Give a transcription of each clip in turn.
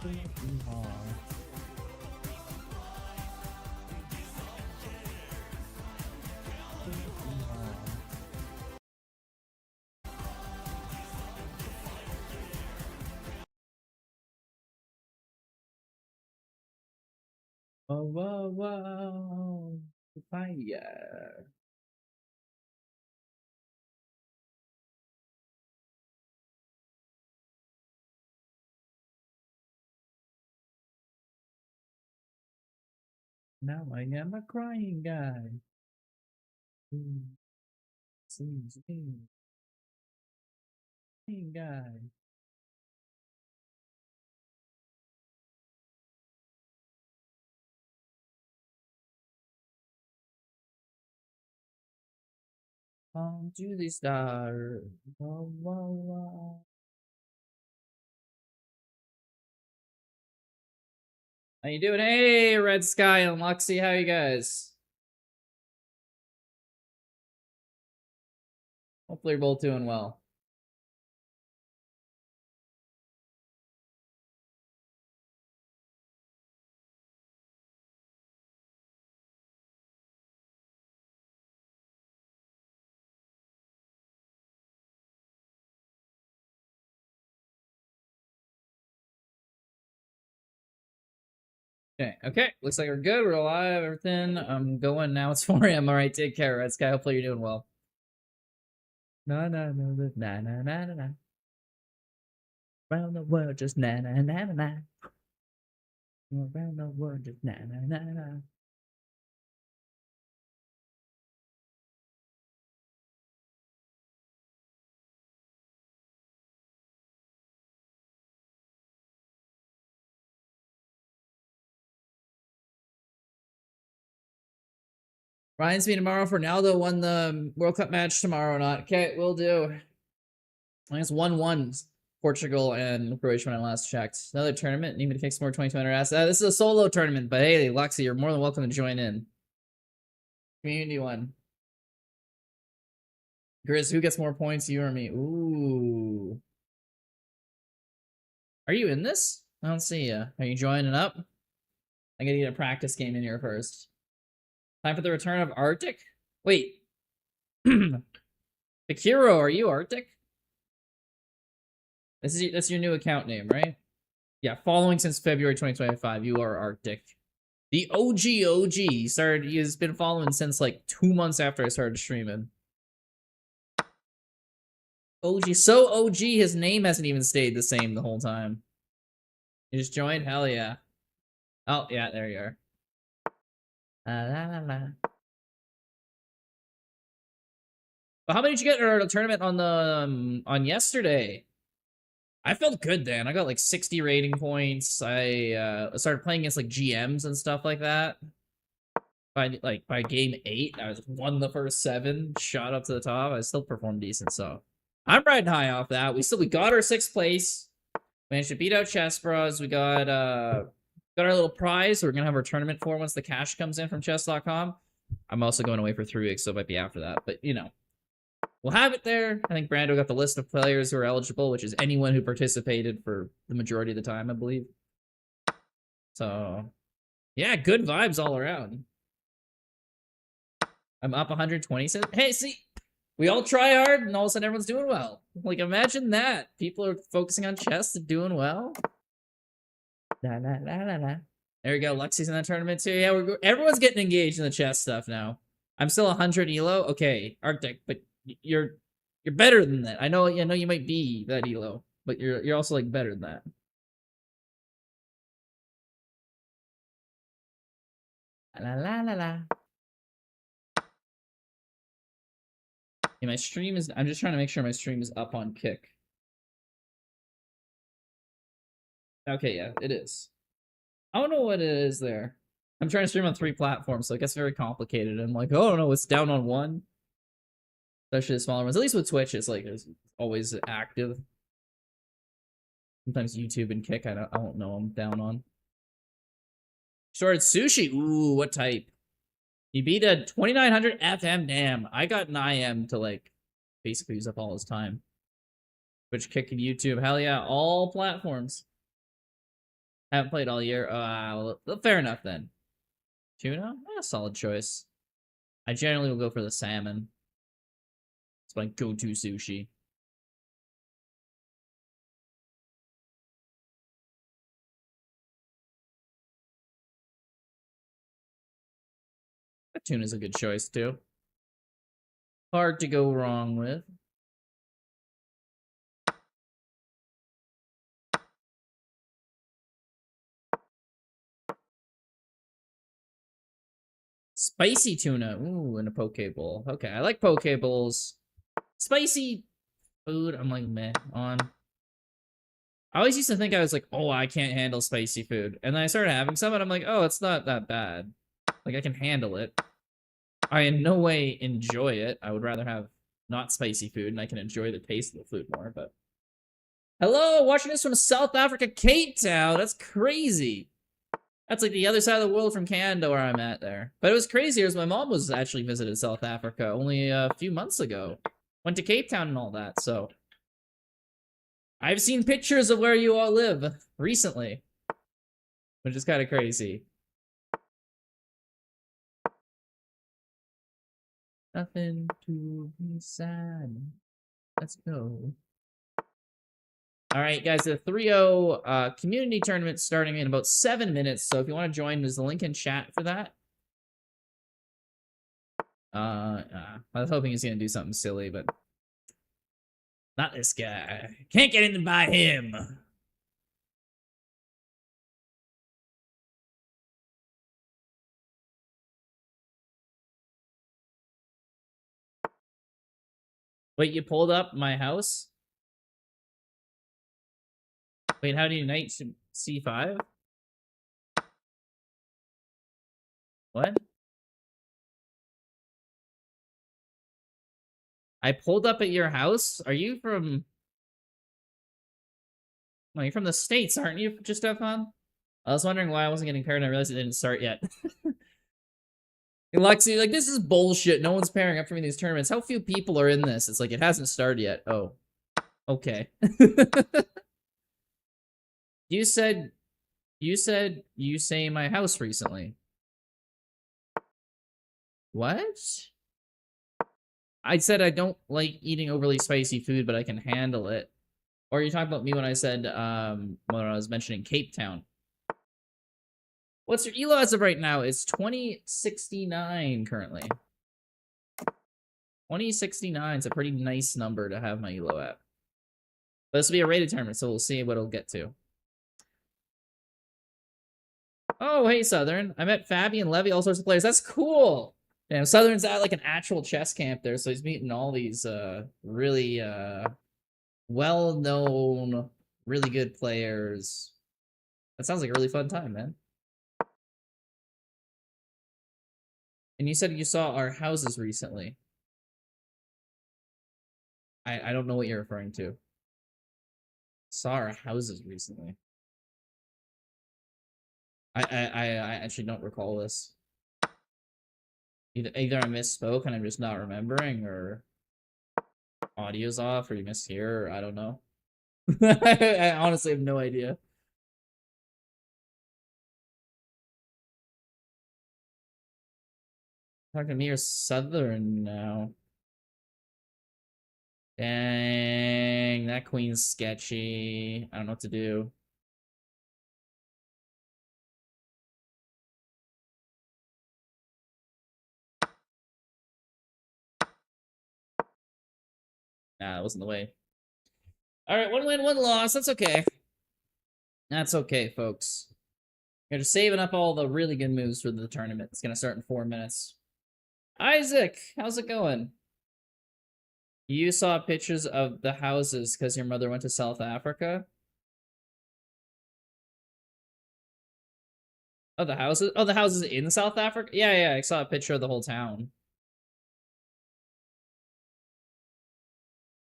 Oh, whoa, whoa. Fire. Now I am a crying guy. Seems me. Crying guy. On to the star. Whoa, whoa, whoa. How you doing? Hey, Red Sky and Luxy, how you guys? Hopefully you're both doing well. Okay. Looks like we're good. We're alive. Everything. I'm going now. It's 4 a.m. All right. Take care, Red Sky. Hopefully you're doing well. Na na na na na na na na. Around the world, just na na na na na. Around the world, just na na na na. Reminds me tomorrow if Ronaldo won the World Cup match tomorrow or not. Okay, we'll do. I think it's 1-1 Portugal and Croatia when I last checked. Another tournament. Need me to fix more 2020 ass. This is a solo tournament, but hey, Luxy, you're more than welcome to join in. Community one. Grizz, who gets more points, you or me? Ooh. Are you in this? I don't see you. Are you joining up? I gotta get a practice game in here first. Time for the return of Arctic? Wait. Akiro, are you Arctic? That's your new account name, right? Yeah, following since February 2025, you are Arctic. The OG he's been following since like 2 months after I started streaming. OG, so OG, his name hasn't even stayed the same the whole time. You just joined? Hell yeah. Oh, yeah, there you are. La la la. But how many did you get in a tournament on the on yesterday? I felt good then. I got like 60 rating points. I started playing against like GMs and stuff like that. By game 8, I was won the first 7, shot up to the top. I still performed decent, so I'm riding high off that. We got our 6th place. Managed to beat out Chess Bros. We got our little prize. We're gonna have our tournament for once the cash comes in from chess.com. I'm also going away for 3 weeks, so it might be after that. But you know, we'll have it there. I think Brando got the list of players who are eligible, which is anyone who participated for the majority of the time, I believe. So yeah, good vibes all around. I'm up 120 cents. Hey, see, we all try hard, and all of a sudden everyone's doing well. Like, imagine that. People are focusing on chess and doing well. La la la la la. There we go. Luxy's in that tournament too. Yeah, everyone's getting engaged in the chess stuff now. I'm still 100 elo. Okay, Arctic, but you're better than that. I know you might be that elo, but you're also like better than that. La la la la. Yeah, my stream is. I'm just trying to make sure my stream is up on Kick. Okay, yeah, it is. I don't know what it is there. I'm trying to stream on 3 platforms, so it gets very complicated. I'm like, oh no, it's down on 1. Especially the smaller ones. At least with Twitch, it's like it's always active. Sometimes YouTube and Kick, I don't know. I'm down on. Started sushi. Ooh, what type? He beat a 2900 FM. Damn, I got an IM to like basically use up all his time. Twitch, Kick, and YouTube. Hell yeah, all platforms. Haven't played all year. Well, fair enough then. Tuna? A solid choice. I generally will go for the salmon. It's my go-to sushi. Tuna's a good choice too. Hard to go wrong with. Spicy tuna. Ooh, in a poke bowl. Okay, I like poke bowls. Spicy food, I'm like meh on. I always used to think I was like, oh, I can't handle spicy food. And then I started having some and I'm like, oh, it's not that bad. Like, I can handle it. I in no way enjoy it. I would rather have not spicy food and I can enjoy the taste of the food more, but... Hello, watching this from South Africa, Cape Town. That's crazy. That's like the other side of the world from Canada where I'm at there. But it was crazier as my mom was actually visited South Africa only a few months ago. Went to Cape Town and all that, so... I've seen pictures of where you all live recently. Which is kind of crazy. Nothing to be sad. Let's go. Alright, guys, the 3-0 community tournament starting in about 7 minutes. So if you want to join, there's the link in chat for that. I was hoping he's going to do something silly, but... Not this guy. Can't get in by him. Wait, you pulled up my house? Wait, how do you knight to C5? What? I pulled up at your house? Are you from... No, you're from the States, aren't you, just Stefan? I was wondering why I wasn't getting paired and I realized it didn't start yet. Lexi, like, this is bullshit. No one's pairing up for me in these tournaments. How few people are in this? It's like, it hasn't started yet. Oh. Okay. You said you say my house recently. What? I said I don't like eating overly spicy food, but I can handle it. Or are you talking about me when I said, when I was mentioning Cape Town? What's your elo as of right now? It's 2069 currently. 2069 is a pretty nice number to have my elo at. But this will be a rated tournament, so we'll see what it'll get to. Oh, hey, Southern. I met Fabi and Levy, all sorts of players. That's cool. Damn, Southern's at like an actual chess camp there, so he's meeting all these really well-known, really good players. That sounds like a really fun time, man. And you said you saw our houses recently. I don't know what you're referring to. Saw our houses recently. I actually don't recall this. Either I misspoke and I'm just not remembering, or audio's off, or you mishear, or I don't know. I honestly have no idea. Talking to me or Southern now. Dang, that queen's sketchy. I don't know what to do. Nah, that wasn't the way. Alright, 1 win, 1 loss. That's okay. That's okay, folks. You're just saving up all the really good moves for the tournament. It's gonna start in 4 minutes. Isaac, how's it going? You saw pictures of the houses because your mother went to South Africa? Oh, the houses? Oh, the houses in South Africa? Yeah, I saw a picture of the whole town.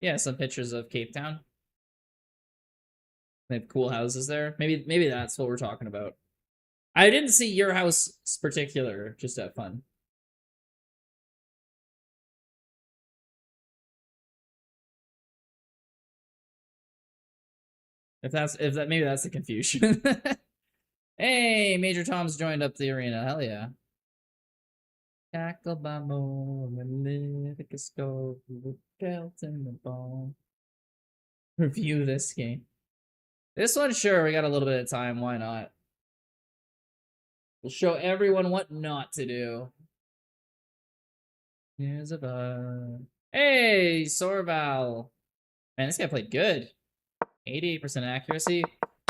Yeah, some pictures of Cape Town. They have cool houses there. Maybe that's what we're talking about. I didn't see your house particular, just to have fun. Maybe that's the confusion. Hey, Major Tom's joined up the arena. Hell yeah. Tackle by more, like a stove with belt in the ball. Review this game. This one, sure, we got a little bit of time. Why not? We'll show everyone what not to do. Here's a bug. Hey, Sorval. Man, this guy played good. 88% accuracy.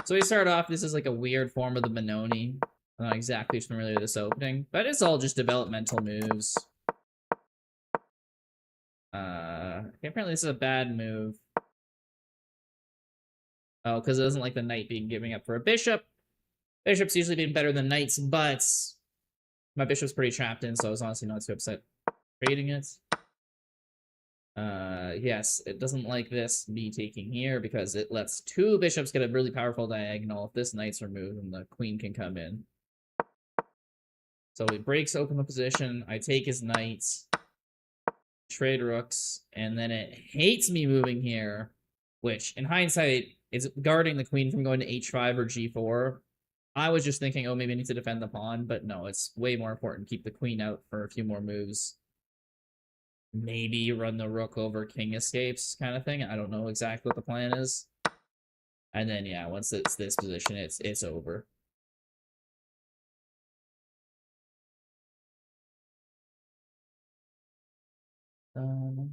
So we start off, this is like a weird form of the Benoni. I'm not exactly familiar with this opening, but it's all just developmental moves. Apparently this is a bad move. Oh, because it doesn't like the knight being giving up for a bishop. Bishop's usually been better than knights, but my bishop's pretty trapped in, so I was honestly not too upset creating it. Yes, it doesn't like this, me taking here, because it lets two bishops get a really powerful diagonal. If this knight's removed, then the queen can come in. So he breaks open the position, I take his knights, trade rooks, and then it hates me moving here, which, in hindsight, is guarding the queen from going to h5 or g4. I was just thinking, oh, maybe I need to defend the pawn, but no, it's way more important to keep the queen out for a few more moves. Maybe run the rook over king escapes kind of thing. I don't know exactly what the plan is. And then, yeah, once it's this position, it's over. I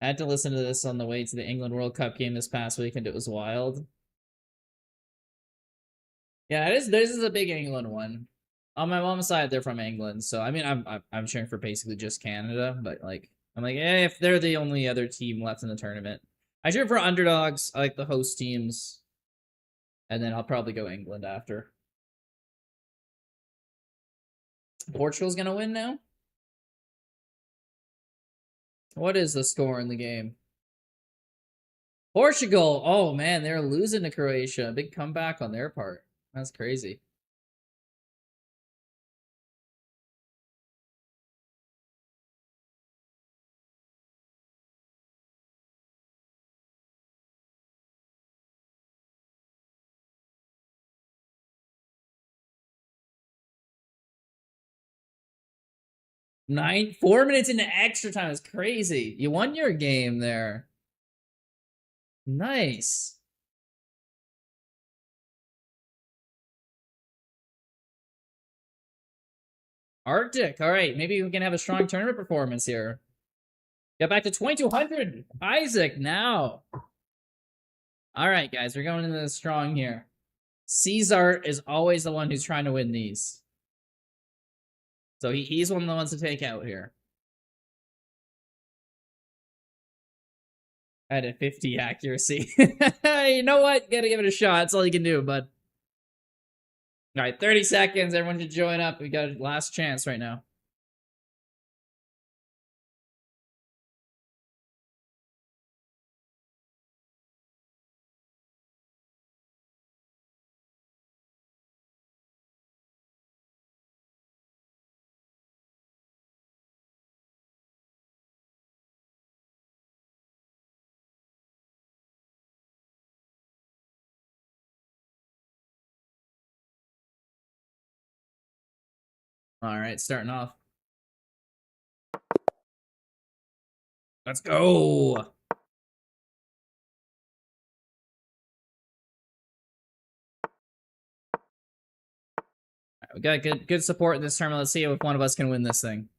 had to listen to this on the way to the England World Cup game this past weekend. It was wild. Yeah, this is a big England one. On my mom's side, they're from England, so I mean, I'm cheering for basically just Canada, but like, I'm like, if they're the only other team left in the tournament, I cheer for underdogs. I like the host teams, and then I'll probably go England after. Portugal's gonna win now. What is the score in the game? Portugal. Oh man, they're losing to Croatia. Big comeback on their part. That's crazy. Nine, 4 minutes into extra time is crazy. You won your game there. Nice. Arctic. All right, maybe we can have a strong tournament performance here. Get back to 2200. Isaac now. All right, guys, we're going into this strong here. Caesar is always the one who's trying to win these. So he's one of the ones to take out here. At a 50 accuracy. You know what? Gotta give it a shot. That's all you can do, bud. All right, 30 seconds. Everyone should join up. We got a last chance right now. All right, starting off. Let's go. Right, we got good support in this tournament. Let's see if one of us can win this thing.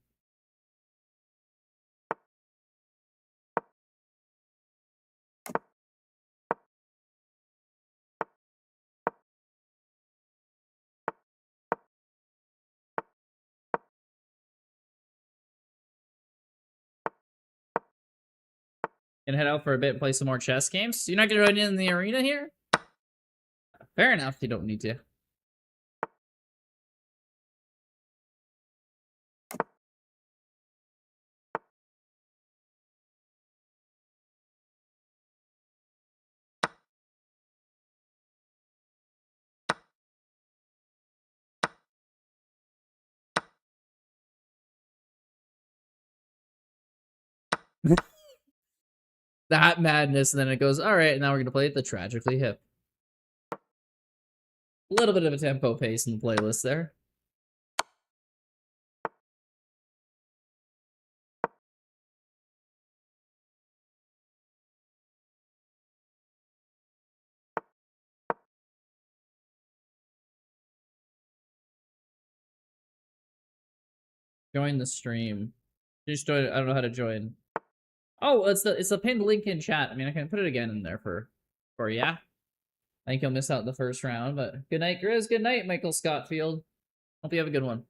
Gonna head out for a bit and play some more chess games. You're not gonna run in the arena here? Fair enough, you don't need to. That madness, and then it goes, all right, now we're gonna play the Tragically Hip. A little bit of a tempo pace in the playlist there. Join the stream. Just join. I don't know how to join. Oh, it's the pinned link in chat. I mean, I can put it again in there for yeah. I think you'll miss out the first round, but good night, Grizz. Good night, Michael Scottfield. Hope you have a good one.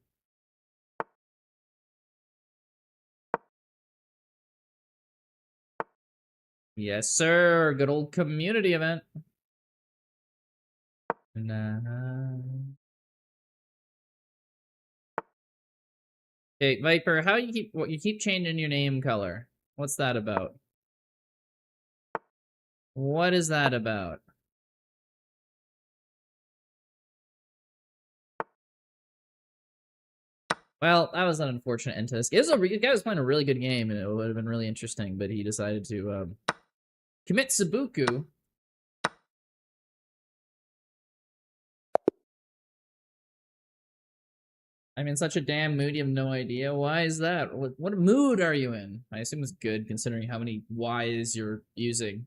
Yes, sir. Good old community event. Hey, Viper, how you keep changing your name color? What's that about? What is that about? Well, that was an unfortunate end to this. The guy was playing a really good game, and it would have been really interesting, but he decided to commit Sabuku. I'm in such a damn mood, you have no idea. Why is that? What mood are you in? I assume it's good, considering how many Ys you're using.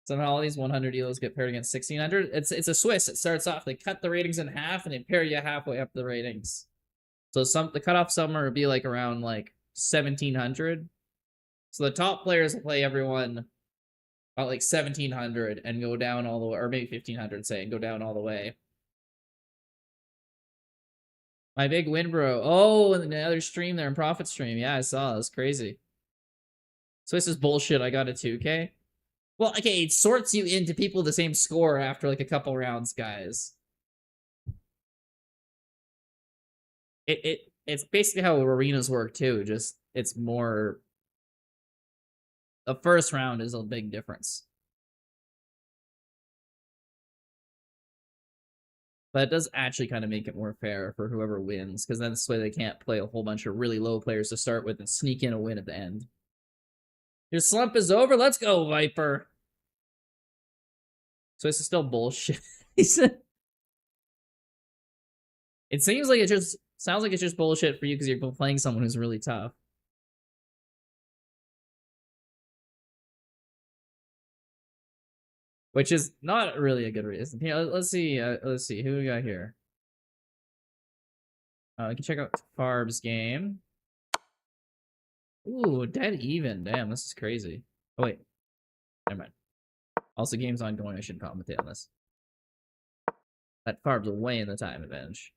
Somehow all these 100 elos get paired against 1600. It's a Swiss. It starts off, they cut the ratings in half, and they pair you halfway up the ratings. So the cutoff somewhere would be like around like 1700. So the top players will play everyone about like 1700 and go down all the way, or maybe 1500, say, and go down all the way. My big win, bro. Oh, and another stream there in Profit Stream. Yeah, I saw. It was crazy. Swiss is bullshit. I got a 2K. Well, okay, it sorts you into people with the same score after like a couple rounds, guys. It's basically how arenas work too. Just it's more. The first round is a big difference. But it does actually kind of make it more fair for whoever wins, because then this way they can't play a whole bunch of really low players to start with and sneak in a win at the end. Your slump is over. Let's go, Viper. So this is still bullshit. It seems like it just sounds like it's just bullshit for you because you're playing someone who's really tough. Which is not really a good reason. Here, let's see. Let's see who we got here. We can check out Farb's game. Ooh, dead even. Damn, this is crazy. Oh wait, never mind. Also, game's ongoing. I should commentate on this. That Farb's way in the time advantage.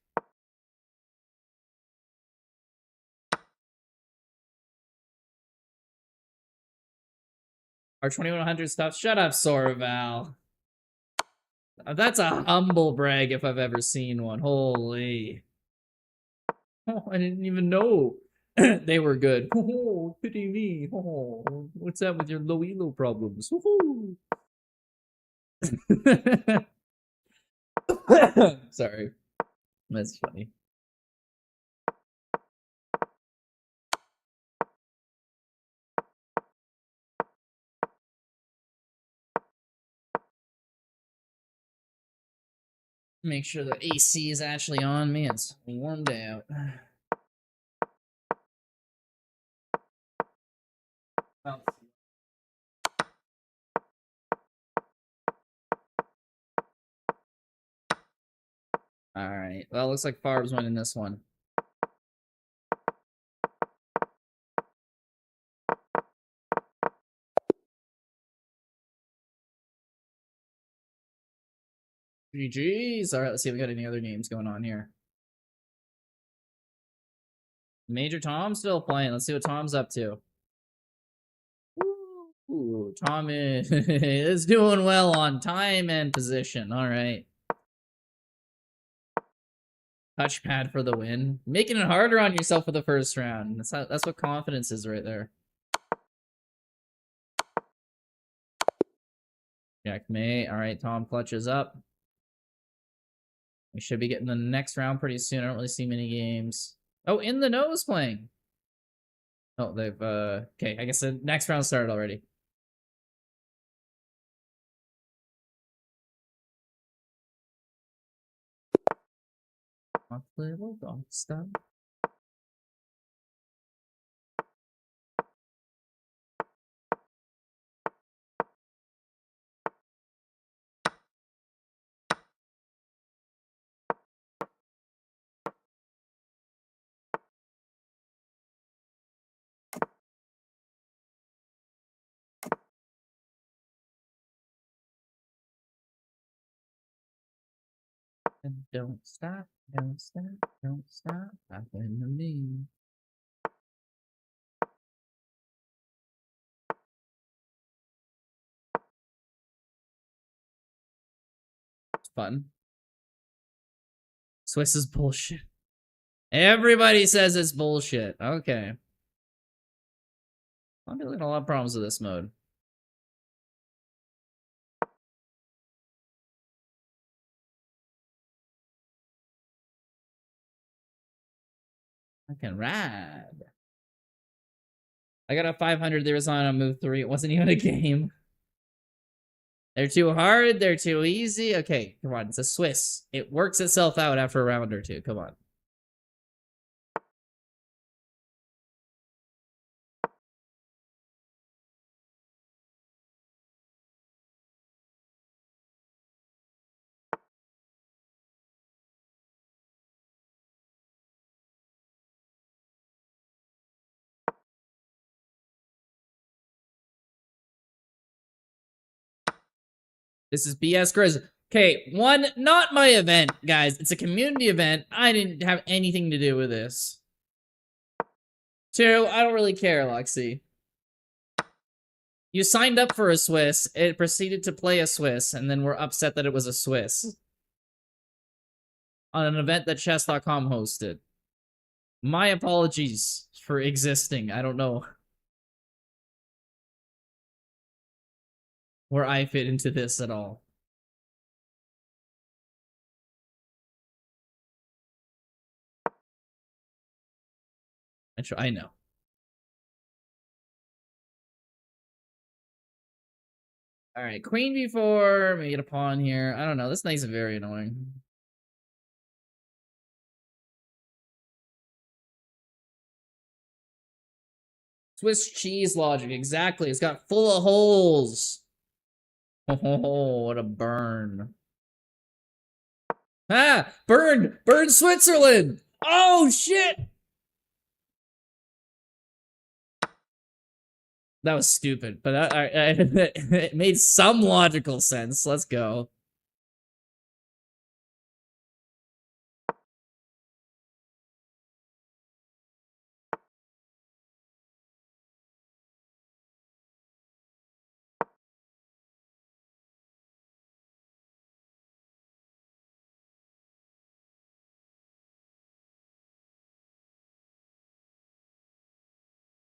Our 2100 stuff. Shut up, Sorval. That's a humble brag if I've ever seen one. Holy. Oh, I didn't even know they were good. Oh, pity me. Oh, what's that with your low elo problems? Sorry. That's funny. Make sure the AC is actually on me. It's warmed out. All right. Well, looks like Farb's winning this one. GG's. All right, let's see if we got any other games going on here. Major Tom's still playing. Let's see what Tom's up to. Ooh, Tom is doing well on time and position. All right. Touchpad for the win. Making it harder on yourself for the first round. That's what confidence is right there. Checkmate. All right, Tom clutches up. We should be getting the next round pretty soon. I don't really see many games. Oh, In the Know is playing. Oh, they've okay, I guess the next round started already. My little dog stuff. And don't stop, don't stop, don't stop happening to me. It's fun. Swiss is bullshit. Everybody says it's bullshit. Okay. I'm having a lot of problems with this mode. I can ride. I got a 500. There was on move 3. It wasn't even a game. They're too hard. They're too easy. Okay, come on. It's a Swiss. It works itself out after a round or two. Come on. This is BS Grizz. Okay, one, not my event, guys. It's a community event. I didn't have anything to do with this. 2, I don't really care, Luxy. You signed up for a Swiss, it proceeded to play a Swiss, and then we're upset that it was a Swiss. On an event that chess.com hosted. My apologies for existing. I don't know where I fit into this at all. I know. Alright, queen b4, maybe get a pawn here. I don't know, this knight's very annoying. Swiss cheese logic, exactly. It's got full of holes. Oh, what a burn. Ah, burn! Burn Switzerland! Oh, shit! That was stupid, but it made some logical sense. Let's go.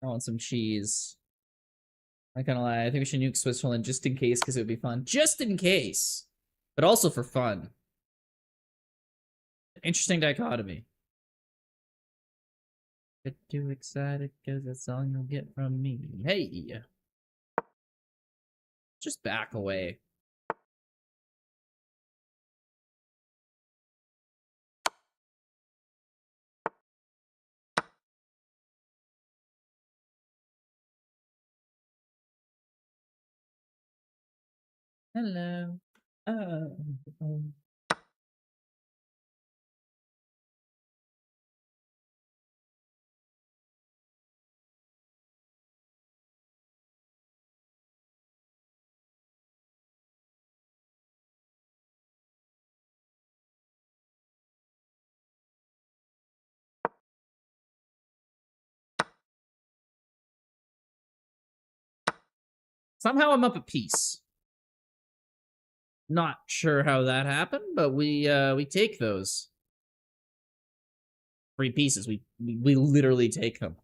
I want some cheese. Not gonna lie, I think we should nuke Switzerland just in case, because it would be fun. Just in case! But also for fun. Interesting dichotomy. Get too excited, because that's all you'll get from me. Hey! Just back away. Hello. Oh. Somehow I'm up a piece. Not sure how that happened, but we take those. 3 pieces. We literally take them.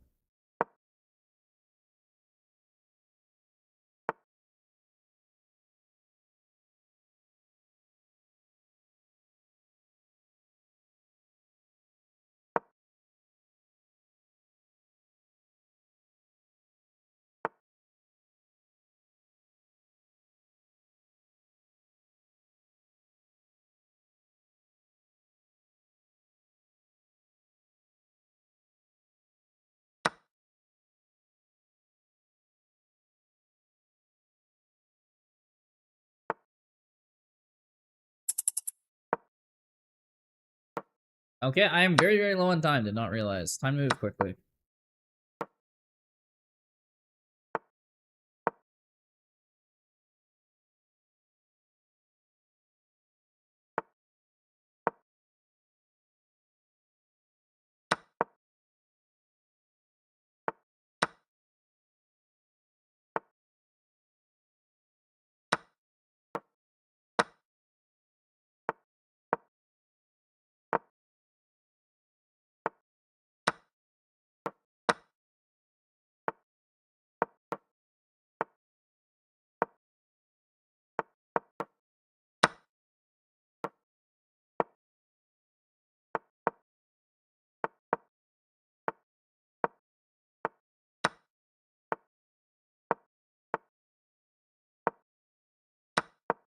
Okay, I am very, very low on time. Did not realize. Time to move quickly.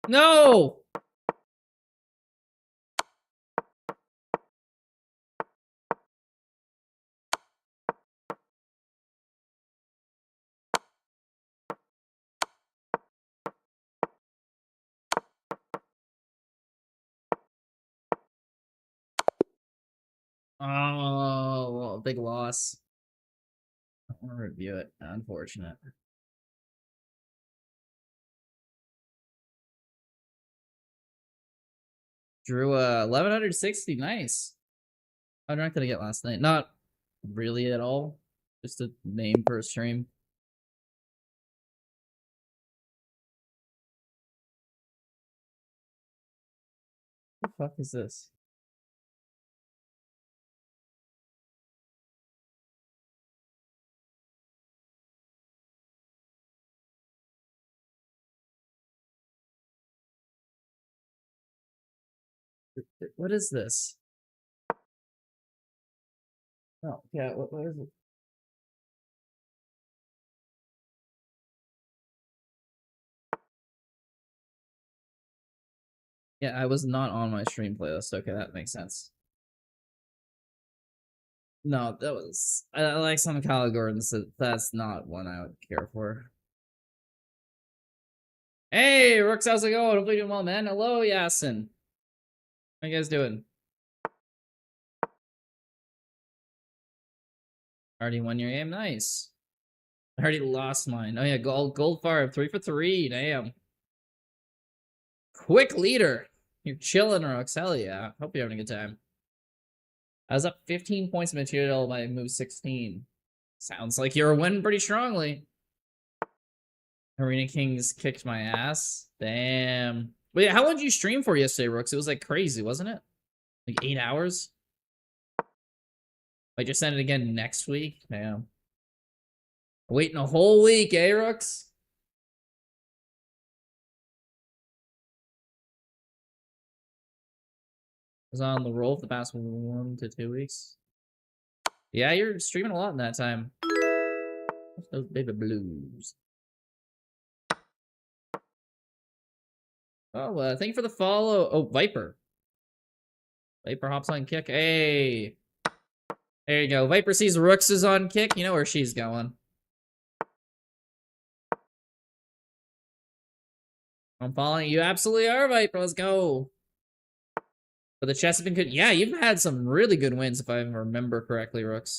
No! Oh, big loss. I want to review it. Unfortunate. Drew 1160. Nice. I'm not gonna get last night. Not really at all. Just a name for a stream. What the fuck is this? What is this? Oh, yeah, what is it? Yeah, I was not on my stream playlist. Okay, that makes sense. No, that was I like some Kyle Gordon, so that's not one I would care for. Hey, Rooks, how's it going? Hopefully you're doing well, man. Hello, Yasin. How you guys doing? Already won your game, nice. I already lost mine. Oh yeah, gold farm, 3 for 3. Damn. Quick leader. You're chilling, Rooks. Hell yeah. Hope you're having a good time. I was up 15 points of material by move 16. Sounds like you're winning pretty strongly. Arena Kings kicked my ass. Damn. But yeah, how long did you stream for yesterday, Rooks? It was like crazy, wasn't it? Like 8 hours? Like just send it again next week? Damn. Waiting a whole week, eh, Rooks? Was on the roll for the past 1 to 2 weeks. Yeah, you're streaming a lot in that time. Those baby blues. Oh, thank you for the follow. Oh, Viper. Viper hops on kick. Hey. There you go. Viper sees Rooks is on kick. You know where she's going. I'm following you. Absolutely are, Viper. Let's go. But the chest has been good. Yeah, you've had some really good wins, if I remember correctly, Rooks.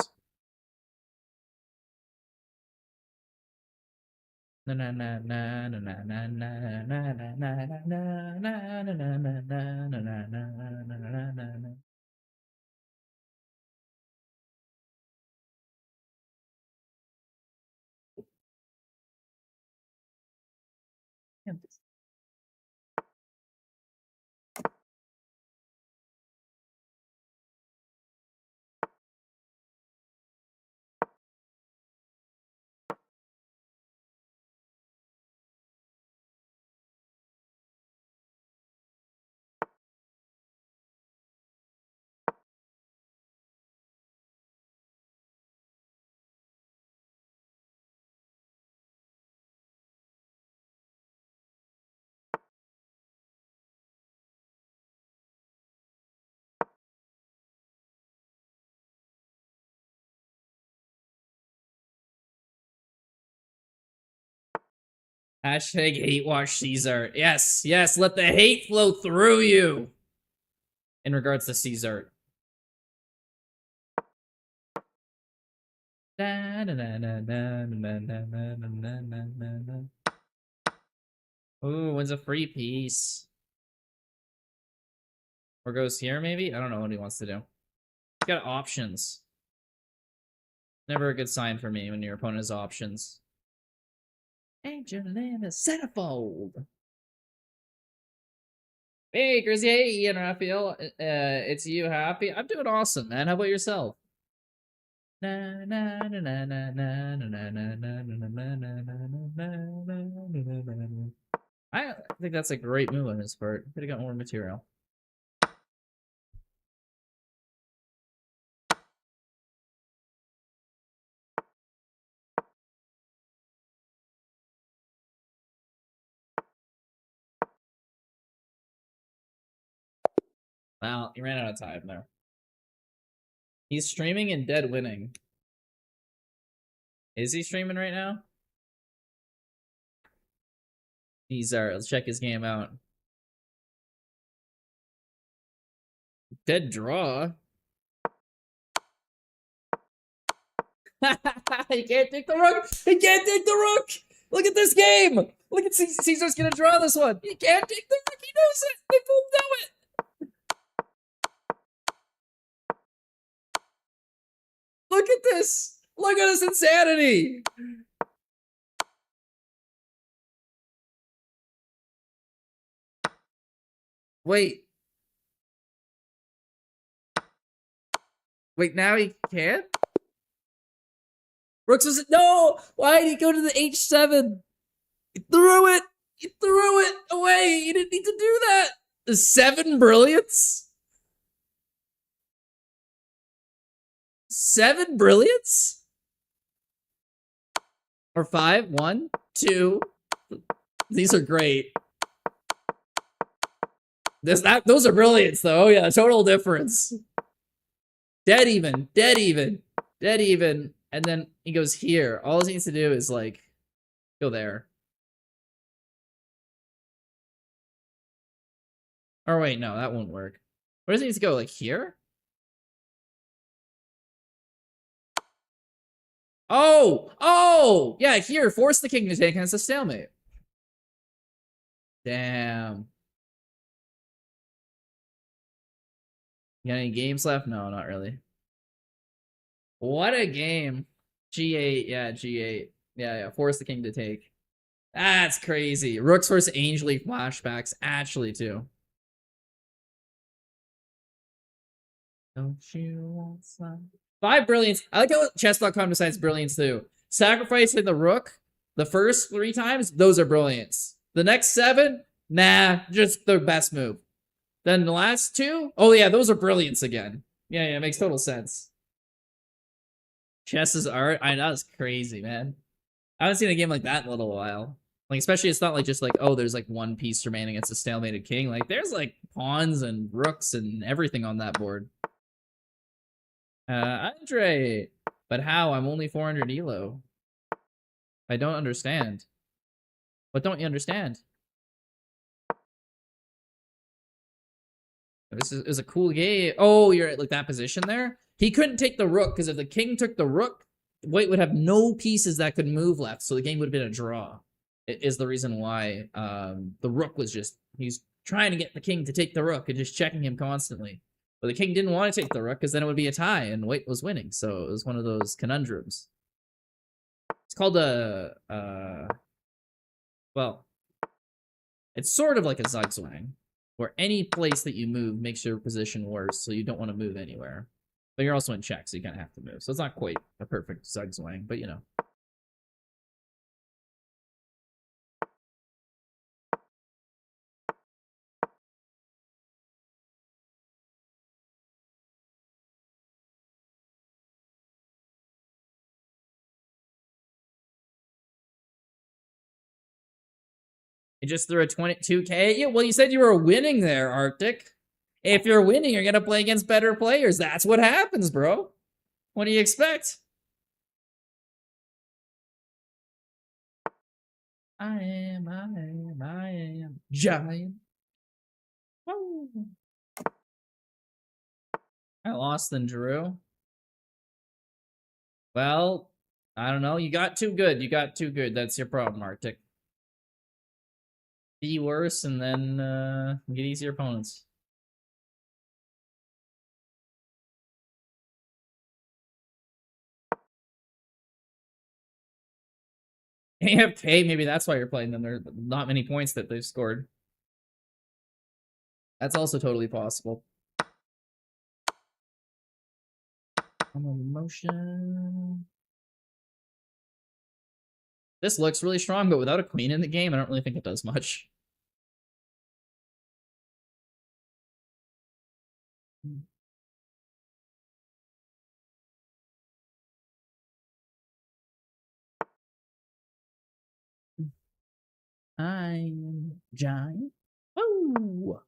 Hashtag hate watch Caesar. Yes, yes, let the hate flow through you. In regards to Caesar. Ooh, wins a free piece. Or goes here, maybe? I don't know what he wants to do. He's got options. Never a good sign for me when your opponent has options. Angel in the centerfold. Hey, Grizzy, hey, Ian Raphael. It's you, Happy. I'm doing awesome, man. How about yourself? I think that's a great move on his part. Could have got more material. Wow, he ran out of time there. He's streaming and dead winning. Is he streaming right now? He's let's check his game out. Dead draw. He can't take the rook. He can't take the rook. Look at this game. Look at Caesar's gonna draw this one. He can't take the rook. He knows it. They both know it. Look at this. Look at this insanity. Wait. Wait, now he can't? Rooks was no! Why did he go to the H7? He threw it! He threw it away! He didn't need to do that! The 7 brilliance? 7 brilliance? Or 5? 1, 2. These are great. Those are brilliants, though. Oh, yeah, total difference. Dead even, dead even, dead even. And then he goes here. All he needs to do is, like, go there. Or wait, no, that won't work. Where does he need to go? Like, here? Oh! Oh! Yeah, here. Force the king to take, and it's a stalemate. Damn. You got any games left? No, not really. What a game. G8, yeah, G8. Yeah, force the king to take. That's crazy. Rooks versus Angely flashbacks, actually, too. Don't you want some? 5 brilliance. I like how chess.com decides brilliance, too. Sacrificing the rook the first 3 times, those are brilliance. The next 7, nah, just the best move. Then the last 2, oh yeah, those are brilliance again. Yeah, it makes total sense. Chess's art, I know, that's crazy, man. I haven't seen a game like that in a little while. Like, especially it's not like just like, oh, there's like 1 piece remaining against a stalemated king. Like, there's like pawns and rooks and everything on that board. Andre, but how? I'm only 400 elo. I don't understand. What don't you understand? This is a cool game. Oh, you're at like that position there. He couldn't take the rook because if the king took the rook, White would have no pieces that could move left, so the game would have been a draw. It is the reason why the rook was just he's trying to get the king to take the rook and just checking him constantly. But the king didn't want to take the rook because then it would be a tie and White was winning. So it was one of those conundrums. It's called a well, it's sort of like a zugzwang, where any place that you move makes your position worse, so you don't want to move anywhere. But you're also in check, so you kind of have to move. So it's not quite a perfect zugzwang, but you know. You just threw a 22K? Yeah, well, you said you were winning there, Arctic. If you're winning, you're going to play against better players. That's what happens, bro. What do you expect? I am giant. Woo. I lost then Drew. Well, I don't know. You got too good. You got too good. That's your problem, Arctic. Be worse and then get easier opponents. AFK, maybe that's why you're playing them. There are not many points that they've scored. That's also totally possible. Motion. This looks really strong, but without a queen in the game, I don't really think it does much. I'm giant. Woo!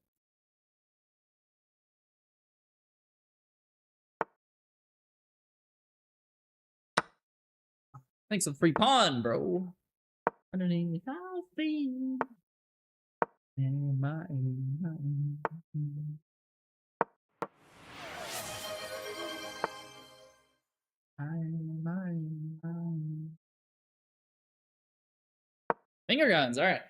Thanks for the free pawn, bro. Underneath our feet. Finger guns, alright.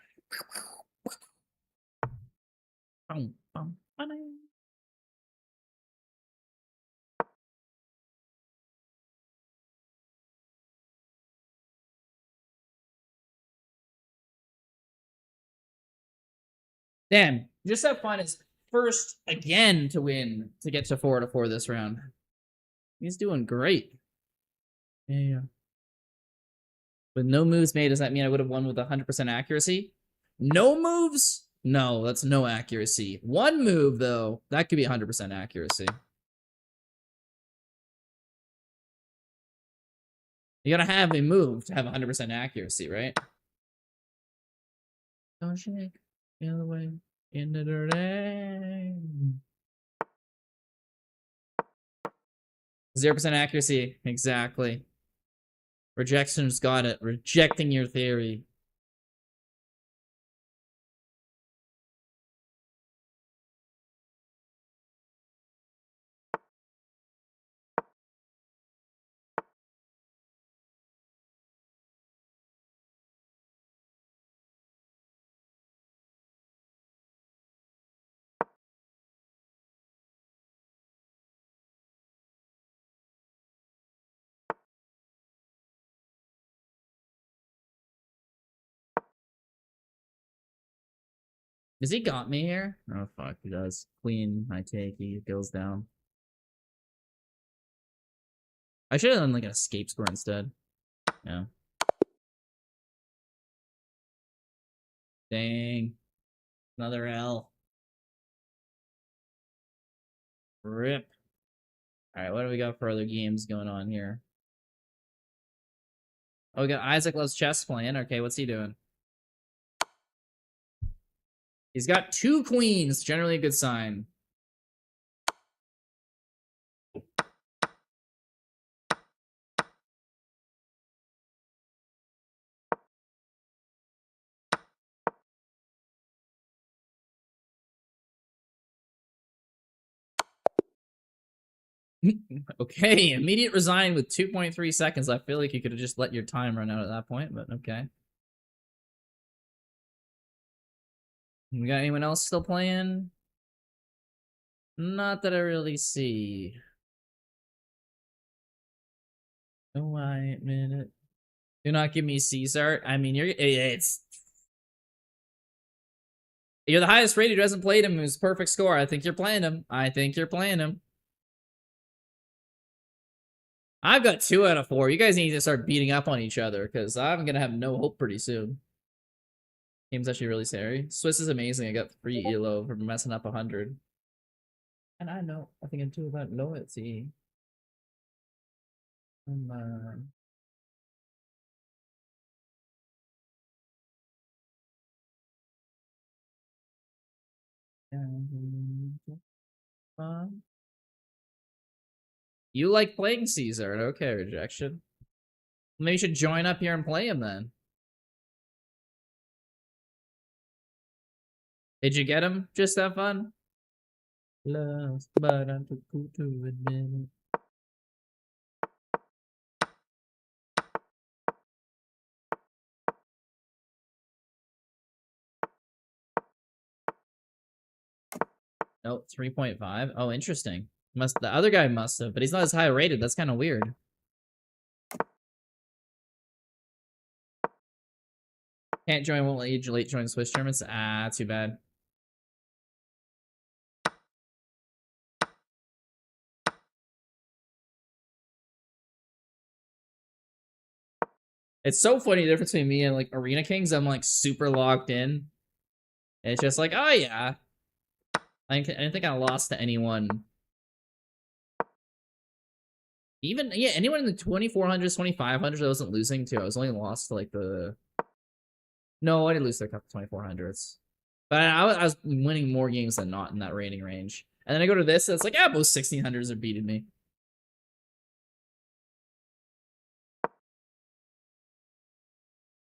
Damn, just have fun is first again to win to get to 4-4 this round. He's doing great. Yeah. With no moves made, does that mean I would have won with 100% accuracy? No moves? No, that's no accuracy. One move, though, that could be 100% accuracy. You gotta have a move to have 100% accuracy, right? Don't shake the other way in the dirty. 0% accuracy, exactly. Rejection's got it. Rejecting your theory. Does he got me here? Oh, fuck, he does. Queen, I take, he goes down. I should have done, like, an escape score instead. Yeah. Dang. Another L. Rip. Alright, what do we got for other games going on here? Oh, we got Isaac Loves Chess playing. Okay, what's he doing? He's got 2 queens. Generally a good sign. Okay, immediate resign with 2.3 seconds. I feel like you could have just let your time run out at that point, but okay. We got anyone else still playing? Not that I really see. Oh, I admit it. Do not give me Caesar. I mean, you're the highest rated who hasn't played him who's perfect score. I think you're playing him. I think you're playing him. I've got 2 out of 4. You guys need to start beating up on each other because I'm gonna have no hope pretty soon. Game's actually really scary. Swiss is amazing. I got free ELO for messing up 100. And I know I think I'm too about loyalty. You like playing Caesar? Okay, rejection. Maybe you should join up here and play him then. Did you get him? Just have fun? Lost, but I'm too cool to admit it. Nope, 3.5. Oh, interesting. The other guy must have, but he's not as high rated. That's kind of weird. Can't join, won't let you late join Swiss tournaments. Ah, too bad. It's so funny the difference between me and like Arena Kings. I'm like super locked in. It's just like, oh yeah. I didn't think I lost to anyone. Even, yeah, anyone in the 2400s, 2500s I wasn't losing to. I was only lost to like the... No, I didn't lose to a couple 2400s. But I was winning more games than not in that rating range. And then I go to this, and it's like, yeah, both 1600s are beating me.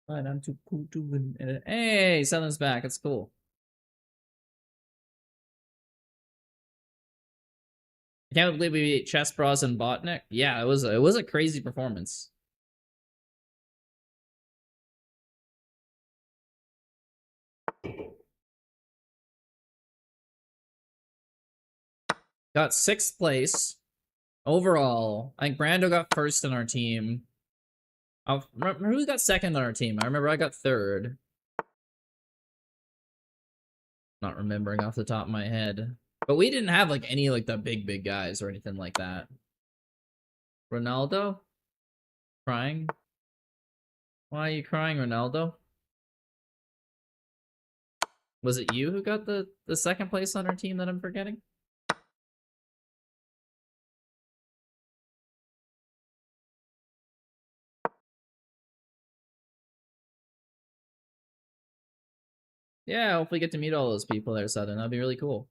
But I'm too cool to win. Hey, Southern's back. It's cool. I can't believe we beat Chess Bros and Botnik. Yeah, it was a crazy performance. Got 6th place overall. I think Brando got 1st on our team. I remember who got 2nd on our team. I remember I got 3rd. Not remembering off the top of my head. But we didn't have like any like the big guys or anything like that. Ronaldo? Crying? Why are you crying, Ronaldo? Was it you who got the 2nd place on our team that I'm forgetting? Yeah, hopefully get to meet all those people there, Southern. That'd be really cool.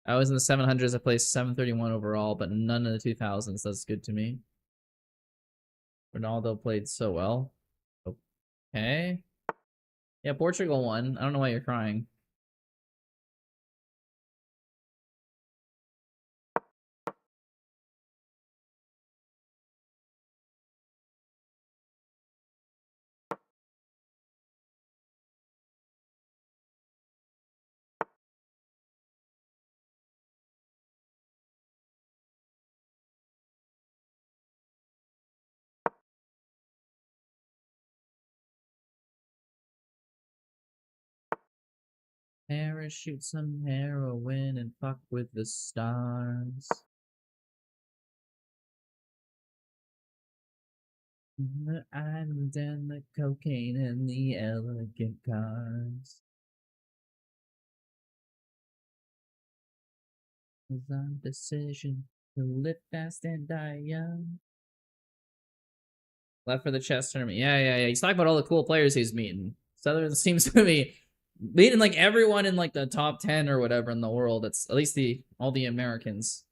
I was in the 700s. I placed 731 overall, but none of the 2000s. That's good to me. Ronaldo played so well. Okay. Yeah, Portugal won. I don't know why you're crying. Parachute some heroin and fuck with the stars. The island and the cocaine and the elegant cars. Was our decision to live fast and die young. Left for the chess tournament. Yeah. He's talking about all the cool players he's meeting. Southern seems to be meeting like everyone in like the top 10 or whatever in the world. It's at least all the Americans.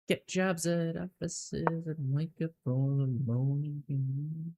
Get jobs at offices and wake up for the morning.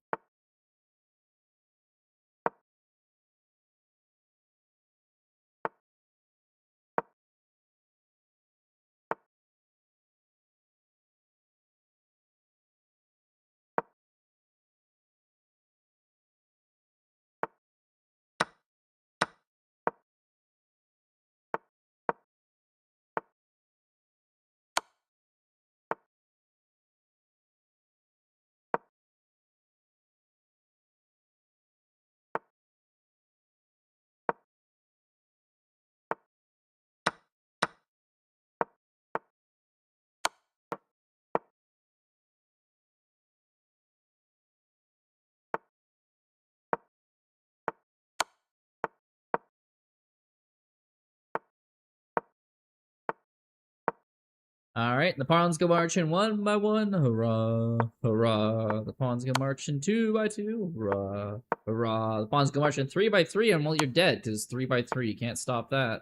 All right, the pawns go marching 1 by 1, hurrah, hurrah. The pawns go marching 2 by 2, hurrah, hurrah. The pawns go marching 3 by 3, and well, you're dead because 3 by 3. You can't stop that.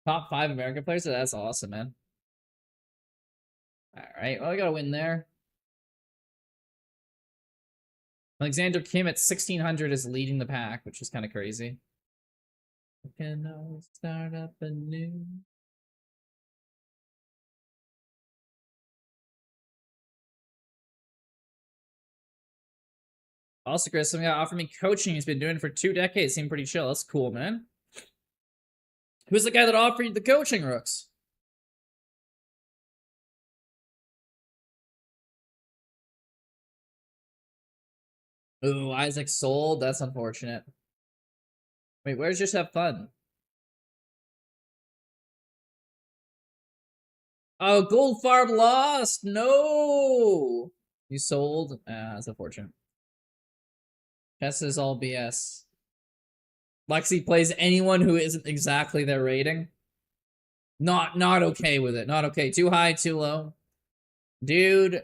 Top 5 American players? That's awesome, man. All right, well, I got to win there. Alexander Kim at 1600 is leading the pack, which is kind of crazy. Can I start up anew? Also, Chris, someone got offered me coaching. He's been doing it for 2 decades. Seemed pretty chill. That's cool, man. Who's the guy that offered you the coaching, Rooks? Ooh, Isaac sold. That's unfortunate. Wait, where's Just Have Fun? Oh, Gold Farb lost. No. You sold. That's unfortunate. Chess is all BS. Lexi plays anyone who isn't exactly their rating. Not okay with it. Not okay. Too high, too low. Dude,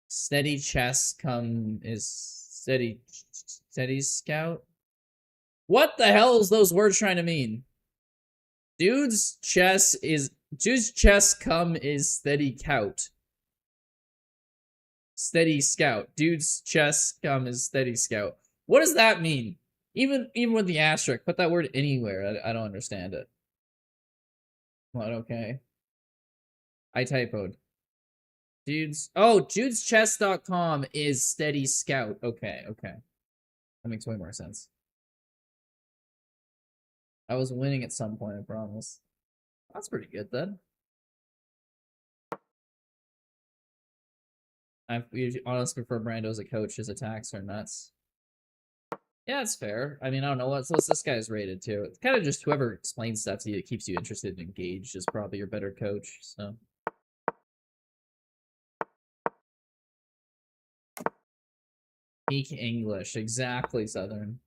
steady chess come is steady scout. What the hell is those words trying to mean? Dude's chess come is steady cout. Steady scout. Dude's chess come is steady scout. What does that mean? Even with the asterisk, put that word anywhere. I don't understand it. What? Okay. I typoed. Dudeschess.com is steady scout. Okay. That makes way more sense. I was winning at some point, I promise. That's pretty good then. I honestly prefer Brando as a coach. His attacks are nuts. Yeah, it's fair. I mean, I don't know what's this guy's rated too. It's kind of just whoever explains stuff to you that keeps you interested and engaged is probably your better coach. So. Peak English, exactly, Southern.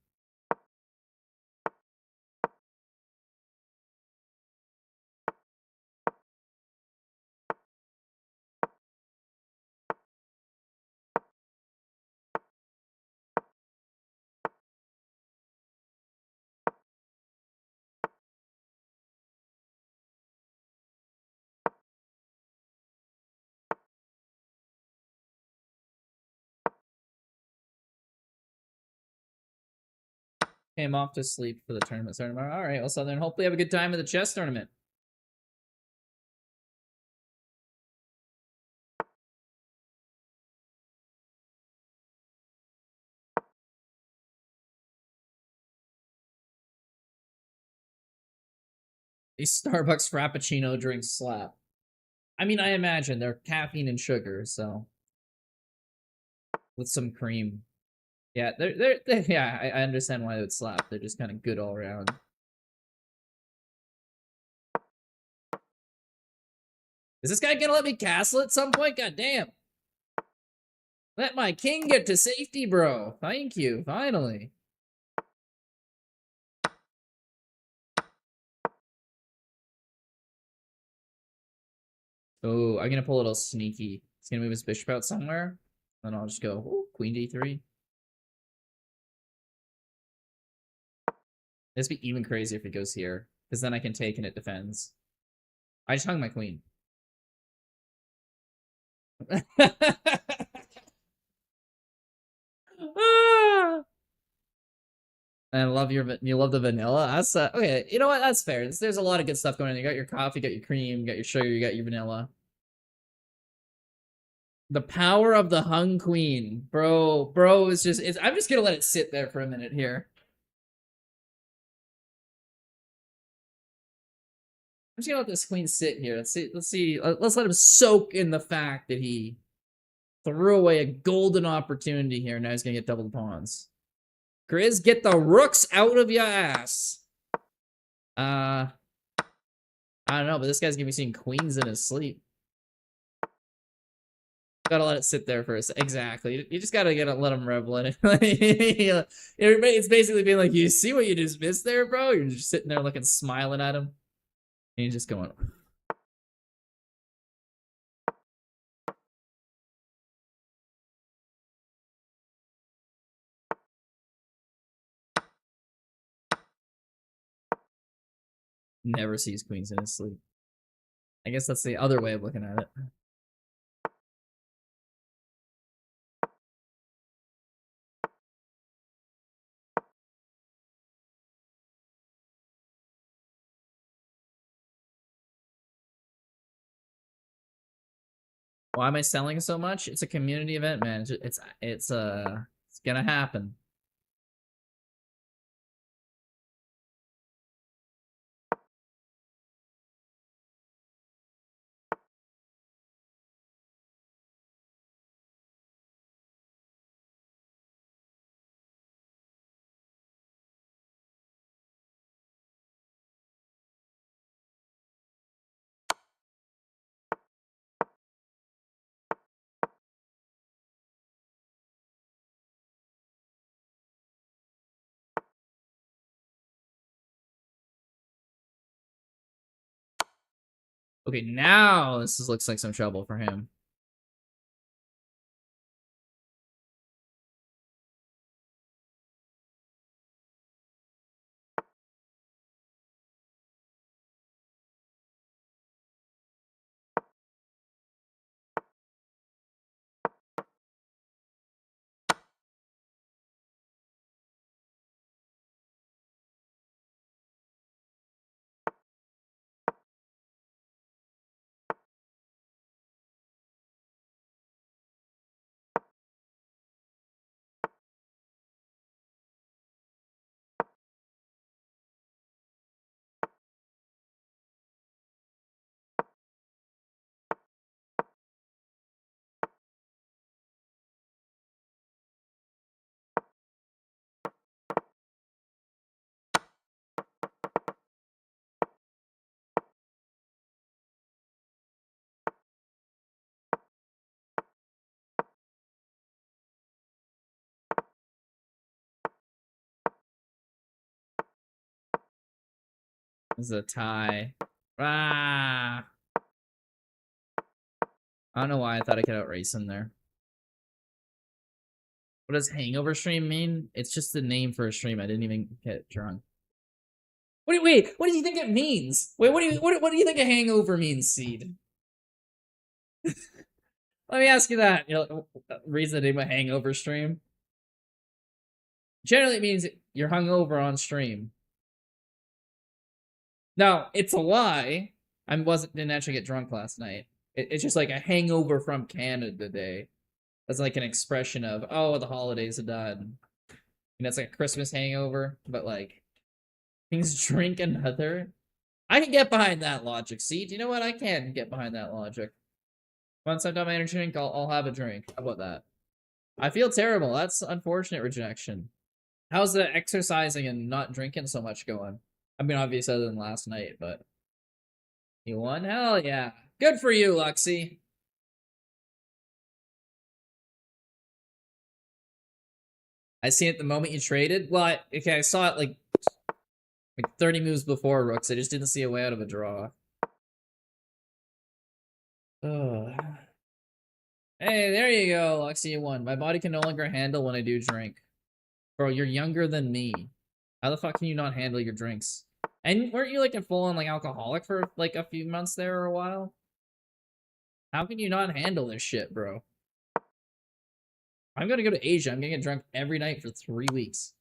Came off to sleep for the tournament starting tomorrow. All right, well, Southern, hopefully have a good time at the chess tournament. These Starbucks Frappuccino drinks slap. I mean, I imagine they're caffeine and sugar, so with some cream. Yeah, they're yeah, I understand why they would slap. They're just kind of good all around. Is this guy gonna let me castle at some point? God damn. Let my king get to safety, bro. Thank you, finally. Oh, I'm gonna pull a little sneaky. He's gonna move his bishop out somewhere. Then I'll just go, ooh, queen d3. This would be even crazier if it goes here. Because then I can take and it defends. I just hung my queen. And I love you love the vanilla. That's okay. You know what? That's fair. There's a lot of good stuff going on. You got your coffee, you got your cream, you got your sugar, you got your vanilla. The power of the hung queen, bro. Is just. I'm just gonna let it sit there for a minute here. I'm just gonna let this queen sit here. Let's see. Let's let him soak in the fact that he threw away a golden opportunity here. Now he's gonna get double pawns. Grizz, get the rooks out of your ass. I don't know, but this guy's gonna be seeing queens in his sleep. Gotta let it sit there for a second. Exactly. You just gotta let him revel in it. It's basically being like, you see what you just missed there, bro? You're just sitting there looking, smiling at him. And you're just going. Never sees queens in his sleep. I guess that's the other way of looking at it. Why am I selling so much? It's a community event, man. It's It's gonna happen. Okay, now looks like some trouble for him. This is a tie. Ah! I don't know why I thought I could outrace him there. What does Hangover stream mean? It's just the name for a stream. I didn't even get drunk. Wait, what do you think it means? Wait, what do you think a hangover means, Seed? Let me ask you that. You know, reason the name of hangover stream? Generally, it means you're hungover on stream. Now, it's a lie. Didn't actually get drunk last night. It's just like a hangover from Canada today. That's like an expression of, oh, the holidays are done. And that's like a Christmas hangover, but like things drink another. I can get behind that logic. See, do you know what? I can get behind that logic. Once I've done my energy drink, I'll have a drink. How about that? I feel terrible. That's unfortunate rejection. How's the exercising and not drinking so much going? I mean, obviously other than last night, but you won? Hell yeah. Good for you, Luxie. I see it the moment you traded. Well, I saw it like 30 moves before Rooks. I just didn't see a way out of a draw. Ugh. Hey, there you go, Luxie, you won. My body can no longer handle when I do drink. Bro, you're younger than me. How the fuck can you not handle your drinks? And weren't you like a full-on like alcoholic for like a few months there or a while? How can you not handle this shit, bro? I'm gonna go to Asia. I'm gonna get drunk every night for 3 weeks.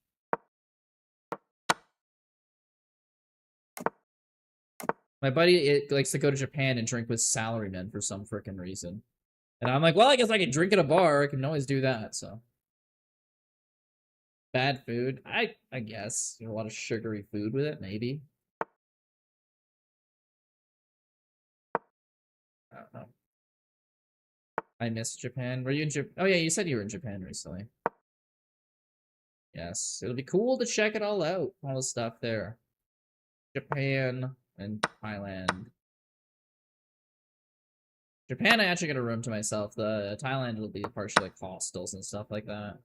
My buddy likes to go to Japan and drink with salarymen for some freaking reason. And I'm like, well, I guess I can drink at a bar. I can always do that, so. Bad food. I guess. A lot of sugary food with it, maybe. I don't know. I miss Japan. Were you in Japan? Oh, yeah, you said you were in Japan recently. Yes, it'll be cool to check it all out. All the stuff there. Japan and Thailand. Japan, I actually got a room to myself. The Thailand will be partially like hostels and stuff like that.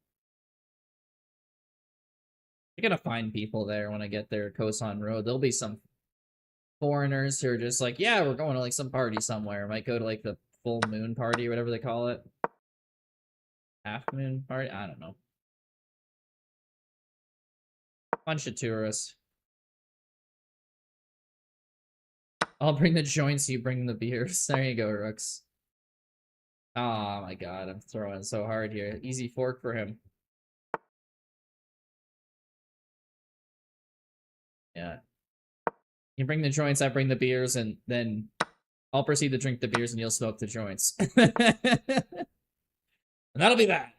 I gotta find people there when I get there, Kosan Road. There'll be some foreigners who are just like, yeah, we're going to like some party somewhere. Might go to like the full moon party or whatever they call it. Half moon party? I don't know. Bunch of tourists. I'll bring the joints, you bring the beers. There you go, Rooks. Oh my god, I'm throwing so hard here. Easy fork for him. Yeah. You bring the joints, I bring the beers, and then I'll proceed to drink the beers and you'll smoke the joints. And that'll be that.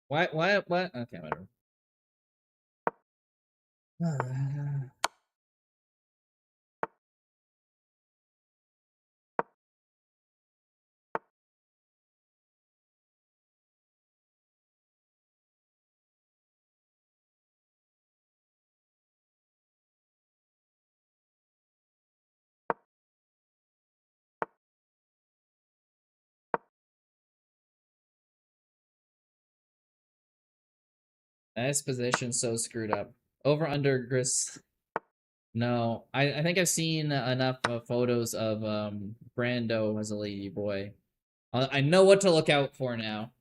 What? Okay, whatever. This position so screwed up. Over under Gris. No, I think I've seen enough photos of Brando as a lady boy. I know what to look out for now.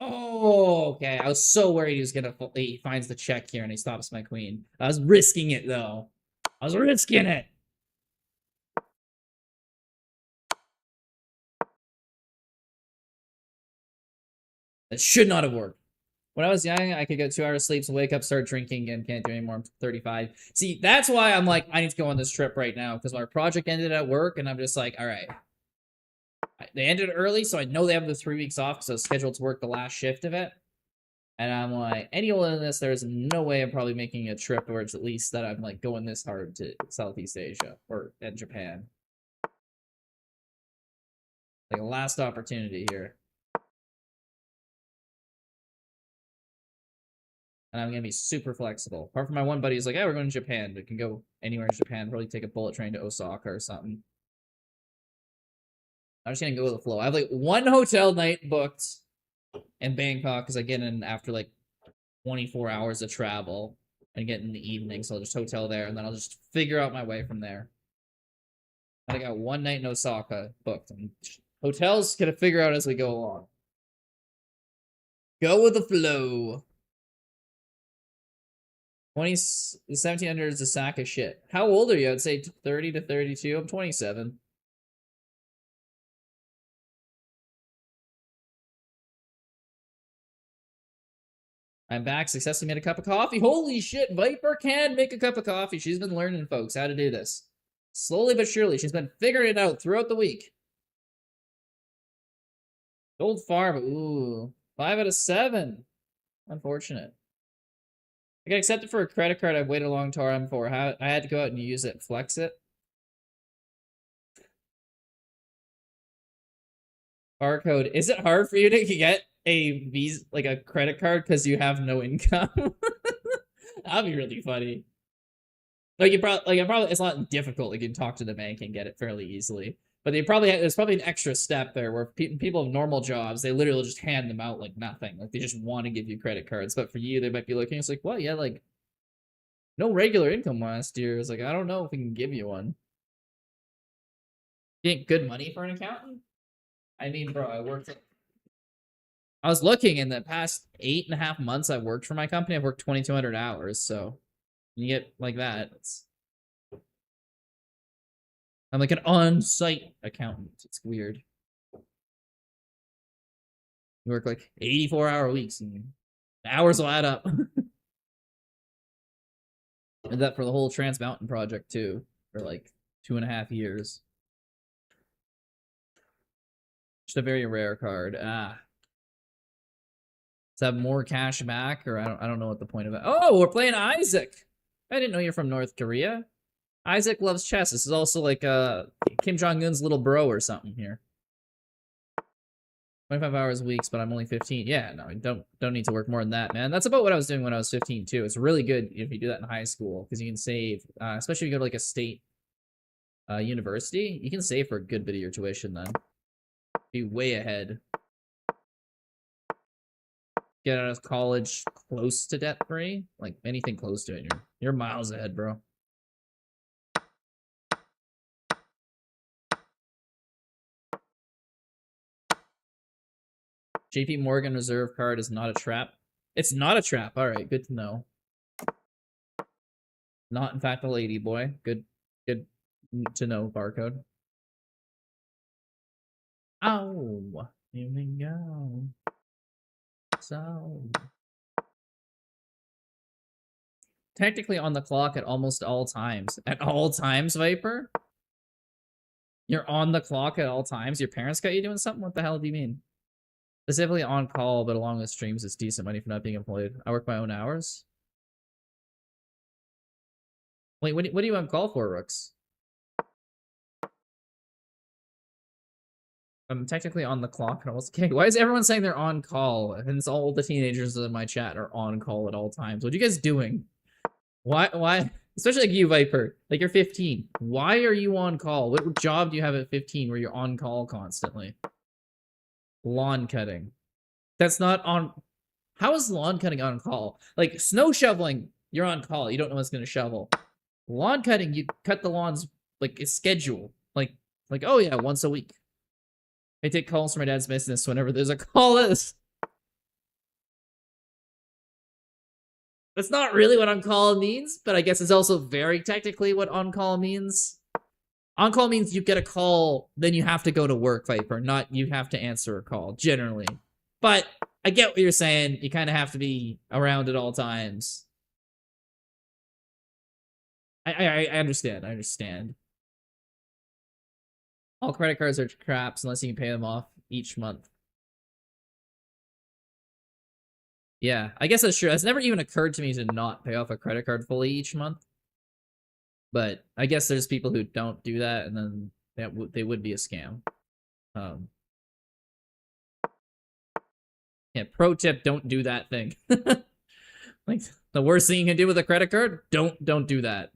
Oh, okay. I was so worried he was gonna. He finds the check here and he stops my queen. I was risking it though. I was risking it. That should not have worked. When I was young, I could get 2 hours sleep, so wake up, start drinking, and can't do anymore. I'm 35. See, that's why I'm like, I need to go on this trip right now because my project ended at work, and I'm just like, all right. They ended early, so I know they have the 3 weeks off because I was scheduled to work the last shift of it. And I'm like, any older than this, there's no way I'm probably making a trip where it's at least that I'm like going this hard to Southeast Asia and Japan. Like a last opportunity here. And I'm gonna be super flexible. Apart from my one buddy who's like, yeah, we're going to Japan. We can go anywhere in Japan. Probably take a bullet train to Osaka or something. I'm just gonna go with the flow. I have like 1 hotel night booked in Bangkok because I get in after like 24 hours of travel and get in the evening. So I'll just hotel there and then I'll just figure out my way from there. I got 1 night in Osaka booked. And hotels gonna figure out as we go along. Go with the flow. 1700 is a sack of shit. How old are you? I'd say 30 to 32. I'm 27. I'm back. Successfully made a cup of coffee. Holy shit, Viper can make a cup of coffee. She's been learning, folks, how to do this. Slowly but surely, she's been figuring it out throughout the week. Gold Farm, ooh. 5 out of 7. Unfortunate. I got accepted for a credit card I've waited a long time for. I had to go out and use it, flex it. Barcode. Is it hard for you to get a Visa, like a credit card because you have no income? That'd be really funny. Like it's not difficult. Like you can talk to the bank and get it fairly easily. But there's probably an extra step there where people have normal jobs, they literally just hand them out like nothing. Like they just want to give you credit cards. But for you, they might be looking. It's like, well, yeah, like no regular income last year. It's like I don't know if we can give you one. You get good money for an accountant? I mean, bro, I was looking in the past 8.5 months I've worked for my company. I've worked 2,200 hours, so you get like that. I'm like an on-site accountant. It's weird. You work like 84-hour weeks and the hours will add up. Did that for the whole Trans Mountain project too, for like 2.5 years. Just a very rare card. Ah. Does that have more cash back, or I don't know what the point of it. Oh, we're playing Isaac. I didn't know you're from North Korea. Isaac loves chess. This is also like Kim Jong-un's little bro or something here. 25 hours weeks, but I'm only 15. Yeah, no, don't need to work more than that, man. That's about what I was doing when I was 15 too. It's really good if you do that in high school because you can save, especially if you go to like a state university. You can save for a good bit of your tuition then. Be way ahead. Get out of college close to debt free, like anything close to it, you're miles ahead, bro. JP Morgan Reserve card is not a trap. It's not a trap. All right, good to know. Not in fact a lady boy. Good to know barcode. Oh, here we go. So technically on the clock at almost all times. At all times, Viper? You're on the clock at all times? Your parents got you doing something? What the hell do you mean? Specifically on call, but along with streams, it's decent money for not being employed. I work my own hours. Wait, what do you on call for, Rooks? I'm technically on the clock and almost okay. Why is everyone saying they're on call? And it's all the teenagers in my chat are on call at all times. What are you guys doing? Why? Especially like you, Viper. Like you're 15. Why are you on call? What job do you have at 15 where you're on call constantly? Lawn cutting. That's not on. How is lawn cutting on call? Like snow shoveling, you're on call. You don't know what's gonna shovel. Lawn cutting, you cut the lawns like a schedule. Like oh yeah, once a week. I take calls from my dad's business whenever there's a call. That's not really what on call means, but I guess it's also very technically what on call means. On call means you get a call, then you have to go to work, Viper, not you have to answer a call, generally. But I get what you're saying. You kind of have to be around at all times. I understand. I understand. All credit cards are craps unless you can pay them off each month. Yeah, I guess that's true. It's never even occurred to me to not pay off a credit card fully each month. But I guess there's people who don't do that, and then they would be a scam. Yeah, pro tip, don't do that thing. Like, the worst thing you can do with a credit card, don't do that.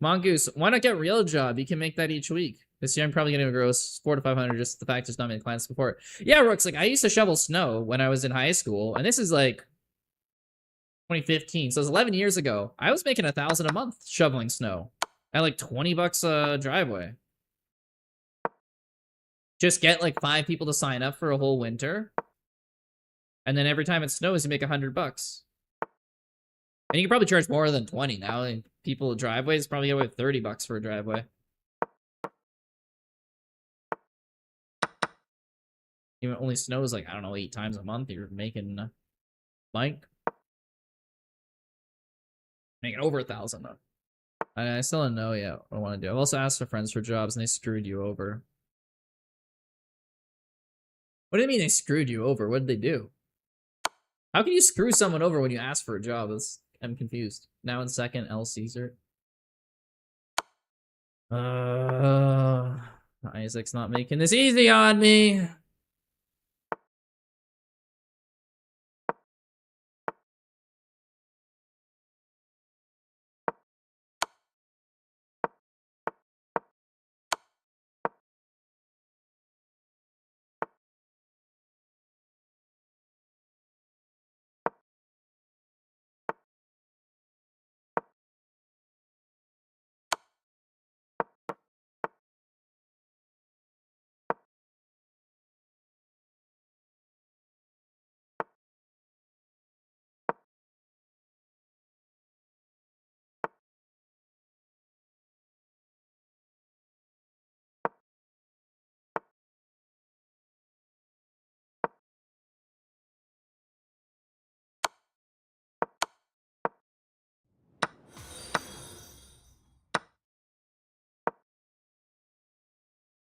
Mongoose, why not get a real job? You can make that each week. This year I'm probably gonna gross 400 to 500 just the fact there's not many clients before. Yeah, Rooks, like I used to shovel snow when I was in high school, and this is like 2015, so it was 11 years ago. I was making $1,000 a month shoveling snow at like $20 a driveway. Just get like 5 people to sign up for a whole winter, and then every time it snows, you make $100. And you can probably charge more than 20 now. And people driveways probably get away with $30 for a driveway. Even only snows like I don't know 8 times a month. You're making Mike making over 1,000. I still don't know yet what I want to do. I've also asked for friends for jobs and they screwed you over. What do you mean they screwed you over? What did they do? How can you screw someone over when you ask for a job? I'm confused. Now in second, L Caesar. Isaac's not making this easy on me.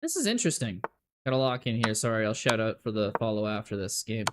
This is interesting. Gotta lock in here. Sorry, I'll shout out for the follow after this game.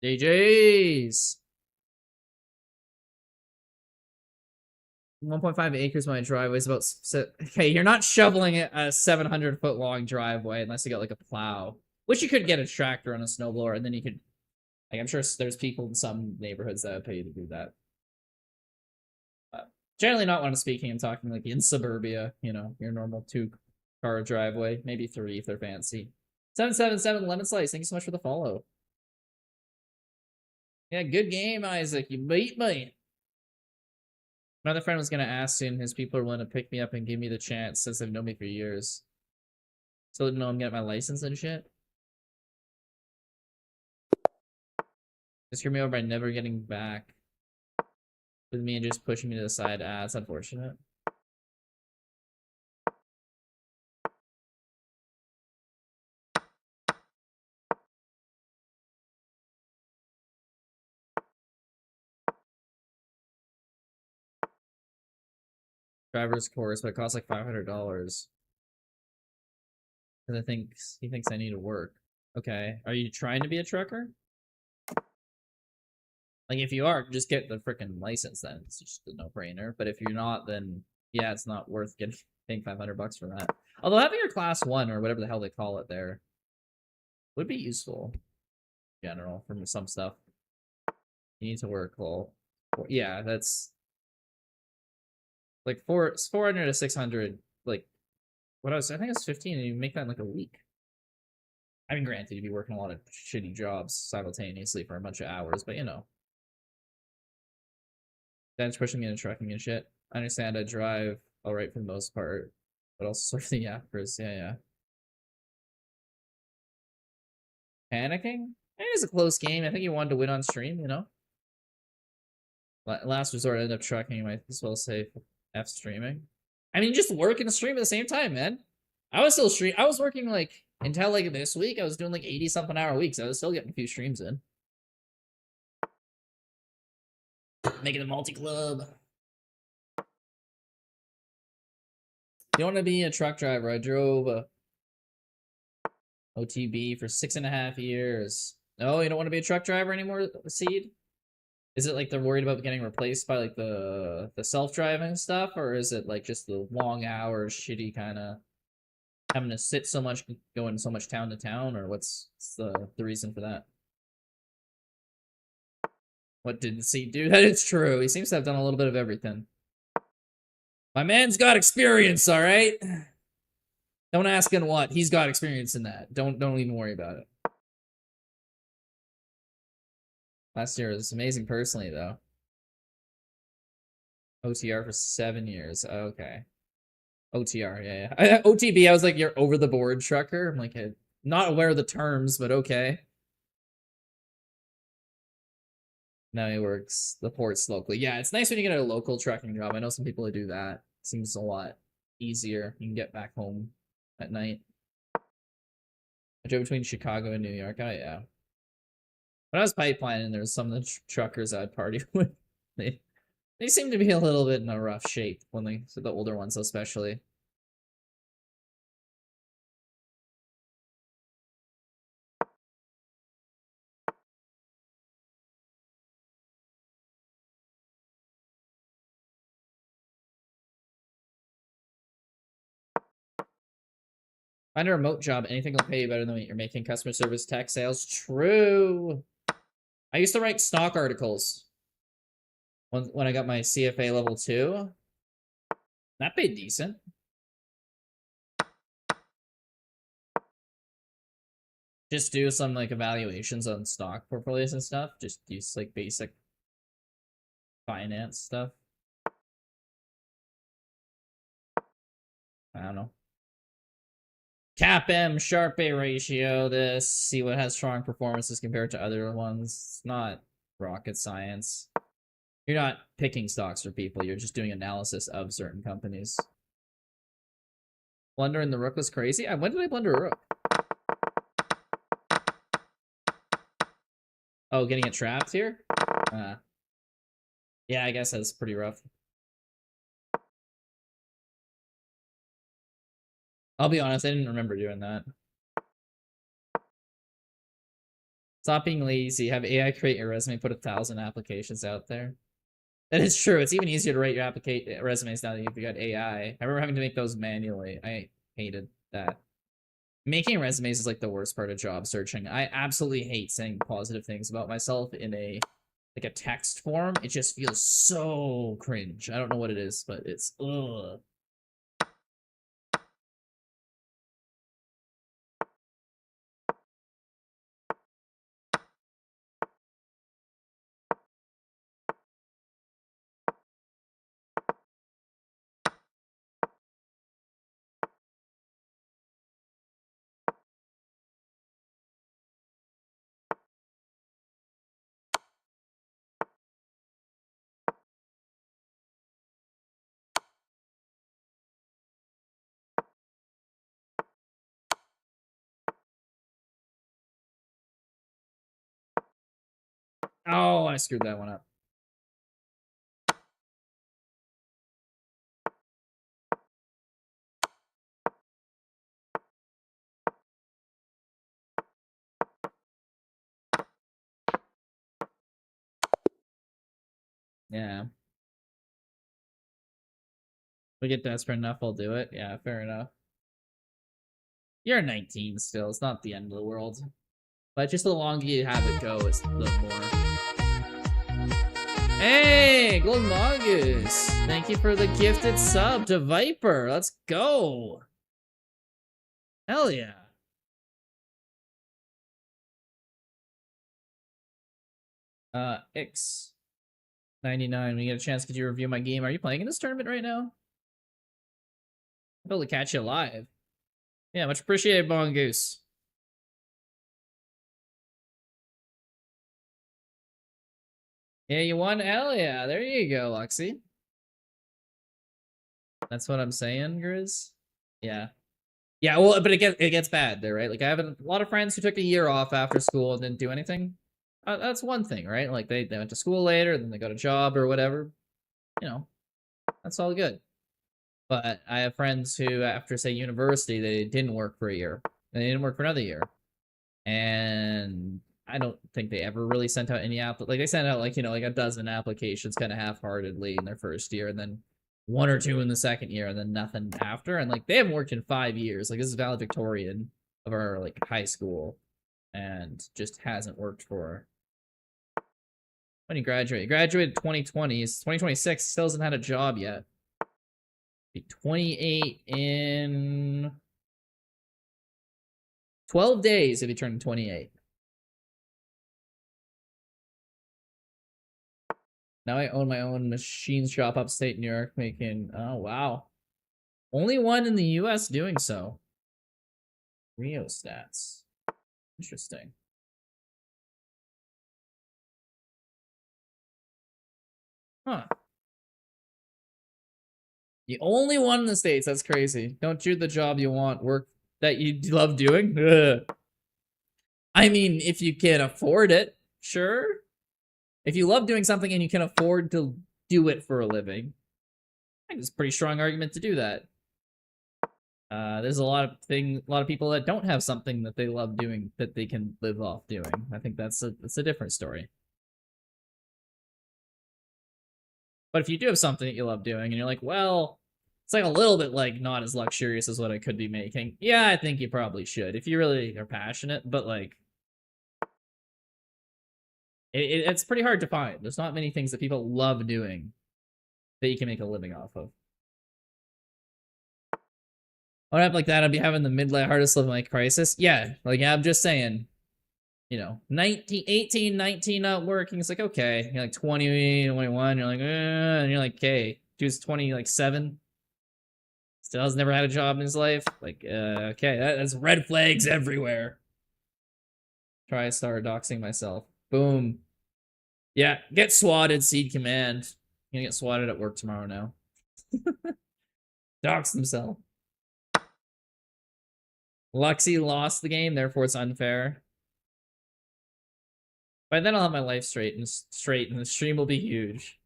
GG's. 1.5 acres my driveway is about. Okay, you're not shoveling a 700-foot long driveway unless you got like a plow, which you could get a tractor and a snowblower, and then you could. Like, I'm sure there's people in some neighborhoods that would pay you to do that. Generally, not when I'm speaking. I'm talking like in suburbia. You know, your normal 2-car driveway, maybe 3 if they're fancy. 777 Lemon Slice. Thank you so much for the follow. Yeah, good game, Isaac. You beat me. Another friend was gonna ask soon. His people are willing to pick me up and give me the chance since they've known me for years. Still didn't know I'm getting my license and shit. Just screw me over by never getting back with me and just pushing me to the side. Ah, that's unfortunate. Driver's course, but it costs like $500. Because he thinks I need to work. Okay, are you trying to be a trucker? Like, if you are, just get the freaking license then. It's just a no-brainer. But if you're not, then yeah, it's not worth paying $500 for that. Although having your class 1 or whatever the hell they call it there would be useful in general for some stuff. You need to work, well, yeah, that's like 400 to 600. Like, I think it's 15, and you make that in like a week. I mean, granted, you'd be working a lot of shitty jobs simultaneously for a bunch of hours, but you know. Dad's pushing me into trucking and shit. I understand I drive alright for the most part, but also sort of the yappers. Yeah. Panicking? I think it's a close game. I think he wanted to win on stream, you know? Last resort, I ended up trucking. You might as well say F streaming. I mean, just work and stream at the same time, man. I was still I was working like until like this week. I was doing like 80-something hour weeks. I was still getting a few streams in. Making a multi-club. You want to be a truck driver? I drove a OTB for 6.5 years. No, you don't want to be a truck driver anymore, Seed? Is it like they're worried about getting replaced by like the self-driving stuff, or is it like just the long hours, shitty kind of having to sit so much, going so much town to town, or what's the reason for that? What did Seed do? That is true. He seems to have done a little bit of everything. My man's got experience, all right? Don't ask in what. He's got experience in that. Don't even worry about it. Last year was amazing personally, though. OTR for 7 years. Okay. OTR, yeah. OTB, I was like, you're over the board trucker. I'm like, not aware of the terms, but okay. Now he works the ports locally. Yeah, it's nice when you get a local trucking job. I know some people who do that. Seems a lot easier. You can get back home at night. I drove between Chicago and New York. Oh, yeah. When I was pipelining, there was some of the truckers I'd party with. They seem to be a little bit in a rough shape when the older ones especially. Find a remote job. Anything will pay you better than what you're making. Customer service, tech, sales. True. I used to write stock articles when I got my CFA level 2. That paid decent. Just do some like evaluations on stock portfolios and stuff. Just use like basic finance stuff. I don't know. Cap M, Sharp A ratio, this, see what has strong performances compared to other ones. It's not rocket science. You're not picking stocks for people, you're just doing analysis of certain companies. Blundering the rook was crazy? When did I blunder a rook? Oh, getting it trapped here? Yeah, I guess that's pretty rough. I'll be honest, I didn't remember doing that. Stop being lazy. Have AI create your resume. Put 1,000 applications out there. That is true. It's even easier to write your resumes now that you've got AI. I remember having to make those manually. I hated that. Making resumes is like the worst part of job searching. I absolutely hate saying positive things about myself in a text form. It just feels so cringe. I don't know what it is, but it's ugh. Oh, I screwed that one up. Yeah. We get desperate enough, I'll do it. Yeah, fair enough. You're 19 still. It's not the end of the world. But just the longer you have it go, it's the more. Hey, Golden August. Thank you for the gifted sub to Viper. Let's go. Hell yeah. X99. When you get a chance, could you review my game? Are you playing in this tournament right now? I'll be able to catch you live. Yeah, much appreciated, Mongoose. Yeah, you won? Hell yeah. There you go, Luxy. That's what I'm saying, Grizz. Yeah. Yeah, well, but it gets bad there, right? Like, I have a lot of friends who took a year off after school and didn't do anything. That's one thing, right? Like, they went to school later, then they got a job or whatever. You know, that's all good. But I have friends who, after, say, university, they didn't work for a year. And they didn't work for another year. And I don't think they ever really sent out any like they sent out like a dozen applications kind of half-heartedly in their first year, and then one or two in the second year, and then nothing after. And like they haven't worked in 5 years. Like this is valedictorian of our like high school, and just hasn't worked for. When he graduated, 2020. It's 2026. Still hasn't had a job yet. Be 28 in 12 days if he turned 28. Now I own my own machine shop upstate New York, making, oh wow. Only one in the US doing so. Rio stats. Interesting. Huh. The only one in the States, that's crazy. Don't do the job you want, work that you love doing. Ugh. I mean, if you can afford it, sure. If you love doing something and you can afford to do it for a living, I think it's a pretty strong argument to do that. There's a lot of people that don't have something that they love doing that they can live off doing. I think that's a different story. But if you do have something that you love doing and you're like, well, it's like a little bit like not as luxurious as what I could be making. Yeah, I think you probably should if you really are passionate, but like it's pretty hard to find. There's not many things that people love doing that you can make a living off of. What happened like that? I'd be having the midlife hardest life life crisis. Yeah, like I'm just saying, 18, 19 not working. It's like, okay, you're like 20, 21, you're like, and you're like, okay, dude's 20, like 7. Still has never had a job in his life. Like, okay, that's red flags everywhere. Try start doxing myself. Boom. Yeah, get swatted, Seed Command. I'm gonna get swatted at work tomorrow now. Dox himself. Luxy lost the game, therefore it's unfair. By then I'll have my life straight, and the stream will be huge.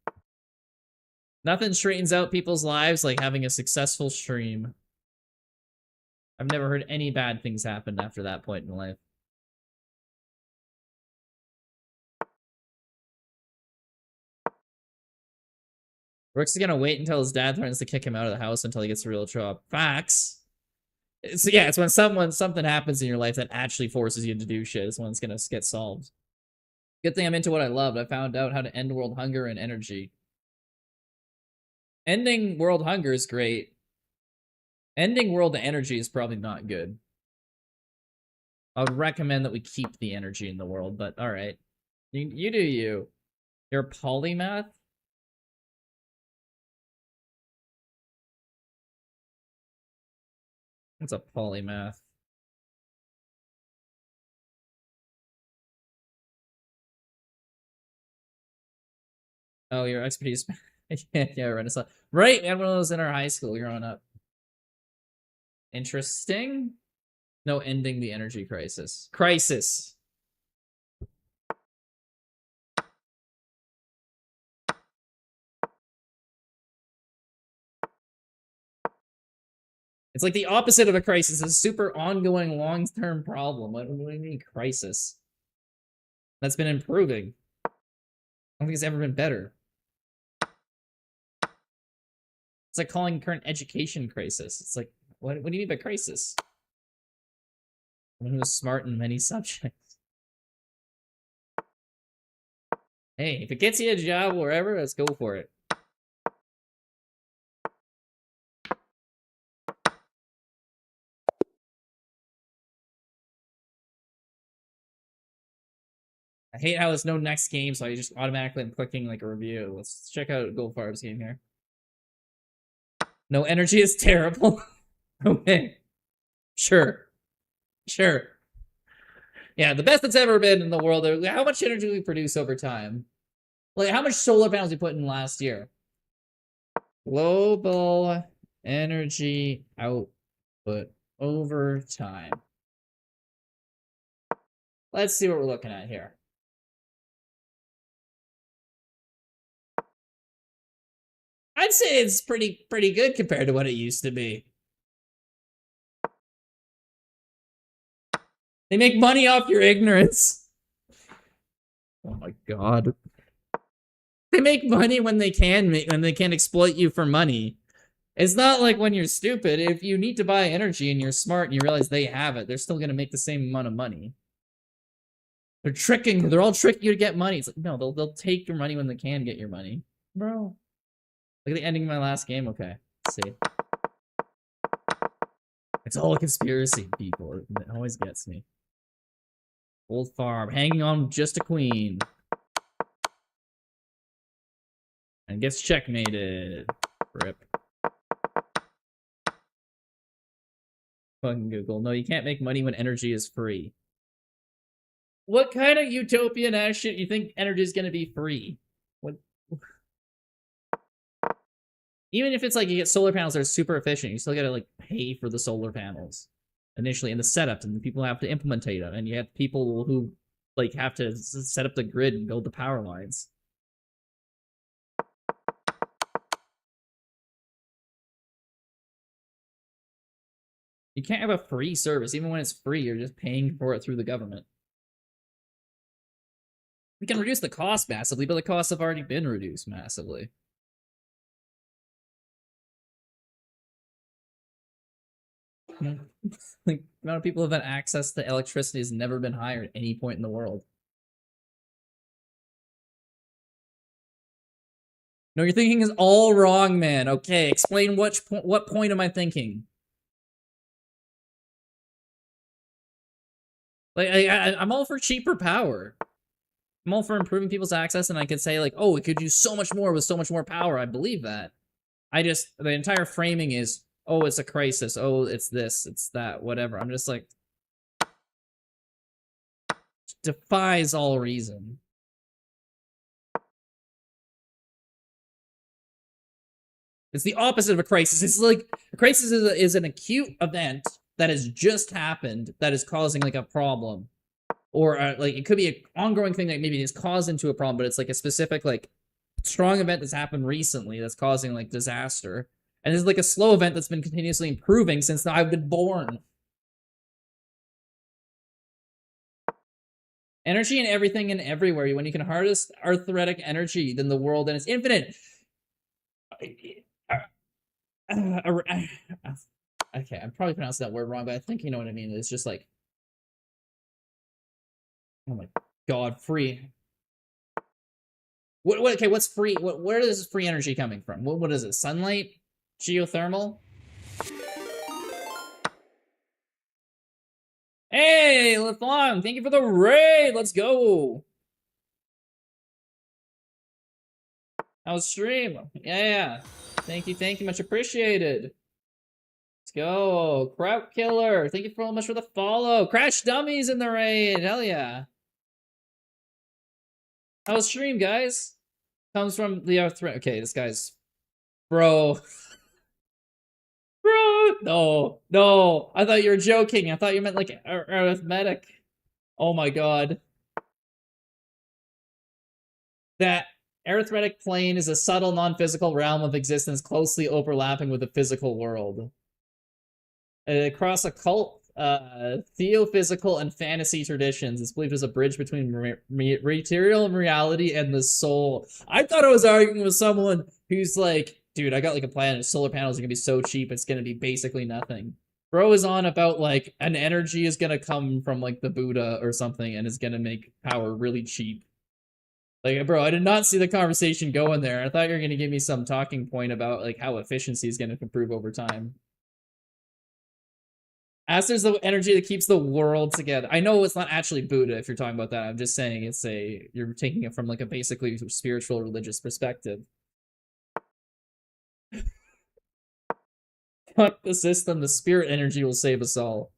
Nothing straightens out people's lives like having a successful stream. I've never heard any bad things happen after that point in life. Rook's gonna wait until his dad threatens to kick him out of the house until he gets a real job. Facts. It's when something happens in your life that actually forces you to do shit is when it's gonna get solved. Good thing I'm into what I loved. I found out how to end world hunger and energy. Ending world hunger is great. Ending world energy is probably not good. I would recommend that we keep the energy in the world, but alright. You do you. You're a polymath? What's a polymath? Oh, your expertise. Yeah, Renaissance. Right, man, one of those in our high school growing up. Interesting. No, ending the energy crisis. Crisis. It's like the opposite of a crisis. It's a super ongoing, long-term problem. What do you mean crisis? That's been improving. I don't think it's ever been better. It's like calling current education crisis. It's like, what do you mean by crisis? Someone who is smart in many subjects. Hey, if it gets you a job wherever, let's go for it. I hate how there's no next game, so I just automatically am clicking like a review. Let's check out Goldfarb's game here. No energy is terrible. Okay. Sure. Sure. Yeah, the best that's ever been in the world. How much energy do we produce over time? Like, how much solar panels we put in last year? Global energy output over time. Let's see what we're looking at here. I'd say it's pretty good compared to what it used to be. They make money off your ignorance. Oh my god. They make money when they can exploit you for money. It's not like when you're stupid. If you need to buy energy and you're smart and you realize they have it, they're still gonna make the same amount of money. They're all tricking you to get money. It's like, no, they'll take your money when they can get your money. Bro. Look at the ending of my last game. Okay, let's see. It's all a conspiracy, people. It always gets me. Old farm, hanging on just a queen. And gets checkmated. Rip. Fucking Google. No, you can't make money when energy is free. What kind of utopian ass shit you think energy is gonna be free? What? Even if it's like you get solar panels that are super efficient, you still gotta like pay for the solar panels initially in the setup, and the people have to implement them, and you have people who like have to set up the grid and build the power lines. You can't have a free service. Even when it's free, you're just paying for it through the government. We can reduce the cost massively, but the costs have already been reduced massively. Like, the amount of people who have had access to electricity has never been higher at any point in the world. No, your thinking is all wrong, man. Okay, explain what point am I thinking? Like, I'm all for cheaper power. I'm all for improving people's access, and I could say, like, oh, we could do so much more with so much more power. I believe that. The entire framing is, oh, it's a crisis. Oh, it's this, it's that, whatever. I'm just like, defies all reason. It's the opposite of a crisis. It's like, a crisis is an acute event that has just happened that is causing, like, a problem. Or, like, it could be an ongoing thing that maybe is caused into a problem, but it's, like, a specific, like, strong event that's happened recently that's causing, like, disaster. And it's, like, a slow event that's been continuously improving since I've been born. Energy in everything and everywhere. When you can harness arthritic energy, then the world and it's infinite. Okay, I'm probably pronouncing that word wrong, but I think you know what I mean. It's just like, oh my god, free. What okay, what's free? Where is free energy coming from? What is it? Sunlight? Geothermal? Hey, Leflon, thank you for the raid. Let's go. How's stream? Yeah. Thank you, much appreciated. Let's go. Crowd Killer, thank you so much for the follow. Crash Dummies in the raid. Hell yeah. How's stream, guys? Comes from the okay, this guy's bro. Bro, no. I thought you were joking. I thought you meant like arithmetic. Oh my god. That arithmetic plane is a subtle non-physical realm of existence closely overlapping with the physical world. Across occult, theophysical, and fantasy traditions, it's believed as a bridge between material reality and the soul. I thought I was arguing with someone who's like, dude, I got like a planet, solar panels are gonna be so cheap, it's gonna be basically nothing. Bro is on about like an energy is gonna come from like the Buddha or something and is gonna make power really cheap. Like, bro, I did not see the conversation going there. I thought you were gonna give me some talking point about like how efficiency is gonna improve over time. As there's the energy that keeps the world together. I know it's not actually Buddha if you're talking about that. I'm just saying it's you're taking it from like a basically spiritual religious perspective. Fuck the system, the spirit energy will save us all.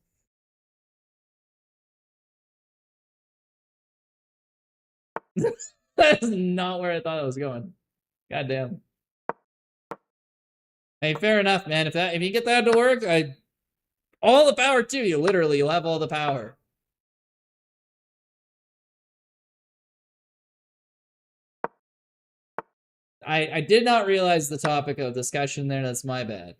That's not where I thought I was going. Goddamn. Hey, fair enough, man. If you get that to work, all the power to you. Literally, you'll have all the power. I did not realize the topic of discussion there. That's my bad.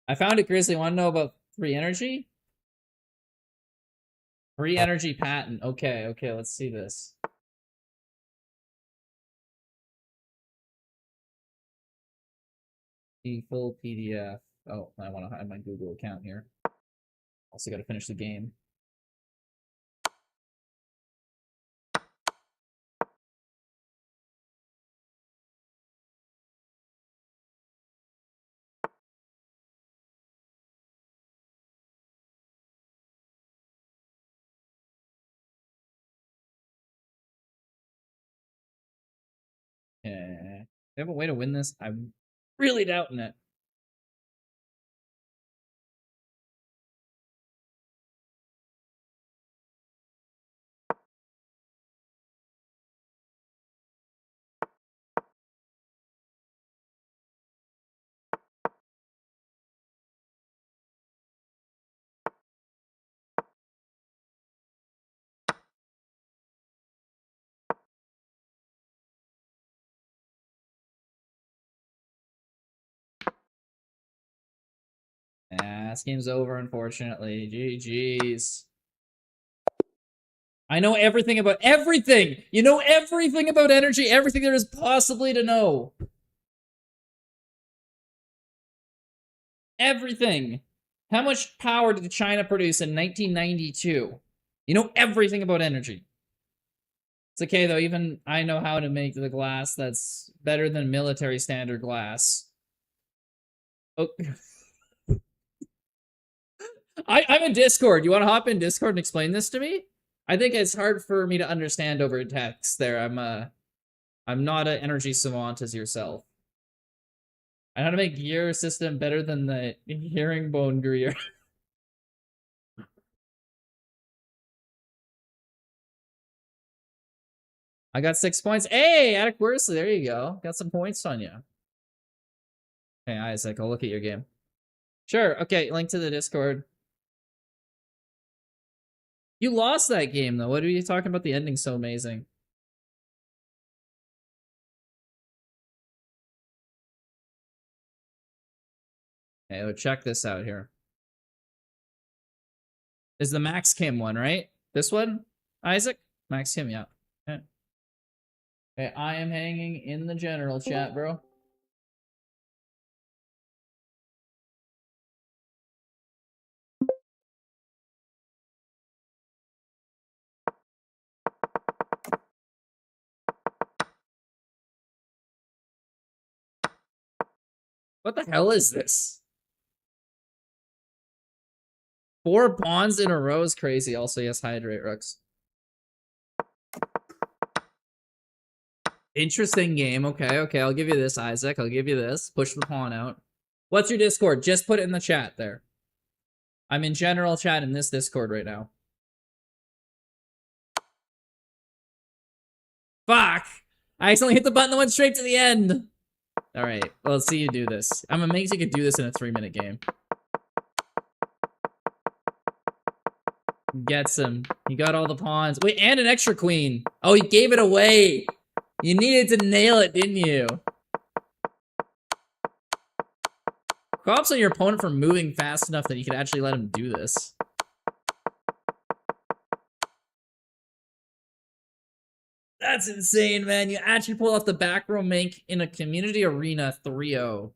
I found it, Grizzly. Want to know about free energy? Free energy patent. Okay, let's see this. The full PDF. Oh, I want to hide my Google account here. Also got to finish the game. Yeah. They have a way to win this? I'm really doubting it. Yeah, this game's over, unfortunately. GG's. I know everything about everything! You know everything about energy, everything there is possibly to know. Everything. How much power did China produce in 1992? You know everything about energy. It's okay, though. Even I know how to make the glass that's better than military standard glass. Oh. I'm in Discord. You want to hop in Discord and explain this to me? I think it's hard for me to understand over text there. I'm not an energy savant as yourself. I know how to make gear system better than the herringbone gear. I got 6 points. Hey, Attic Worsley, there you go. Got some points on you. Hey, Isaac, I'll look at your game. Sure, okay, link to the Discord. You lost that game, though. What are you talking about the ending so amazing? Okay, well, check this out here. Is the Max Kim one, right? This one? Isaac? Max Kim, yeah. Okay. Okay, I am hanging in the general chat, bro. What the hell is this? 4 pawns in a row is crazy. Also, yes, hydrate, Rux. Interesting game. Okay, okay. I'll give you this, Isaac. I'll give you this. Push the pawn out. What's your Discord? Just put it in the chat there. I'm in general chat in this Discord right now. Fuck! I accidentally hit the button that went straight to the end. All right, well, let's see you do this. I'm amazed you could do this in a 3-minute game. Gets him. You got all the pawns. Wait, and an extra queen. Oh, he gave it away. You needed to nail it, didn't you? Props on your opponent for moving fast enough that you could actually let him do this. That's insane, man. You actually pulled off the back row make in a community arena 3-0.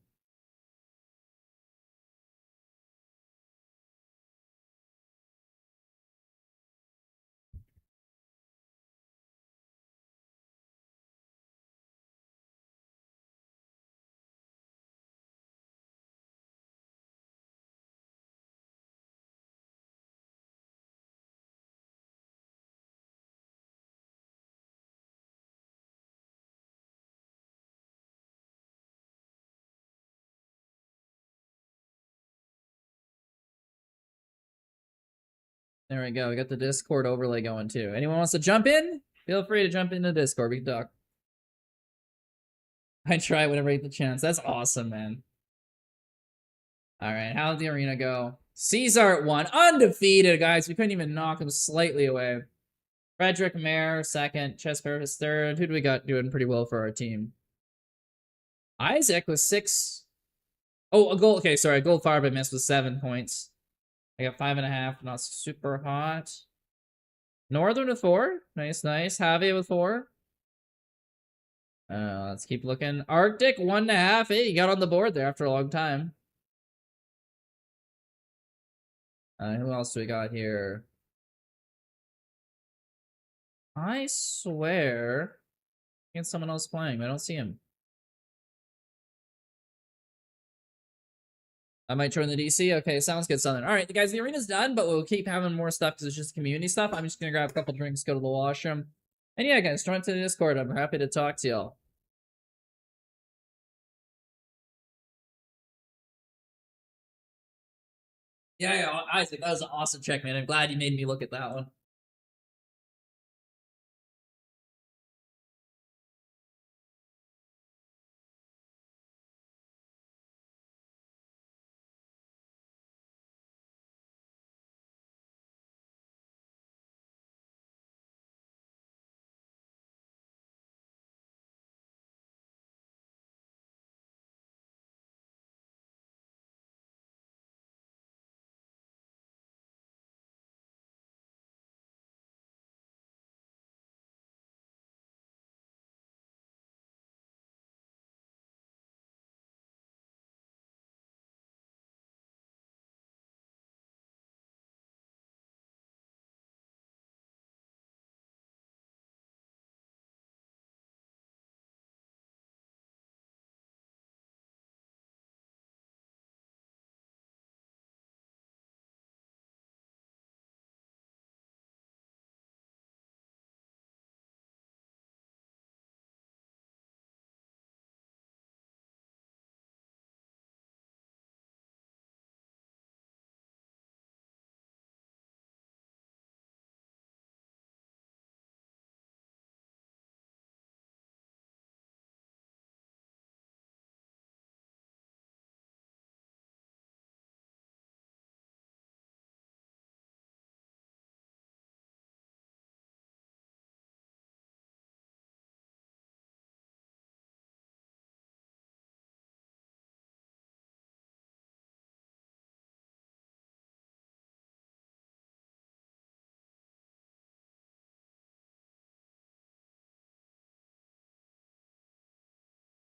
There we go. We got the Discord overlay going too. Anyone wants to jump in? Feel free to jump into Discord. We can talk. I try whenever I get the chance. That's awesome, man. All right, how did the arena go? Caesar at 1. Undefeated, guys. We couldn't even knock him slightly away. Frederick Mayer, 2nd. Chess Purvis, 3rd. Who do we got doing pretty well for our team? Isaac was 6. Oh, a gold. Okay, sorry. Gold fire but missed with 7 points. I got 5.5. Not super hot. Northern with 4. Nice, nice. Javi with 4. Let's keep looking. Arctic, 1.5. Hey, you got on the board there after a long time. Who else do we got here? I swear. I think someone else playing. I don't see him. I might join the DC. Okay, sounds good, Southern. All right, guys, the arena's done, but we'll keep having more stuff because it's just community stuff. I'm just going to grab a couple drinks, go to the washroom. And yeah, guys, join to the Discord. I'm happy to talk to y'all. Yeah, Isaac, that was an awesome check, man. I'm glad you made me look at that one.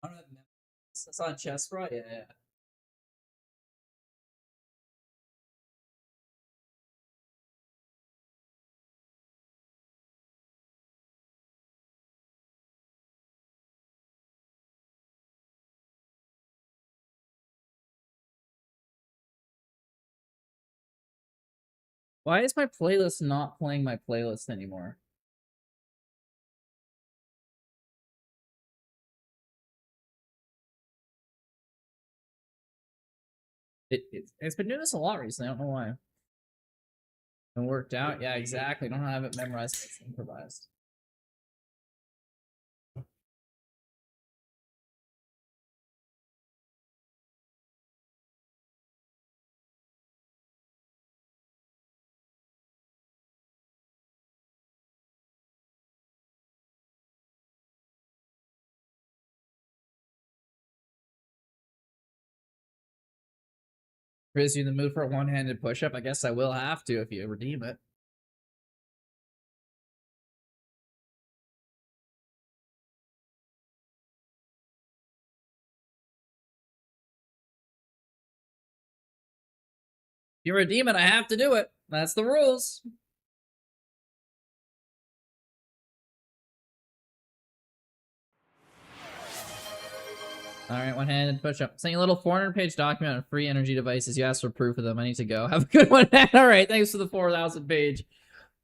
I don't know. It's on chest, bro. Yeah. Why is my playlist not playing my playlist anymore? It's been doing this a lot recently. I don't know why. It worked out. Yeah, exactly. Don't have it memorized. It's improvised. Chris, you in the mood for a one-handed push-up? I guess I will have to if you redeem it. If you redeem it, I have to do it. That's the rules. All right, one-handed push-up. Sending a little 400-page document on free energy devices. You asked for proof of them. I need to go. Have a good one. All right, thanks for the 4,000-page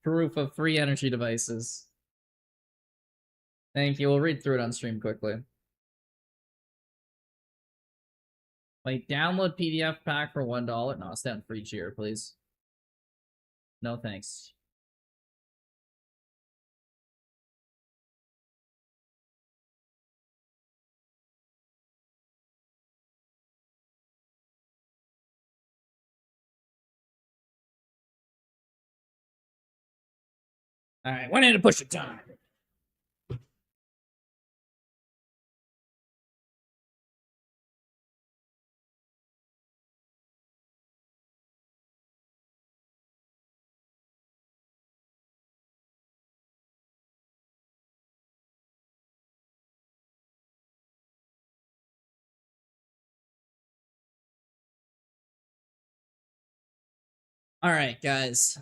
proof of free energy devices. Thank you. We'll read through it on stream quickly. Like, download PDF pack for $1. No, stay on free cheer, please. No thanks. All right, one-handed push-up time. All right, guys.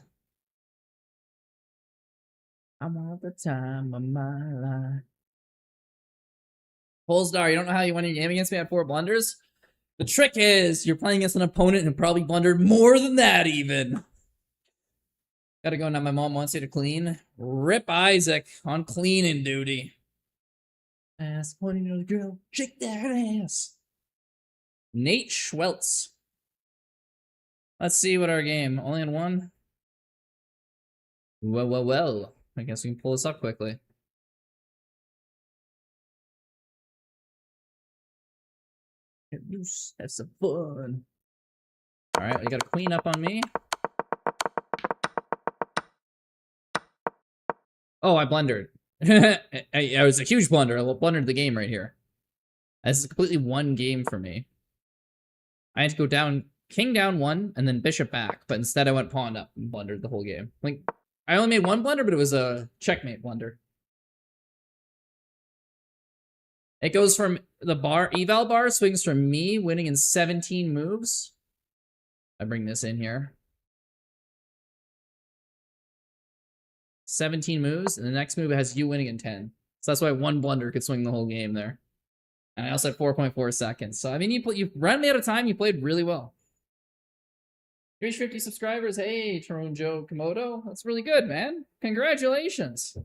I'm all the time of my life. Polestar, you don't know how you won your game against me at 4 blunders? The trick is you're playing against an opponent and probably blundered more than that even. Gotta go now. My mom wants you to clean. Rip Isaac on cleaning duty. Ass pointing to the girl. Shake that ass. Nate Schweltz. Let's see what our game. Only in one? Well. I guess we can pull this up quickly. Get loose. Have some fun. Alright, we got a queen up on me. Oh, I blundered. I was a huge blunder. I blundered the game right here. This is completely one game for me. I had to go down, king down 1, and then bishop back. But instead I went pawn up and blundered the whole game. Like, I only made one blunder, but it was a checkmate blunder. It goes from the eval bar swings from me winning in 17 moves. I bring this in here. 17 moves, and the next move has you winning in 10. So that's why one blunder could swing the whole game there. And I also had 4.4 seconds. So, I mean, you ran me out of time. You played really well. You reached 50 subscribers. Hey, Tyrone Joe Komodo. That's really good, man. Congratulations.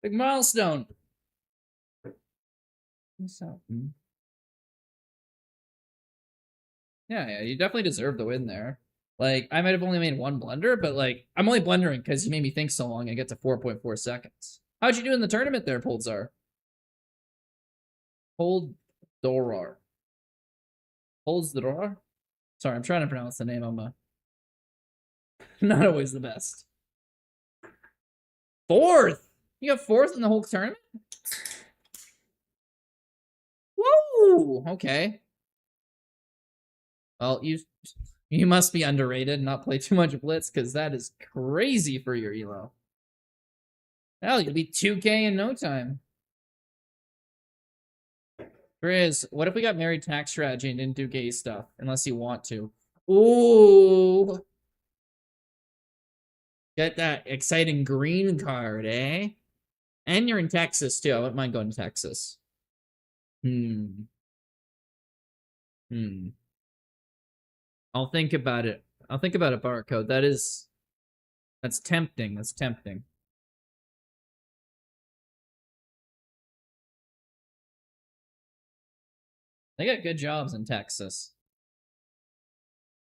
Big milestone. Yeah, you definitely deserve the win there. Like, I might have only made one blunder, but, like, I'm only blundering because you made me think so long. I get to 4.4 seconds. How'd you do in the tournament there, Poldzar? Poldorar. Polzdrar? Sorry, I'm trying to pronounce the name. I'm not always the best. 4th! You got 4th in the whole tournament? Woo! Okay. Well, you must be underrated and not play too much Blitz, because that is crazy for your elo. Hell, you'll be 2K in no time. Grizz, what if we got married tax strategy and didn't do gay stuff? Unless you want to. Ooh. Get that exciting green card, eh? And you're in Texas, too. I wouldn't mind going to Texas. Hmm. Hmm. I'll think about it. I'll think about it, Barcode. That's tempting. That's tempting. They got good jobs in Texas.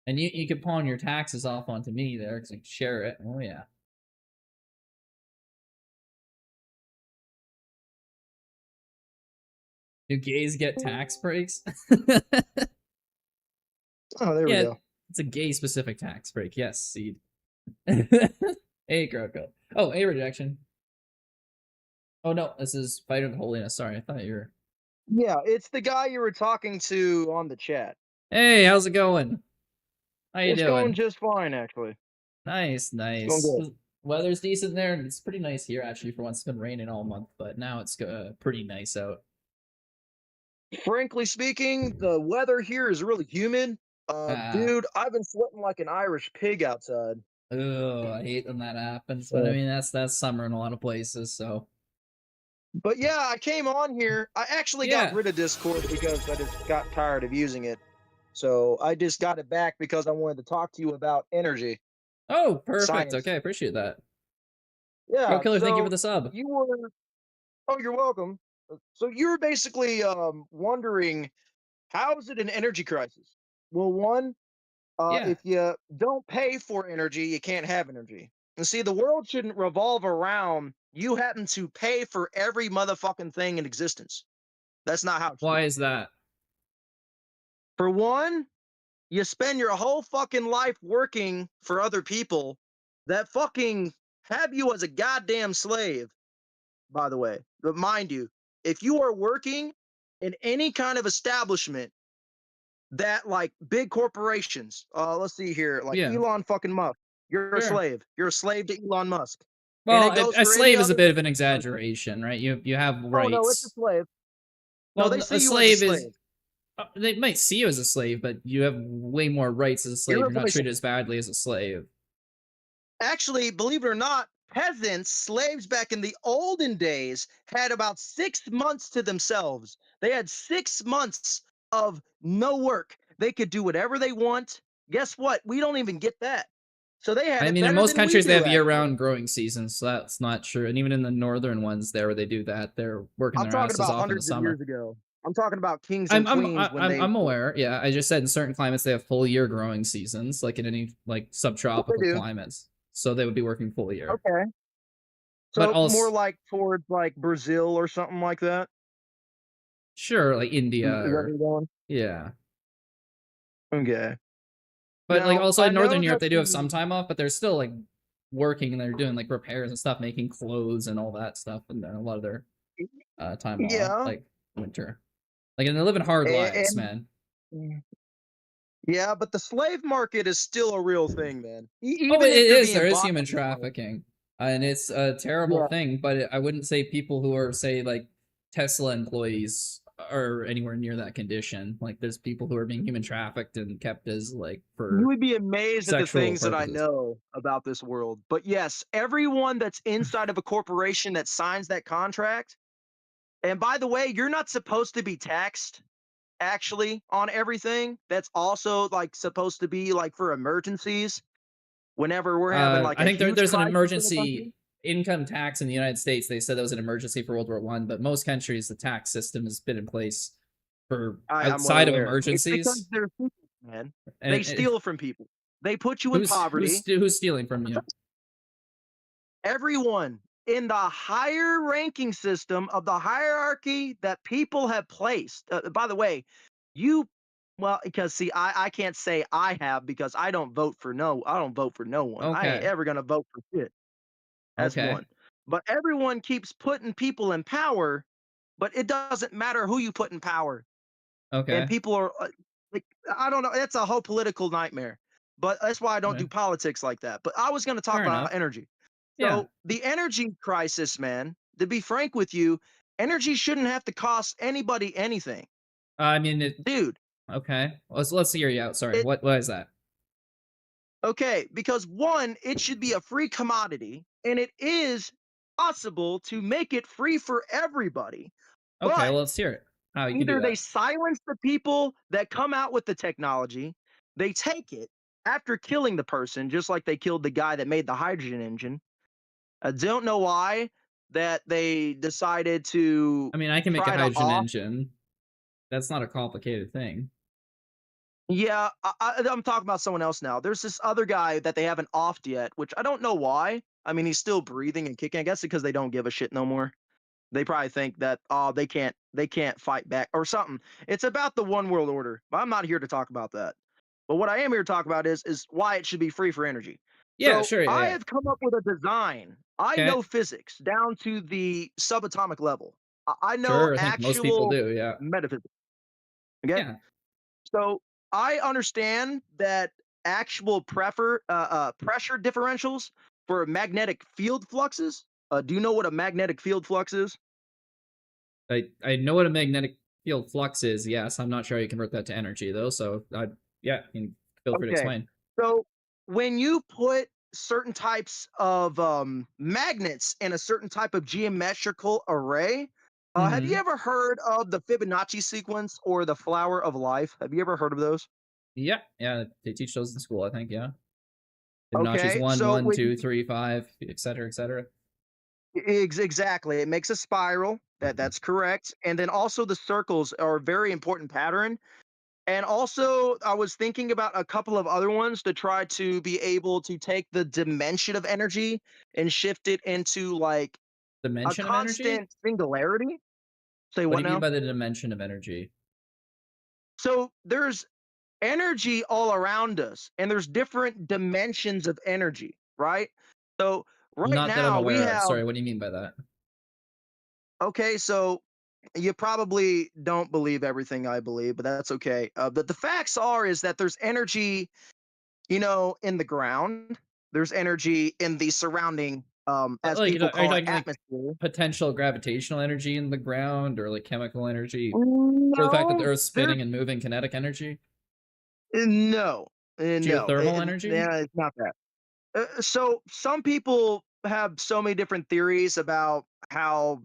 And you could pawn your taxes off onto me there because I can share it. Oh, yeah. Do gays get tax breaks? Oh, there we Yeah, go. it's a gay-specific tax break. Yes, Seed. A Croco. Oh, A rejection. Oh, no, this is Fight of Holiness. Sorry, I thought you were... Yeah, it's the guy you were talking to on the chat. Hey, how's it going? How you It's going doing? just fine, actually. Nice, It's going nice. good. Weather's decent there, and it's pretty nice here, actually, for once. It's been raining all month, but now it's pretty nice out. Frankly speaking, the weather here is really humid. Ah, Dude, I've been sweating like an Irish pig outside. oh, I hate when that happens, but I So, mean, that's summer in a lot of places, so... but yeah, I came on here. I actually got Yeah. rid of Discord because I just got tired of using it. So I just got it back because I wanted to talk to you about energy, Oh, perfect. science. Okay, appreciate that. Pro Yeah, Killer, thank you for so the sub. you were, oh, you're welcome. So you were basically wondering, how is it an energy crisis? Well, one, Yeah. if you don't pay for energy, you can't have energy. And see, the world shouldn't revolve around you having to pay for every motherfucking thing in existence. That's not how it should Why be. is that? For one, you spend your whole fucking life working for other people that fucking have you as a goddamn slave, by the way. But mind you, if you are working in any kind of establishment that like big corporations, let's see here, like Yeah, Elon fucking Musk, you're a sure. slave. You're a slave to Elon Musk. And Well, it goes a for any slave is a other bit of an person. exaggeration, right? You have Oh no, it's a rights. slave. No, they Well, a see you as a slave is... slave. They might see you as a slave, but you have way more rights as a slave. You're not treated as Irreplaceable. badly as a slave. Actually, believe it or not, peasants, slaves back in the olden days, had about 6 months to themselves. They had 6 months of no work. They could do whatever they want. Guess what? We don't even get that. So they had I it mean, in better most than we countries, they do, have actually. year-round growing seasons, so that's not true. And even in the northern ones there where they do that, they're working I'm their talking asses about off in the hundreds of summer. years ago. I'm talking about kings and queens when they I'm aware. Yeah, I just said in certain climates they have full year growing seasons, like in any like what they subtropical do. climates. So they would be working full year. Okay. But So more also, like towards like Brazil or something like that. sure, like India Is that where or... you're going? Yeah. Okay. But like Now also I in know Northern Europe that they do have some the time off, but they're still like working and they're doing like repairs and stuff, making clothes and all that stuff, and then a lot of their time off, yeah, like winter. Like and they're living hard lives, and man. yeah, but the slave market is still a real thing, man. Oh, Even it if you're is. being There is bought human as a slave. trafficking, and it's a terrible Yeah. thing. But I wouldn't say people who are, say, like Tesla employees are anywhere near that condition. Like, there's people who are being human trafficked and kept as like You for would be amazed at the sexual things that I purposes. know about this world. But yes, everyone that's inside of a corporation that signs that contract, and by the way, you're not supposed to be taxed actually on everything. That's also like supposed to be like for emergencies whenever we're having like I a think huge there's an crisis in the country. emergency income tax in the United States. They said that was an emergency for World War One, but most countries the tax system has been in place for I'm well outside of aware. It's because emergencies. they're people, man. And They steal from people. They put you in who's poverty. who's stealing from you? Everyone in the higher ranking system of the hierarchy that people have placed. By the way, you, well, because see, I can't say I have because I don't vote for no one. I ain't Okay, ever gonna vote for shit. That's okay, one. But everyone keeps putting people in power, but it doesn't matter who you put in power. And okay. people are like, I don't know. That's a whole political nightmare. But that's why I don't Okay. do politics like that. But I was going to talk Fair about enough. energy. Yeah. So the energy crisis, man. To be frank with you, energy shouldn't have to cost anybody anything. I mean, Dude, okay. Let's hear you out. Sorry. it What is that? okay, because one, it should be a free commodity, and it is possible to make it free for everybody. Okay, But well, let's hear it. How you can do either they that. silence the people that come out with the technology, they take it after killing the person, just like they killed the guy that made the hydrogen engine. I don't know why that they decided to I mean, I can make a try to hydrogen off. engine. That's not a complicated thing. Yeah, I'm talking about someone else now. There's this other guy that they haven't offed yet, which I don't know why. I mean, he's still breathing and kicking. I guess because they don't give a shit no more. They probably think that they can't fight back or something. It's about the one world order. But I'm not here to talk about that. But what I am here to talk about is why it should be free for energy. Yeah, So sure. Yeah, I yeah. have come up with a design. I Okay. know physics down to the subatomic level. I know Sure. I think most people actual do. Yeah. metaphysics. Okay. Yeah. So I understand that actual pressure differentials for magnetic field fluxes. Do you know what a magnetic field flux is? I know what a magnetic field flux is. Yes, I'm not sure how you convert that to energy though. So yeah, you can feel free to Okay. explain. So when you put certain types of magnets in a certain type of geometrical array, have you Mm-hmm. ever heard of the Fibonacci sequence or the flower of life? Have you ever heard of those? Yeah, yeah. They teach those in school. I think. Yeah. Fibonacci's Okay. one, So one, when 2, 3, 5, etc., etc. exactly. It makes a spiral. That's correct. And then also the circles are a very important pattern. And also, I was thinking about a couple of other ones to try to be able to take the dimension of energy and shift it into like a Dimension of energy? constant singularity. Say What do what you mean now? by the dimension of energy? So there's energy all around us, and there's different dimensions of energy, right? So right Not that I'm now we aware of. have Sorry. What do you mean by that? okay, so you probably don't believe everything I believe, but that's okay. But the facts are is that there's energy, in the ground. There's energy in the surrounding, as Like, people are you call it, talking like atmosphere. potential gravitational energy in the ground, or like chemical energy, or the fact that the No, Earth's there's spinning and moving, kinetic energy, no, no. geothermal energy? Yeah, it's not that. So some people have so many different theories about how.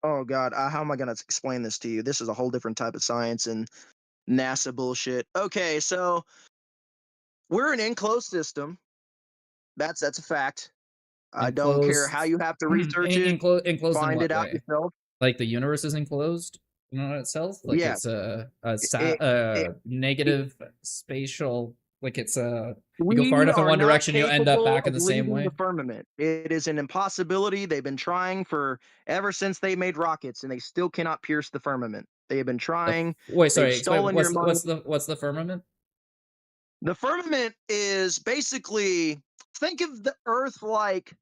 Oh God, how am I gonna explain this to you? This is a whole different type of science and NASA bullshit. Okay, so we're an enclosed system. That's a fact. I don't care how Enclosed, you have to research it, enclosed in find it what out way? yourself. Like the universe is enclosed, itself. Like Yeah, it's a it, it, it, negative spatial. Like it's you go far we enough in are one not direction, you'll end up capable back in of the same leaving the way. firmament. It is an impossibility. They've been trying for ever since they made rockets, and they still cannot pierce the firmament. They have been trying. Wait, They've sorry. Explain. stolen your money. What's the firmament? The firmament is basically think of the Earth like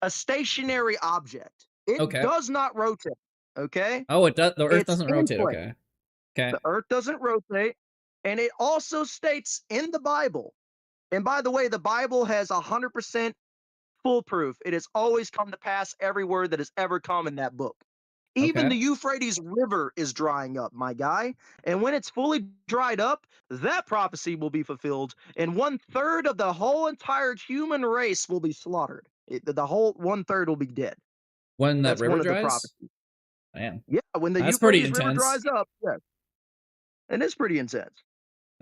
a stationary object. It Okay. does not rotate. Okay, Oh, it does. The Earth it's doesn't in rotate. place. Okay. Okay. The Earth doesn't rotate, and it also states in the Bible. And by the way, the Bible has 100% foolproof. It has always come to pass every word that has ever come in that book. Even Okay. the Euphrates River is drying up, my guy. And when it's fully dried up, that prophecy will be fulfilled, and one third of the whole entire human race will be slaughtered. The whole one third will be dead. When that That's river one of the dries, prophecies. man, Yeah, when the that's pretty Euphrates River intense. dries up, yeah, and it's pretty intense.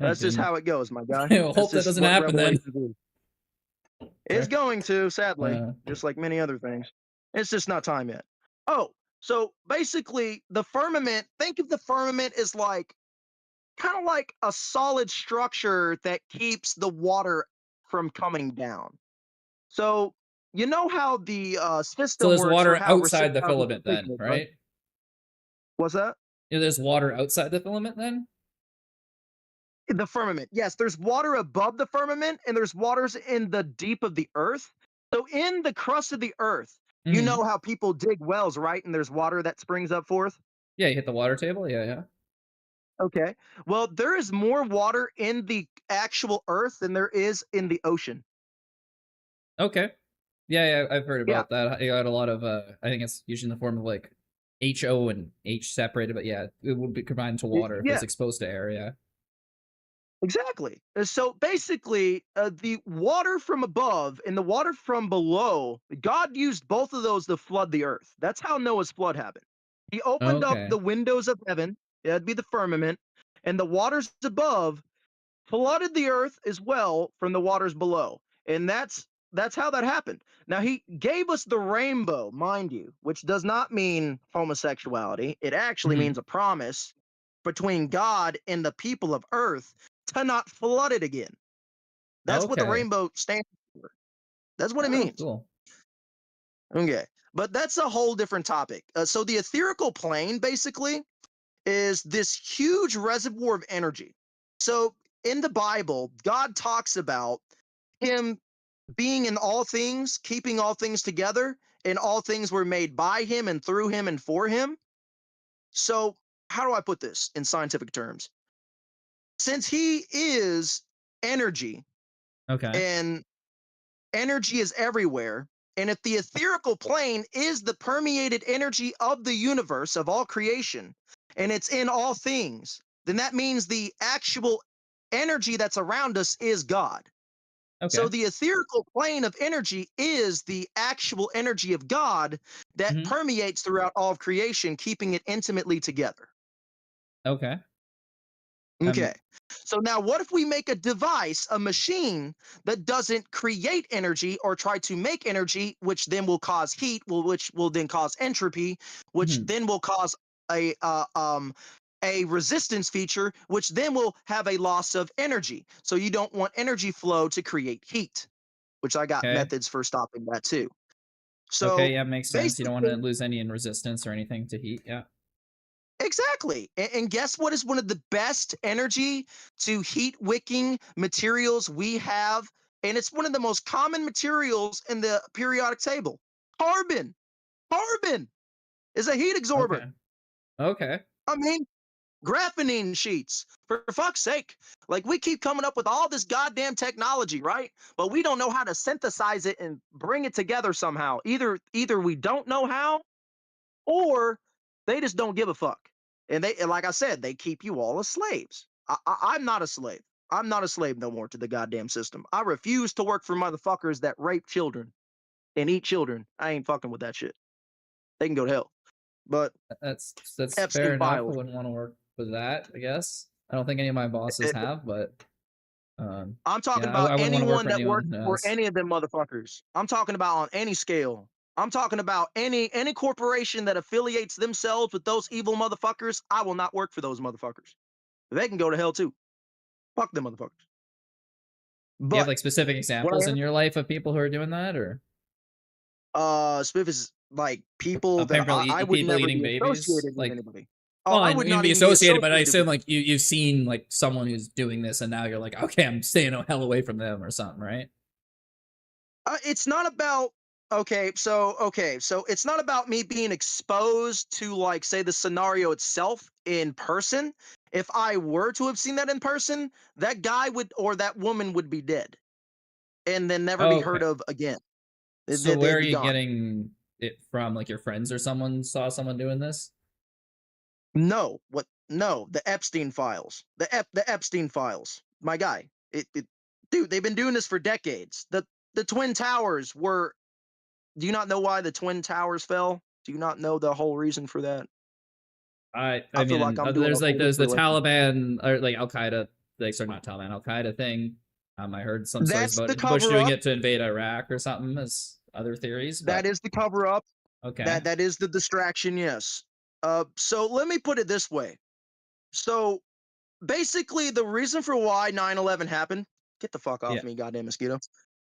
I That's just didn't. how it goes, my guy. I That's hope that just doesn't what happen then. Revelation is. It's Sorry. going to, sadly, Uh, just like many other things. It's just not time yet. Oh, so basically, the firmament, think of the firmament as like kind of like a solid structure that keeps the water from coming down. So, you know how the so system there's works for water how outside the filament then, reciprocates, right? right? What's that? Yeah, there's water outside the filament then. The firmament. Yes, there's water above the firmament and there's waters in the deep of the earth. So in the crust of the earth, you Hmm. know how people dig wells, right? And there's water that springs up forth. Yeah, you hit the water table. Yeah, yeah. Okay. Well, there is more water in the actual earth than there is in the ocean. Okay. Yeah, yeah. I've heard Yeah. about that. I got a lot of. I think it's usually in the form of like HO and H separated, but yeah, it would be combined to water if it Yeah, was exposed to air. Yeah. exactly. So basically, the water from above and the water from below, God used both of those to flood the earth. That's how Noah's flood happened. He opened up Okay. the windows of heaven, that'd be the firmament, and the waters above flooded the earth as well from the waters below. And that's how that happened. Now he gave us the rainbow, mind you, which does not mean homosexuality. It actually Hmm. means a promise between God and the people of earth to not flood it again. That's what the Okay. rainbow stands for. That's what it Oh, means. cool. Okay. But that's a whole different topic. So the etherical plane basically is this huge reservoir of energy. So in the Bible, God talks about him being in all things, keeping all things together, and all things were made by him and through him and for him. So, how do I put this in scientific terms? Since he is energy Okay. and energy is everywhere, and if the etherical plane is the permeated energy of the universe, of all creation, and it's in all things, then that means the actual energy that's around us is God. So Okay. the etherical plane of energy is the actual energy of God that Hmm. permeates throughout all of creation, keeping it intimately together. Okay. Okay. So now what if we make a device, a machine that doesn't create energy or try to make energy, which then will cause heat, which will then cause entropy, which Mhm. then will cause a resistance feature, which then will have a loss of energy. So you don't want energy flow to create heat, which I got Okay. methods for stopping that too. Okay. So Yeah, makes sense. You don't want to basically, lose any in resistance or anything to heat. Yeah. exactly. And guess what is one of the best energy to heat wicking materials we have? And it's one of the most common materials in the periodic table. Carbon. Carbon is a heat absorber. Okay. Okay. I mean, grapheline sheets. For fuck's sake. Like we keep coming up with all this goddamn technology, right? But we don't know how to synthesize it and bring it together somehow. Either we don't know how or they just don't give a fuck. And like I said, they keep you all as slaves. I'm not a slave. I'm not a slave no more to the goddamn system. I refuse to work for motherfuckers that rape children and eat children. I ain't fucking with that shit. They can go to hell. But That's fair Epstein enough. I files. wouldn't want to work with that, I guess. I don't think any of my bosses It, have, but I'm talking yeah, about I wouldn't want to work anyone for that works anyone who for has. any of them motherfuckers. I'm talking about on any scale. I'm talking about any corporation that affiliates themselves with those evil motherfuckers. I will not work for those motherfuckers. They can go to hell too. Fuck them motherfuckers. Do you have But like specific what examples in your life of people who are doing that, or Spiff is like people that I would people never eating be babies? associated with Like, anybody. Oh, well, I and would you can not be even be associated, but I associated with assume them. like you've seen like someone who's doing this, and now you're like, okay, I'm staying a hell away from them or something, right? It's not about so it's not about me being exposed to like say the scenario itself in person. If I were to have seen that in person, that guy would or that woman would be dead and then never be heard Okay. of again. So where They'd are be you gone. getting it from? Like your friends or someone saw someone doing this? No, what? No, the Epstein files. The Epstein files. My guy. Dude, they've been doing this for decades. The Twin Towers were. Do you not know why the Twin Towers fell? Do you not know the whole reason for that? I I feel like mean, I'm doing a there's like full there's history the lesson. Taliban or like Al Qaeda, like sorry, not Taliban, Al Qaeda thing. I heard some stories That's the about Bush cover doing up. it to invade Iraq or something as other theories, That but is the cover up. okay, That is the distraction. Yes. So let me put it this way. So basically, the reason for why 9/11 happened. Get the fuck yeah, off me, goddamn mosquito.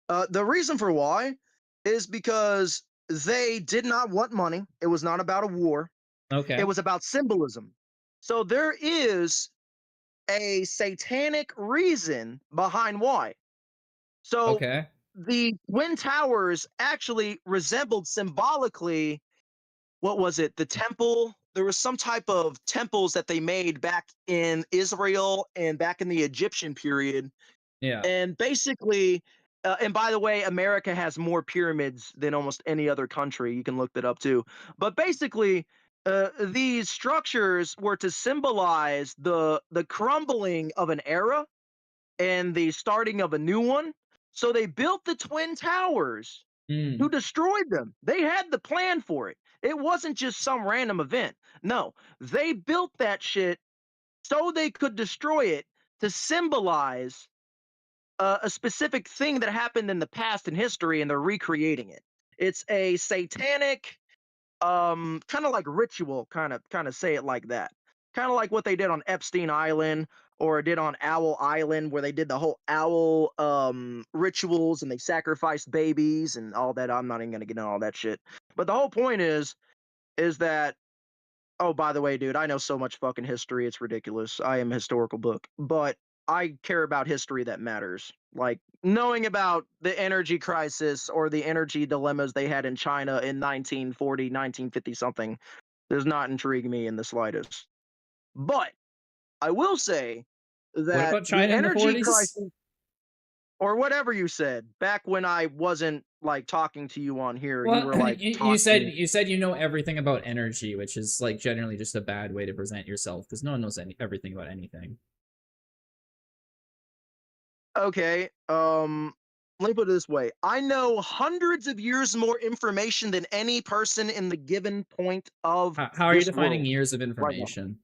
The reason for why is because they did not want money. It was not about a war. It okay, was about symbolism. So there is a satanic reason behind why. So okay, the Twin Towers actually resembled symbolically what was it? The temple. There was some type of temples that they made back in Israel and back in the Egyptian period. yeah, And basically, and by the way, America has more pyramids than almost any other country. You can look that up too. But basically, these structures were to symbolize the crumbling of an era and the starting of a new one. So they built the twin towers Mm. who destroyed them. They had the plan for it. It wasn't just some random event. No, they built that shit so they could destroy it to symbolize a specific thing that happened in the past in history, and they're recreating it. It's a satanic, kind of like ritual, kind of say it like that. Kind of like what they did on Epstein Island or did on Owl Island, where they did the whole owl rituals and they sacrificed babies and all that. I'm not even gonna get into all that shit. But the whole point is that, oh, by the way, dude, I know so much fucking history, it's ridiculous. I am a historical book, but I care about history that matters. Like knowing about the energy crisis or the energy dilemmas they had in China in 1940, 1950 something does not intrigue me in the slightest. But I will say What that about the China in the energy 40s? crisis, or whatever you said back when I wasn't like talking to you on here, you Well, were like you said talking. you know everything about energy, which is like generally just a bad way to present yourself because no one knows everything about anything. Okay, let me put it this way. I know hundreds of years more information than any person in the given point of How are you this defining world years of right now. information?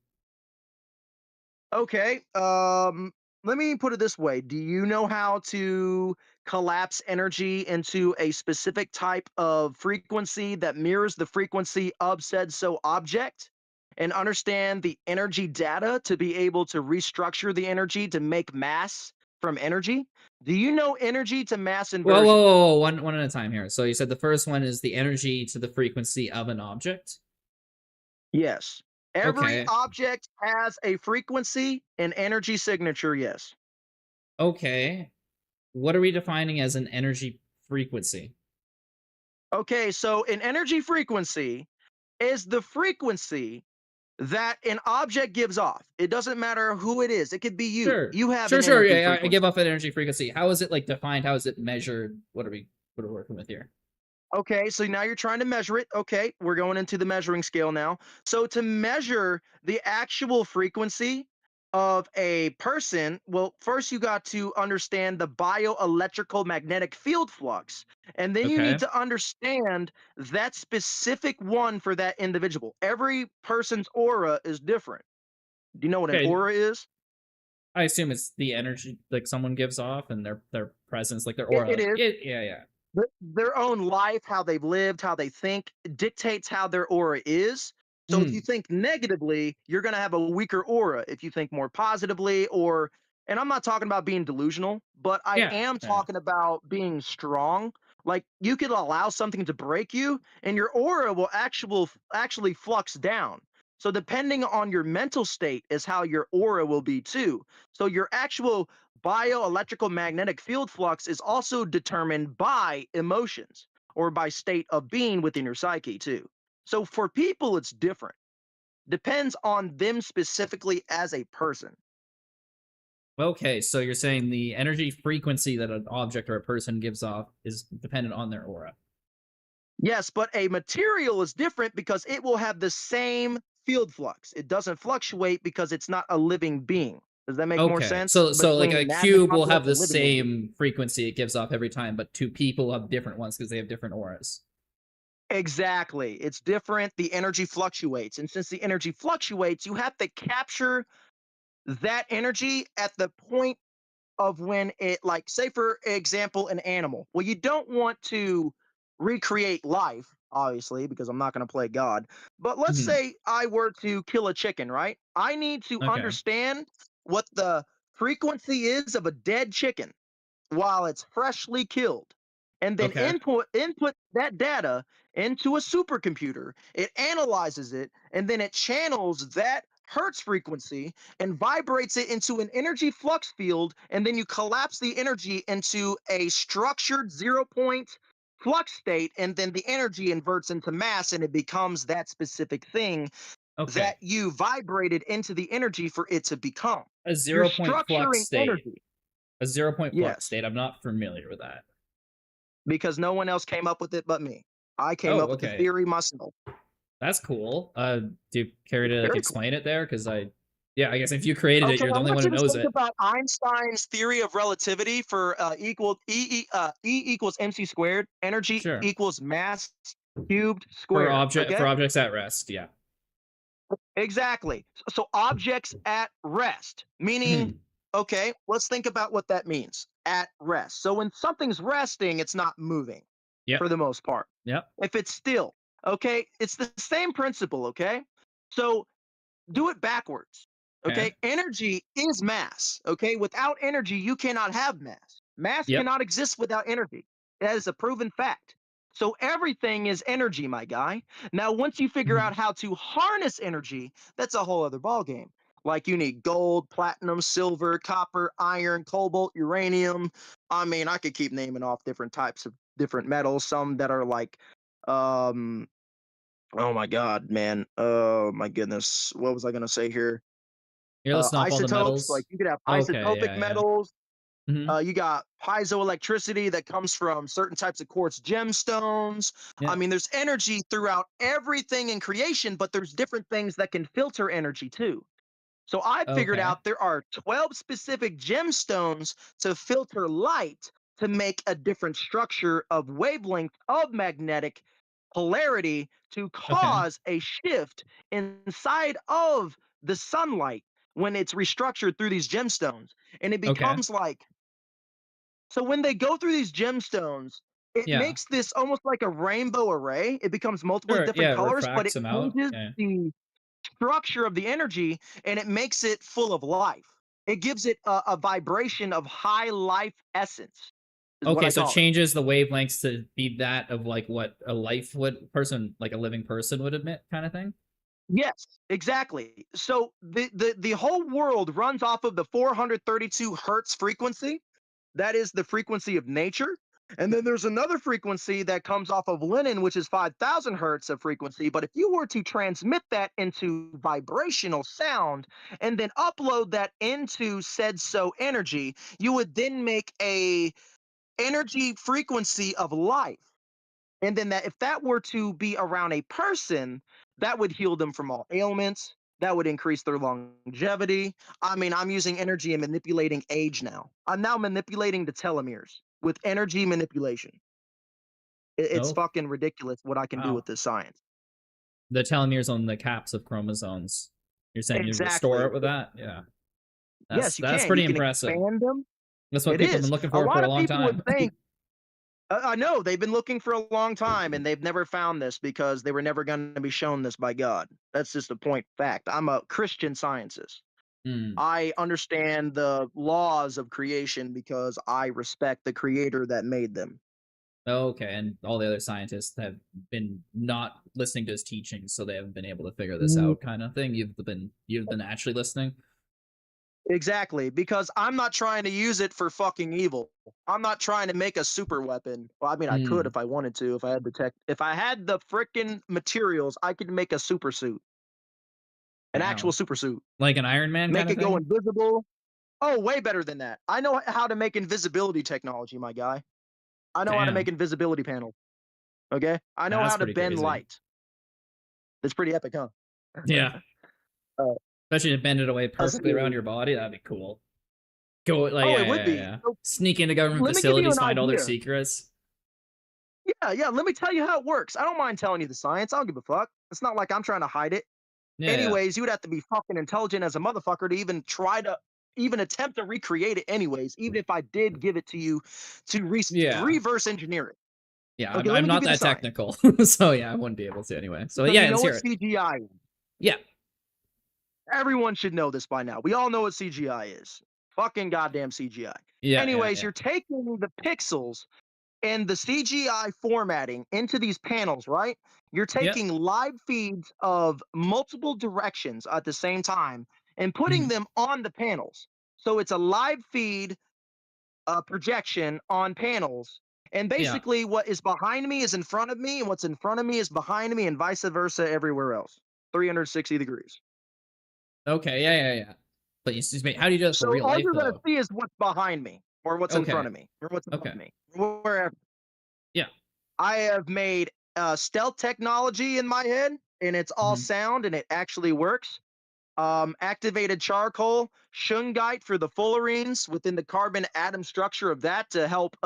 Okay, let me put it this way. Do you know how to collapse energy into a specific type of frequency that mirrors the frequency of said so object? And understand the energy data to be able to restructure the energy to make mass from energy? Do you know energy to mass Whoa, whoa, inversion? whoa, whoa, one at a time here. So you said the first one is the energy to the frequency of an object. Yes. Every Okay, object has a frequency and energy signature, yes. okay. What are we defining as an energy frequency? Okay, so an energy frequency is the frequency that an object gives off. It doesn't matter who it is. It could be you. Sure, You have sure, an sure. energy Yeah, I give frequency. off an energy frequency. How is it like defined? How is it measured? What are we working with here? Okay, so now you're trying to measure it. Okay, we're going into the measuring scale now. So to measure the actual frequency of a person, well, first you got to understand the bioelectrical magnetic field flux. And then you need Okay, to understand that specific one for that individual. Every person's aura is different. Do you know what an okay. aura is? I assume it's the energy like someone gives off and their presence, like their It aura. is. Yeah, yeah. Their own life, how they've lived, how they think, dictates how their aura is. So if you Mm, think negatively, you're going to have a weaker aura. If you think more positively, or, and I'm not talking about being delusional, but I yeah, am yeah. talking about being strong. Like you could allow something to break you, and your aura will actually flux down. So depending on your mental state is how your aura will be too. So your actual bioelectrical magnetic field flux is also determined by emotions or by state of being within your psyche too. So for people, it's different. Depends on them specifically as a person. Okay, so you're saying the energy frequency that an object or a person gives off is dependent on their aura. Yes, but a material is different because it will have the same field flux. It doesn't fluctuate because it's not a living being. Does that make more Okay, sense so like between a inanimate cube will have object the and living entity? same frequency it gives off every time, but two people have different ones because they have different auras. Exactly. It's different. The energy fluctuates. And since the energy fluctuates, you have to capture that energy at the point of when it, like, say for example, an animal. Well, you don't want to recreate life, obviously, because I'm not going to play God. But let's Mhm. say I were to kill a chicken, right? I need to Okay, understand what the frequency is of a dead chicken while it's freshly killed, and then okay, input that data into a supercomputer. It analyzes it, and then it channels that hertz frequency and vibrates it into an energy flux field, and then you collapse the energy into a structured 0 point flux state, and then the energy inverts into mass and it becomes that specific thing okay. that you vibrated into the energy for it to become. A You're 0 point flux structuring state. energy. A 0 point flux Yes, state. I'm not familiar with that. because no one else came up with it but me. I came Oh, up with the okay. theory myself. That's cool. Do you care to like Very cool. explain it there? Because yeah, I guess if you created it, Okay, you're I the only want one you who to knows think it. about Einstein's theory of relativity for E equals mc squared. Energy Sure. equals mass cubed squared. For Okay, objects at rest, yeah. exactly. So objects at rest, meaning, Mhm. okay, let's think about what that means. At rest. So when something's resting, it's not moving Yep. for the most part. Yep. If it's still, okay, it's the same principle. Okay, so do it backwards. Okay. Okay. Energy is mass. Okay. Without energy, you cannot have mass. Mass Yep. cannot exist without energy. That is a proven fact. So everything is energy, my guy. Now, once you figure Mhm. out how to harness energy, that's a whole other ballgame. Like you need gold, platinum, silver, copper, iron, cobalt, uranium. I mean, I could keep naming off different types of different metals, some that are like um oh my god, man. Oh my goodness. What was I gonna say here? You're listing off all the Isotopes, like metals. you could have Okay, isotopic yeah, yeah. metals. Mhm. You got piezoelectricity that comes from certain types of quartz gemstones. I Yeah. mean, there's energy throughout everything in creation, but there's different things that can filter energy too. So I figured Okay. out there are 12 specific gemstones to filter light to make a different structure of wavelength of magnetic polarity to Okay. cause a shift inside of the sunlight when it's restructured through these gemstones. And it Okay. becomes like, so when they go through these gemstones, it Yeah. makes this almost like a rainbow array. It becomes multiple Sure. different Yeah, it colors, but it refracts them out. changes Yeah. the structure of the energy and it makes it full of life. It gives it a vibration of high life essence, is what Okay, I so it call it. changes the wavelengths to be that of like what a life would person like a living person would emit kind of thing? Yes, exactly. So the whole world runs off of the 432 hertz frequency. That is the frequency of nature. And then there's another frequency that comes off of linen, which is 5,000 hertz of frequency. But if you were to transmit that into vibrational sound and then upload that into said so energy, you would then make a energy frequency of life. And then that if that were to be around a person, that would heal them from all ailments. That would increase their longevity. I mean, I'm using energy and manipulating age now. I'm now manipulating the telomeres with energy manipulation. It's Oh, fucking ridiculous what I can do wow. with this science. The telomeres on the caps of chromosomes. You're saying you restore Exactly. it with that? Yeah. Yes, you That's can. You pretty can impressive. expand them. That's what It people have been is. looking A for lot a of long people would time. think, I know they've been looking for a long time and they've never found this because they were never going to be shown this by God. That's just a point fact. I'm a Christian scientist. Hmm. I understand the laws of creation because I respect the creator that made them. Okay, and all the other scientists have been not listening to his teachings, so they haven't been able to figure this Mm, out, kind of thing. You've been actually listening. exactly, because I'm not trying to use it for fucking evil. I'm not trying to make a super weapon. Well, I mean, I could Hmm. if I wanted to, if I had the tech, if I had the freaking materials, I could make a super suit, an actual Wow. super suit, Like an Iron Man kind make of it go thing. invisible. Oh, way better than that. I know how to make invisibility technology, my guy. I know how to make Damn. invisibility panels. Okay. I know That's how to pretty bend crazy. light. It's pretty epic, huh? Yeah. uh, Especially to bend it away let's perfectly around see. your body. That'd be cool. Go like Oh, yeah, it would yeah, be. yeah. So Sneak into government let me give you facilities, an find all their idea. secrets. Yeah, yeah. Let me tell you how it works. I don't mind telling you the science. I don't give a fuck. It's not like I'm trying to hide it. Yeah, yeah. Anyways, you would have to be fucking intelligent as a motherfucker to even try to even attempt to recreate it. Anyways, even if I did give it to you to Yeah. reverse engineer it. Yeah, Okay, let I'm me give not you the that science. technical, so yeah, I wouldn't be able to anyway. So So you yeah, know let's hear what it. CGI is. Yeah, Everyone should know this by now. We all know what CGI is. Fucking goddamn CGI. yeah, yeah, Anyways, yeah. you're taking the pixels and the CGI formatting into these panels, right? You're Yep. taking live feeds of multiple directions at the same time and putting Mhm. them on the panels. So it's a live feed projection on panels. And Yeah. basically, what is behind me is in front of me, and what's in front of me is behind me, and vice versa everywhere else. 360 degrees. Okay. Yeah, yeah, yeah. But you just how do you do it for So real all life you're going to though? see is what's behind me, or what's in front Okay. of me, or what's above Okay. me, wherever. Yeah. I have made stealth technology in my head, and it's all Mhm. sound and it actually works. Activated charcoal, shungite for the fullerenes within the carbon atom structure of that to help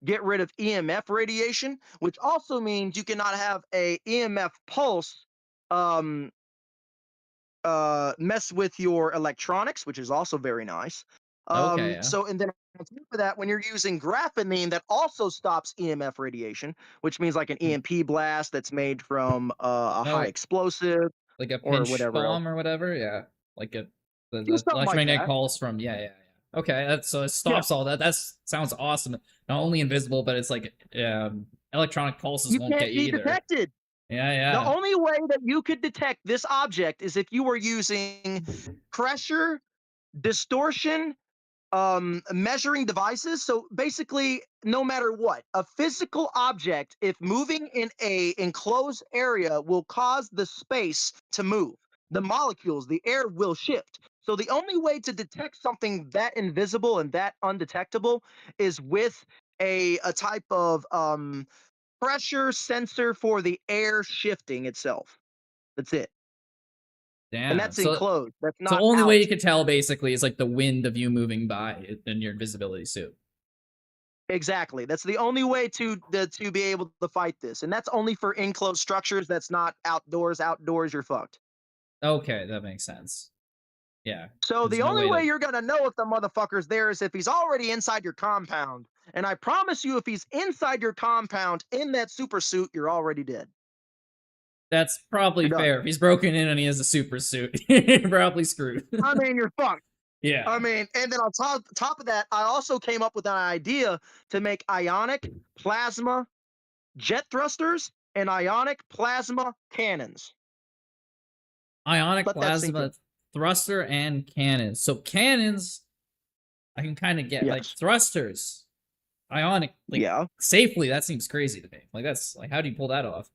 get rid of EMF radiation, which also means you cannot have a EMF pulse um, mess with your electronics, which is also very nice. Okay, yeah. And then on top of that, when you're using graphamine, that also stops EMF radiation, which means like an Mm. EMP blast that's made from a Oh, high explosive like a or pinch whatever else. bomb or whatever? Yeah. Like a Do the something like electromagnetic that. pulse from yeah. Okay, that's so it Yeah. stops all that. That's sounds awesome. Not only invisible, but it's like electronic pulses You won't get can't you be either. detected. Yeah, The yeah. only way that you could detect this object is if you were using pressure, distortion, measuring devices. So basically, no matter what, a physical object, if moving in a enclosed area, will cause the space to move. The molecules, the air will shift. So the only way to detect something that invisible and that undetectable is with a type of pressure sensor for the air shifting itself. That's it. And Damn. that's So enclosed. That's so not only way you out. could tell basically is like the wind of you moving by in your invisibility suit. Exactly. That's the only way to be able to fight this. And that's only for enclosed structures. That's not outdoors. Outdoors, you're fucked. Okay, that makes sense. Yeah. So There's the no only way way to you're gonna know if the motherfucker's there is if he's already inside your compound. And I promise you, if he's inside your compound in that super suit, you're already dead. That's probably You're done. fair. If he's broken in and he has a super suit, you're probably screwed. I mean, you're fucked. I Yeah. mean, and then on top of that, I also came up with an idea to make ionic plasma jet thrusters and ionic plasma cannons. Ionic Let that sink in. plasma thruster and cannons. So cannons I can kind of get like Yes. thrusters. Ionic like Yeah. safely that seems crazy to me. Like that's like how do you pull that off?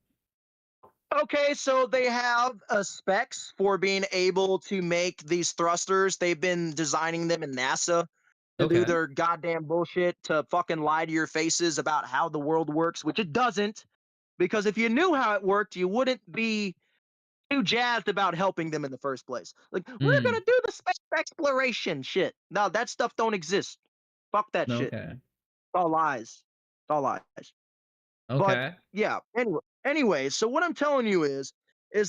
Okay, so they have specs for being able to make these thrusters. They've been designing them in NASA to do Okay. their goddamn bullshit to fucking lie to your faces about how the world works, which it doesn't. Because if you knew how it worked, you wouldn't be too jazzed about helping them in the first place. Like, we're Hmm. gonna do the space exploration shit. No, that stuff don't exist. Fuck that shit. Okay. It's all lies. It's all lies. But Okay. yeah, anyway, so what I'm telling you is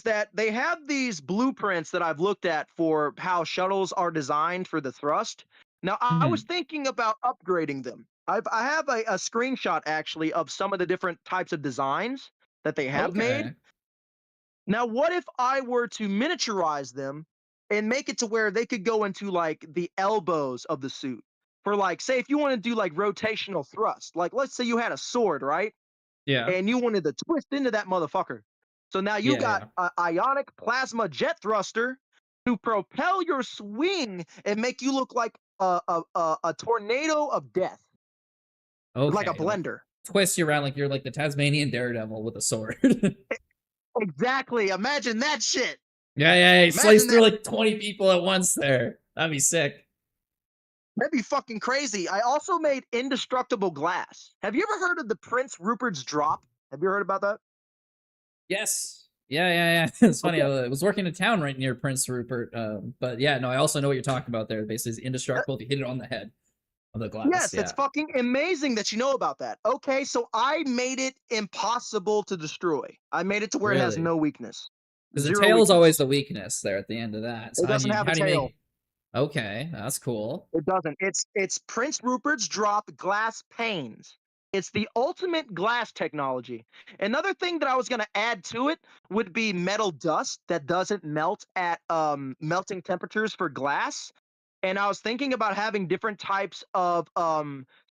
that they have these blueprints that I've looked at for how shuttles are designed for the thrust. Now, I was Hmm. thinking about upgrading them. I have a screenshot actually of some of the different types of designs that they have made. Okay. Now, what if I were to miniaturize them and make it to where they could go into like the elbows of the suit? For like, say, if you want to do like rotational thrust, like let's say you had a sword, right? Yeah. And you wanted to twist into that motherfucker. So now you Yeah, got yeah. an ionic plasma jet thruster to propel your swing and make you look like a tornado of death, like a Okay. Like blender. twist you around like you're like the Tasmanian daredevil with a sword. Yeah, Exactly. Imagine that shit. yeah, he sliced Imagine through that. like 20 people at once there. That'd be sick. That'd be fucking crazy. I also made indestructible glass. Have you ever heard of the Prince Rupert's drop? Have you heard about that? Yes. Yeah. It's funny. Okay. I was working in a town right near Prince Rupert. But yeah, no, I also know what you're talking about there. Basically, it's indestructible if you hit it on the head of the glass. Yes, it's Yeah. fucking amazing that you know about that. Okay, so I made it impossible to destroy. I made it to where it has Really? no weakness. Because the Zero tail's always weakness. the weakness there at the end of that. So It doesn't have a how do you tail. make okay, that's cool. It doesn't. It's Prince Rupert's drop glass panes. It's the ultimate glass technology. Another thing that I was going to add to it would be metal dust that doesn't melt at melting temperatures for glass. And I was thinking about having different types of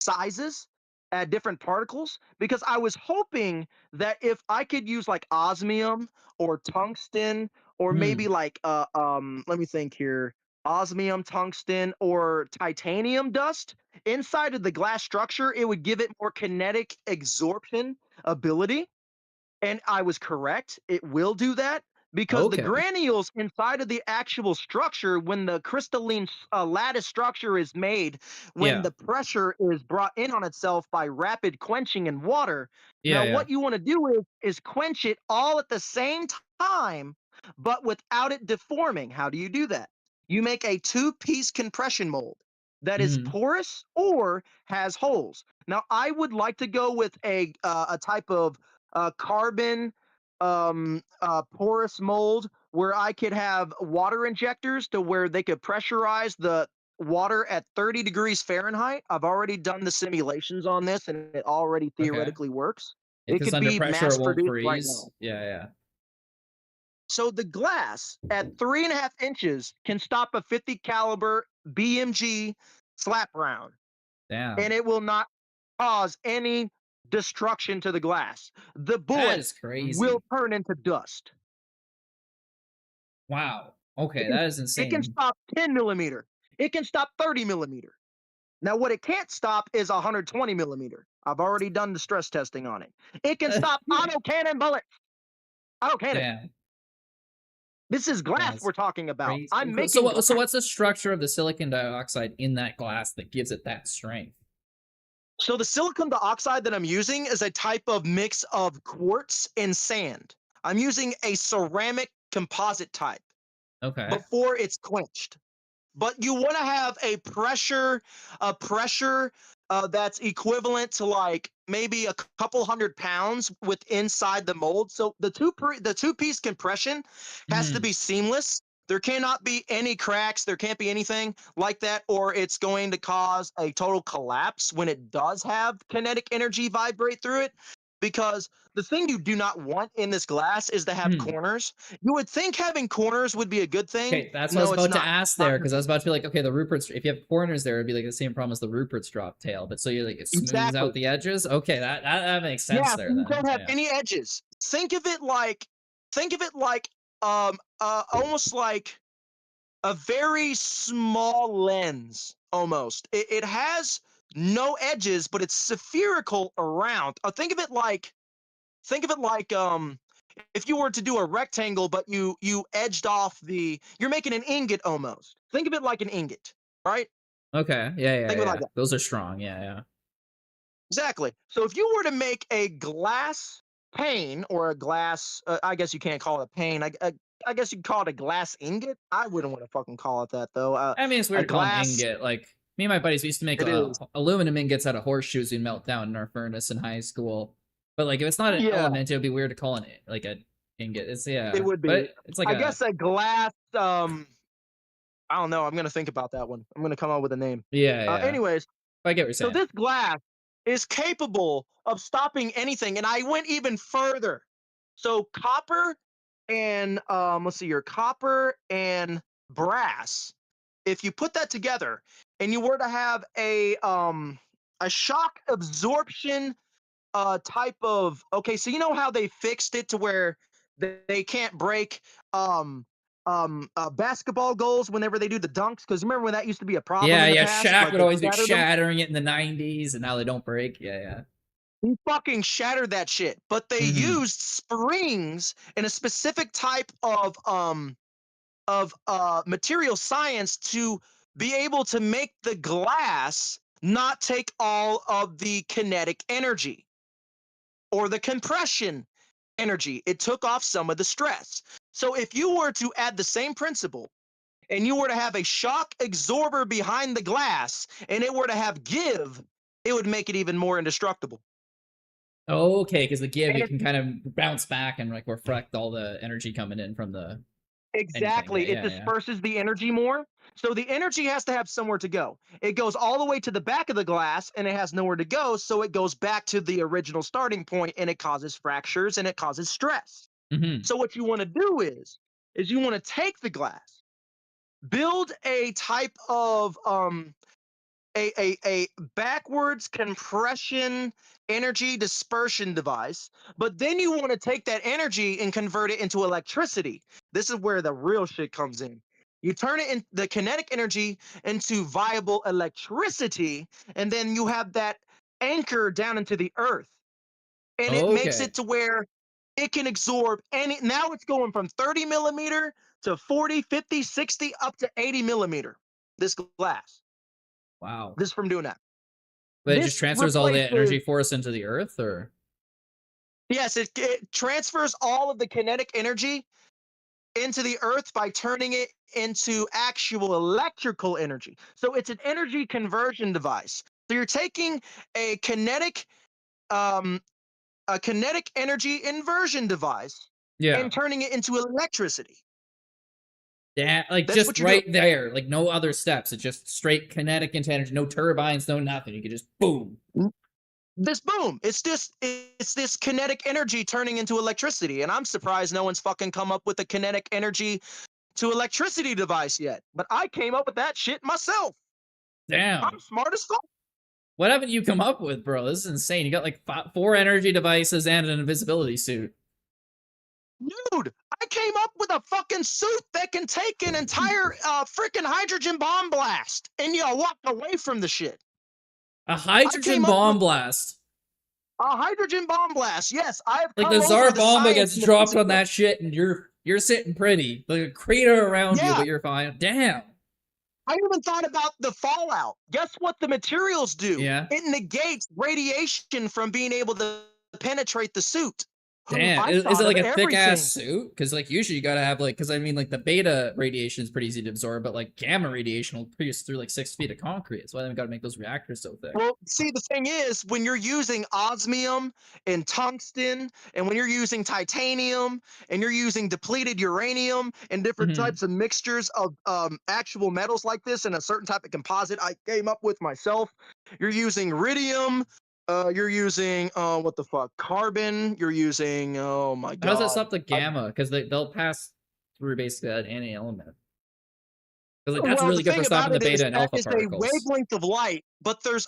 sizes at different particles because I was hoping that if I could use like osmium or tungsten or maybe Hmm. like let me think here, osmium, tungsten, or titanium dust inside of the glass structure, it would give it more kinetic absorption ability. And I was correct. It will do that because the Okay. granules inside of the actual structure, when the crystalline lattice structure is made, when Yeah. the pressure is brought in on itself by rapid quenching in water. Yeah, Now, yeah. what you want to do is quench it all at the same time, but without it deforming. How do you do that? You make a two-piece compression mold that is Mhm. porous or has holes. Now, I would like to go with a type of carbon porous mold where I could have water injectors to where they could pressurize the water at 30 degrees Fahrenheit. I've already done the simulations on this and it already Okay. theoretically works. It Because could under be pressure mass it won't produced right now. freeze. Yeah, yeah. So the glass at 3.5 inches can stop a 50 caliber BMG slap round, and Damn. it will not cause any destruction to the glass. The That bullet is will crazy. turn into dust. Wow. It Okay, can, that is it can insane. stop 10 millimeter. It can stop 30 millimeter. Now, what it can't stop is 120 millimeter. I've already done the stress testing on it. It can stop autocannon bullets. Autocannon. Damn. This is glass That's we're talking about. crazy. I'm So making what so glass. what's the structure of the silicon dioxide in that glass that gives it that strength? So the silicon dioxide that I'm using is a type of mix of quartz and sand. I'm using a ceramic composite type Okay. before it's quenched. But you want to have a pressure that's equivalent to like maybe a couple 100 pounds with inside the mold. So the two-piece compression has to Mhm. be seamless. There cannot be any cracks. There can't be anything like that, or it's going to cause a total collapse when it does have kinetic energy vibrate through it. Because the thing you do not want in this glass is to have Hmm. corners. You would think having corners would be a good thing. Okay, that's what I was No, it's about to not. ask Not there, gonna because I be. was about to be like, okay, the Rupert's, if you have corners there, it'd be like the same problem as the Rupert's drop tail. But so you like it smooths out Exactly. the edges. Okay, that makes sense Yeah, so there you then. don't have Yeah. any edges. Think of it like almost like a very small lens almost. It has no edges, but it's spherical around. Think of it like if you were to do a rectangle, but you edged off you're making an ingot almost. Think of it like an ingot, right? Okay. Yeah, yeah, Think of it like yeah. that. Those are strong. Yeah, yeah. Exactly. So if you were to make a glass pane or a glass, I guess you can't call it a pane. I guess you'd call it a glass ingot. I wouldn't want to fucking call it that though. I mean, it's A weird to call an glass. ingot. Like me and my buddies we used to make It is. aluminum ingots out of horseshoes we melt down in our furnace in high school. But like, if it's not an Yeah, element, it would be weird to call it like a ingot. It's it yeah, would be. but it's like I a guess a glass. I don't know. I'm gonna think about that one. I'm gonna come up with a name. yeah, yeah. Anyways, I get what you're so saying. this glass is capable of stopping anything, and I went even further. So copper and let's see, your copper and brass. If you put that together, and you were to have a shock absorption type of, okay, so you know how they fixed it to where they can't break um basketball goals whenever they do the dunks, because remember when that used to be a problem Yeah, in the yeah. past, Shaq like would they always be shattered them. shattering it in the '90s, and now they don't break. Yeah, yeah. He fucking shattered that shit. But they Mm-hmm. used springs in a specific type of material science to be able to make the glass not take all of the kinetic energy or the compression energy. It took off some of the stress. So if you were to add the same principle and you were to have a shock absorber behind the glass and it were to have give, it would make it even more indestructible. Okay, because the give And you it's can kind of bounce back and like reflect all the energy coming in from the anything. Yeah, exactly, it yeah, yeah. disperses the energy more. So the energy has to have somewhere to go. It goes all the way to the back of the glass and it has nowhere to go. So it goes back to the original starting point and it causes fractures and it causes stress. Mm-hmm. So what you want to do is you want to take the glass, build a type of a backwards compression energy dispersion device, but then you want to take that energy and convert it into electricity. This is where the real shit comes in. You turn it in the kinetic energy into viable electricity, and then you have that anchor down into the earth. And it makes Okay. it to where it can absorb any. Now it's going from 30 millimeter to 40, 50, 60, up to 80 millimeter. This glass, Wow. this from doing that. But it just This transfers all the replaces energy for us into the earth, or Yes, it transfers all of the kinetic energy into the earth by turning it into actual electrical energy. So it's an energy conversion device. So you're taking a kinetic um a kinetic energy inversion device Yeah. and turning it into electricity. Yeah, like That's just what you're doing. right there, like no other steps. It's just straight kinetic into energy, no turbines, no nothing. You can just boom. This boom. It's this kinetic energy turning into electricity. And I'm surprised no one's fucking come up with a kinetic energy to electricity device yet. But I came up with that shit myself. Damn. I'm smart as fuck. What haven't you come up with, bro? This is insane. You got like four energy devices and an invisibility suit. Dude, I came up with a fucking suit that can take an entire freaking hydrogen bomb blast and you walk away from the shit. A I hydrogen came up bomb with blast. a hydrogen bomb blast. Yes, I have Like come the over Tsar the bomba science gets and the dropped physics on of that shit, and you're sitting pretty. Like a crater around you, Yeah, but you're fine. Damn. I even thought about the fallout. Guess what the materials do? Yeah. It negates radiation from being able to penetrate the suit. Damn. I Is it thought of like a thick ass everything. suit? Because like usually you gotta have like, because I mean like the beta radiation is pretty easy to absorb, but like gamma radiation will pierce through like 6 feet of concrete. That's why they gotta make those reactors so thick. Well, see, the thing is, when you're using osmium and tungsten, and when you're using titanium, and you're using depleted uranium and different Hmm. types of mixtures of actual metals like this and a certain type of composite I came up with myself, you're using iridium, you're using what the fuck, carbon, you're using, oh my How does that god. stop the gamma? Because they'll pass through basically any element. Because like that's Well, the really good for thing stopping about the it is beta and that alpha is a particles. wavelength of light, but there's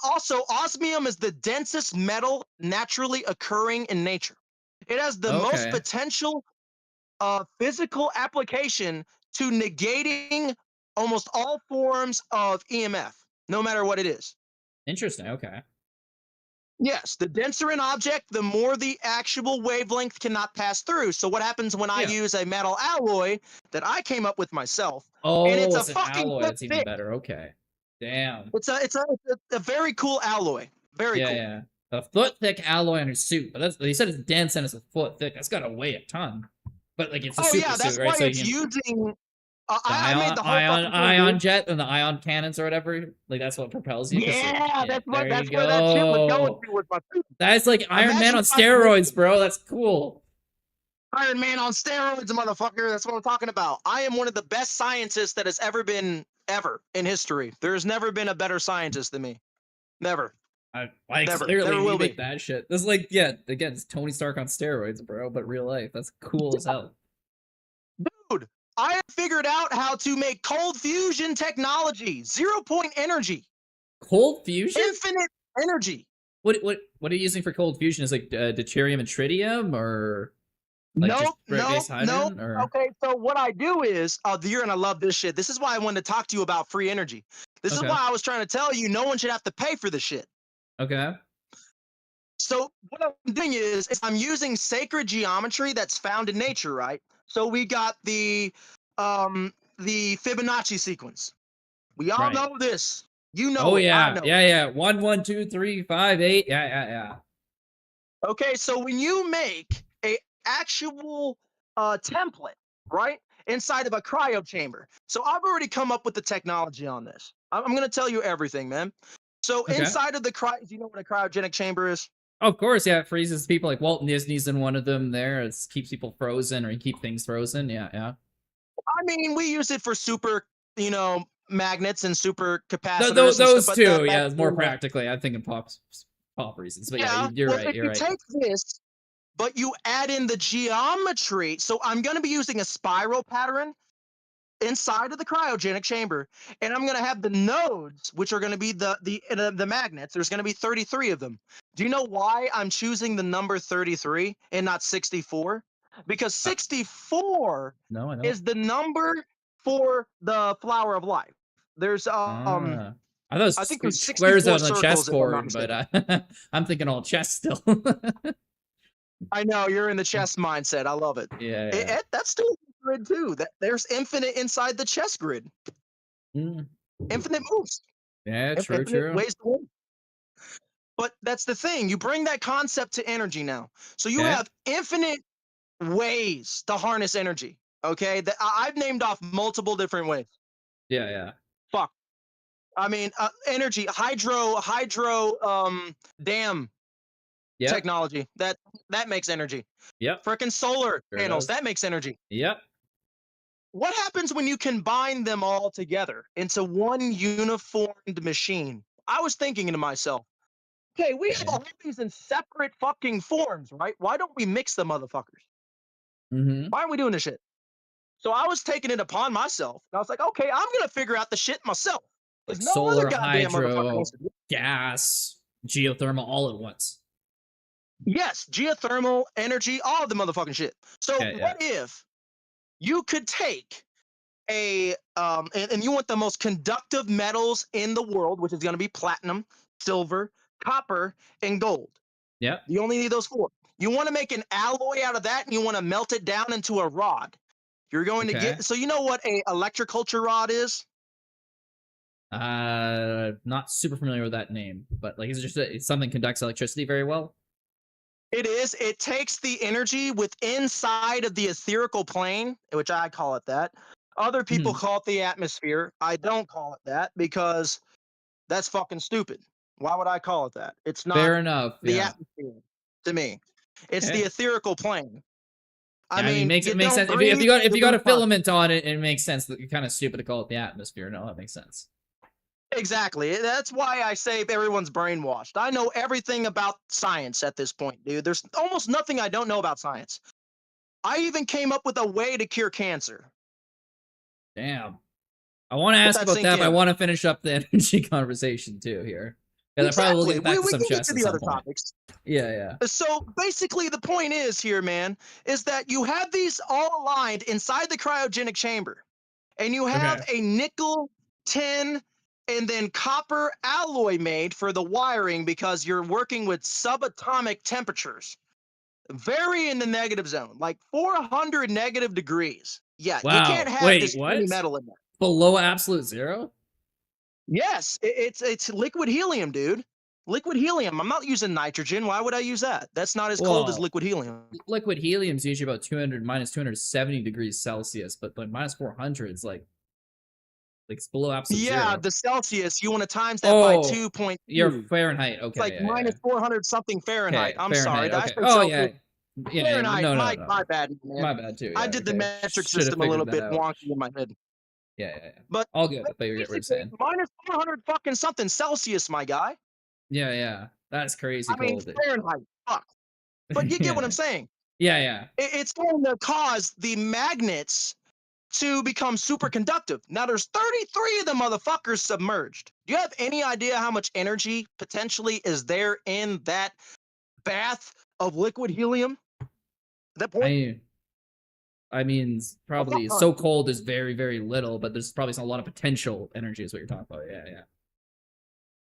also osmium is the densest metal naturally occurring in nature. It has the most Okay. potential physical application to negating almost all forms of EMF, no matter what it is. Interesting. Okay. Yes, the denser an object, the more the actual wavelength cannot pass through. So what happens when I Yeah. use a metal alloy that I came up with myself, and it's Oh, a it's an fucking alloy. foot That's even thick. better. Okay. Damn. It's a very cool alloy. Very Yeah, cool. yeah. A foot thick alloy on your suit, but that's he said it's dense and it's a foot thick. That's gotta weigh a ton. But like it's a Oh super yeah, suit, that's right? why So you it's can using. the I made the whole fucking thing, ion dude. jet and the ion cannons or whatever. Like that's what propels you. Cause like Yeah, yeah, there you that's where that shit was going go. to with my food. That's like Iron Man Imagine on if I could make steroids, bro. That's cool. Iron Man on steroids, motherfucker. That's what I'm talking about. I am one of the best scientists that has ever been ever in history. There has never been a better scientist than me. Never, I never, clearly never will need be. like that shit. This is like yeah, again, it's Tony Stark on steroids, bro, but real life. That's cool as hell. Dude, I have figured out how to make cold fusion technology, 0 point energy, Cold fusion? infinite energy. What are you using for cold fusion? Is like deuterium and tritium, or like just Nope, base nope, nope. hydrogen, or Okay, so what I do is, you're gonna love this shit. This is why I wanted to talk to you about free energy. This is okay, why I was trying to tell you no one should have to pay for this shit. okay, So what I'm doing is I'm using sacred geometry that's found in nature, right? So we got the Fibonacci sequence. We all right. know this. You Oh know it. I yeah, know it. yeah, yeah. 1 1 2 3 5 8. Yeah, yeah, yeah. Okay, so when you make a actual template, right, inside of a cryo chamber. So I've already come up with the technology on this. I'm going to tell you everything, man. So Okay. inside of the cryo, do you know what a cryogenic chamber is? Of course, yeah. It freezes people. Like Walt Disney's in one of them. There, it keeps people frozen or keep things frozen. Yeah, yeah. I mean, we use it for super, magnets and super capacitors and stuff, Those but two. Yeah, that's it's more practically. I'm thinking pop reasons, but yeah, yeah. you're Well, right. if You're you right. take this, but you add in the geometry, so I'm going to be using a spiral pattern inside of the cryogenic chamber, and I'm going to have the nodes, which are going to be the magnets. There's going to be 33 of them. Do you know why I'm choosing the number 33 and not 64? Because Uh, 64 no, I don't. is the number for the flower of life. There's Ah. I thought it I was think there's squares 64 out on the circles if I'm not chessboard, but mistaken. I'm thinking all chess still. I know you're in the chess mindset. I love it. Yeah, yeah. That's still a grid too. That there's infinite inside the chess grid. Mm. Infinite moves. Yeah, true, Infinite true. ways to win. But that's the thing. You bring that concept to energy now. So you Okay. have infinite ways to harness energy. Okay. I've named off multiple different ways. Yeah, yeah. Fuck. I mean, energy, dam Yep. technology. That makes energy. Yep. Freaking solar Sure panels. does. That makes energy. Yep. What happens when you combine them all together into one uniformed machine? I was thinking to myself, okay, we have Okay. all these in separate fucking forms, right? Why don't we mix the motherfuckers? Mm-hmm. Why aren't we doing this shit? So I was taking it upon myself. And I was like, okay, I'm gonna figure out the shit myself. Because Like no other solar, goddamn motherfucker wants hydro, to do it. gas, geothermal, all at once. Yes, geothermal, energy, all of the motherfucking shit. So Okay, yeah. what if you could take and you want the most conductive metals in the world, which is gonna be platinum, silver, copper, and gold. Yep. You only need those four. You want to make an alloy out of that and you want to melt it down into a rod. You're going to Okay. get, so you know what a electroculture rod is? Not super familiar with that name, but like, is it just it's something conducts electricity very well? It is. It takes the energy with inside of the etherical plane, which I call it that. Other people Mhm. call it the atmosphere. I don't call it that because that's fucking stupid. Why would I call it that? It's not Fair enough. the Yeah. atmosphere to me. It's the Okay. etherical plane. I Yeah, I mean, mean, it you makes don't sense. If breathe, you got you a lose consciousness. filament on it, it makes sense that you're kind of stupid to call it the atmosphere. No, that makes sense. Exactly. That's why I say everyone's brainwashed. I know everything about science at this point, dude. There's almost nothing I don't know about science. I even came up with a way to cure cancer. Damn. I want to Let ask that about sink that, but I in. want to finish up the energy conversation too here, because I probably will Exactly. get back to We some can get chess to at the some other point. topics. Yeah, yeah. So basically, the point is here, man, is that you have these all aligned inside the cryogenic chamber, and you have Okay. a nickel, tin, and then copper alloy made for the wiring because you're working with subatomic temperatures. Very in the negative zone, like 400 negative degrees. Yeah, you can't Wow. have Wait, this heavy what? metal in there. Below absolute zero? Yes, it's liquid helium, dude. Liquid helium. I'm not using nitrogen. Why would I use that? That's not as cold as Well, liquid helium. liquid helium is usually about 200 minus 270 degrees Celsius, but like minus 400 is like it's below absolute Yeah, zero. the Celsius, you want to times that by Oh, you're 2.2. Fahrenheit. It's like Okay, yeah, yeah. minus 400 something Fahrenheit. Okay, I'm sorry. Fahrenheit. Did I Okay. say Oh Celsius? yeah, yeah, yeah. Fahrenheit. No, no, My no. bad, man. My bad too. I Yeah. did the Okay. metric Should have system a little figured that bit out. wonky in my head. Yeah, yeah, yeah. But All good. But you get what you're basically, saying. minus 400 fucking something Celsius, my guy. Yeah, yeah. That's crazy I mean, cold. Fahrenheit. Fuck. But you get what I'm Yeah, saying. yeah, yeah. It's going to cause the magnets to become superconductive. Now there's 33 of the motherfuckers submerged. Do you have any idea how much energy potentially is there in that bath of liquid helium? At that point, I I mean, a fuck probably ton. so cold is very, very little, but there's probably a lot of potential energy is what you're talking about. Yeah, yeah.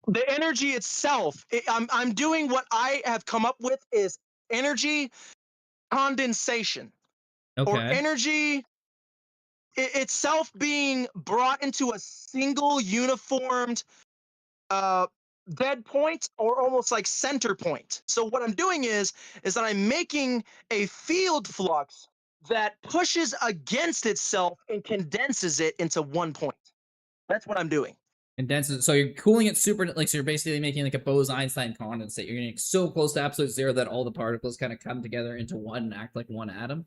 The energy itself, I'm doing what I have come up with is energy condensation or Okay. energy itself being brought into a single uniformed uh dead point or almost like center point. So what I'm doing is that I'm making a field flux that pushes against itself and condenses it into one point. That's what I'm doing. Condenses. So you're cooling it super, like, so you're basically making like a Bose-Einstein condensate. You're getting so close to absolute zero that all the particles kind of come together into one and act like one atom.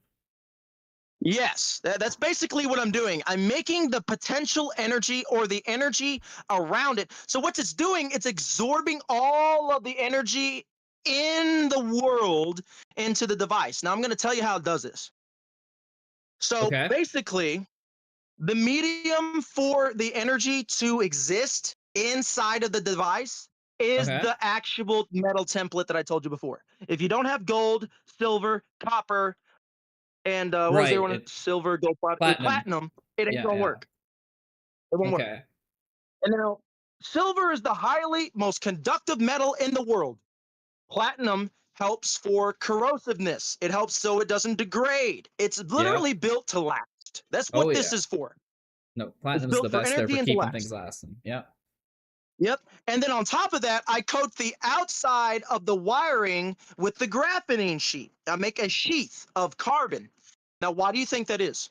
Yes, that's basically what I'm doing. I'm making the potential energy or the energy around it. So what it's doing, it's absorbing all of the energy in the world into the device. Now I'm going to tell you how it does this. So Okay. basically, the medium for the energy to exist inside of the device is Okay. the actual metal template that I told you before. If you don't have gold, silver, copper, and what was the other Right. one? It Silver, gold, platinum. platinum. It ain't Yeah, gonna yeah. work. It won't work. Okay. And now, silver is the highly most conductive metal in the world. Platinum helps for corrosiveness. It helps so it doesn't degrade. It's Yeah. literally built to last. That's Oh what this yeah. is for. No, It's platinum's built the for best there for energy and to keeping things last. lasting. Yeah. Yep. And then on top of that, I coat the outside of the wiring with the graphene sheet. I make a sheath of carbon. Now, why do you think that is?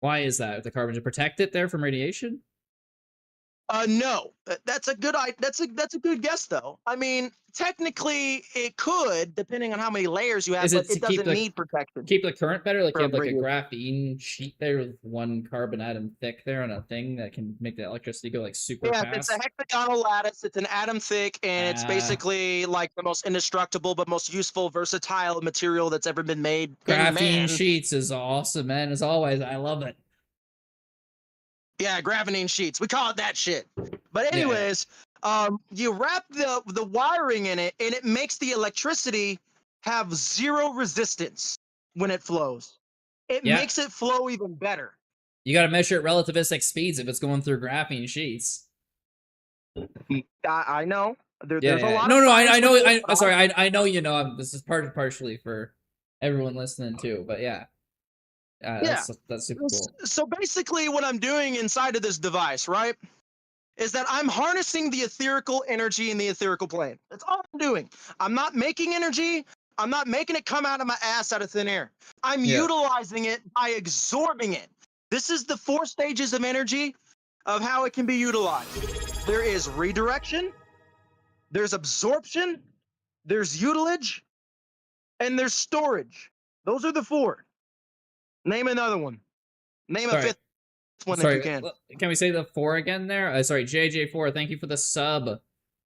Why is that? The carbon to protect it there from radiation? No, that's a good that's a good guess though. I mean, technically it could, depending on how many layers you have, Is but it to it doesn't need protection keep the current better? Like you have from like a radiation. graphene sheet there with one carbon atom thick there on a thing that can make the electricity go like super Yeah, it's a fast. hexagonal lattice. It's an atom thick, and it's Uh, basically like the most indestructible but most useful, versatile material that's ever been made in graphene man. sheets is awesome, man. As always, I love it. Yeah, graphene sheets. We call it that shit. But Yeah, anyways, you wrap the wiring in it, and it makes the electricity have zero resistance when it flows. It yeah. makes it flow even better. You got to measure at relativistic speeds if it's going through graphene sheets. I know Yeah, there's a yeah. lot of No, no. science I with know. this, but Sorry. I know. You know. This is partially for everyone listening too. But yeah, yeah. that's super cool. So basically, what I'm doing inside of this device, right, is that I'm harnessing the etherical energy in the etherical plane. That's all I'm doing. I'm not making energy. I'm not making it come out of my ass out of thin air. I'm Yeah. utilizing it by absorbing it. This is the 4 stages of energy of how it can be utilized. There is redirection, there's absorption, there's utilage, and there's storage. Those are the 4. Name another one. Name a Sorry. 5th one if you Sorry. can. Can we say the 4 again there? Sorry. JJ4. Thank you for the sub.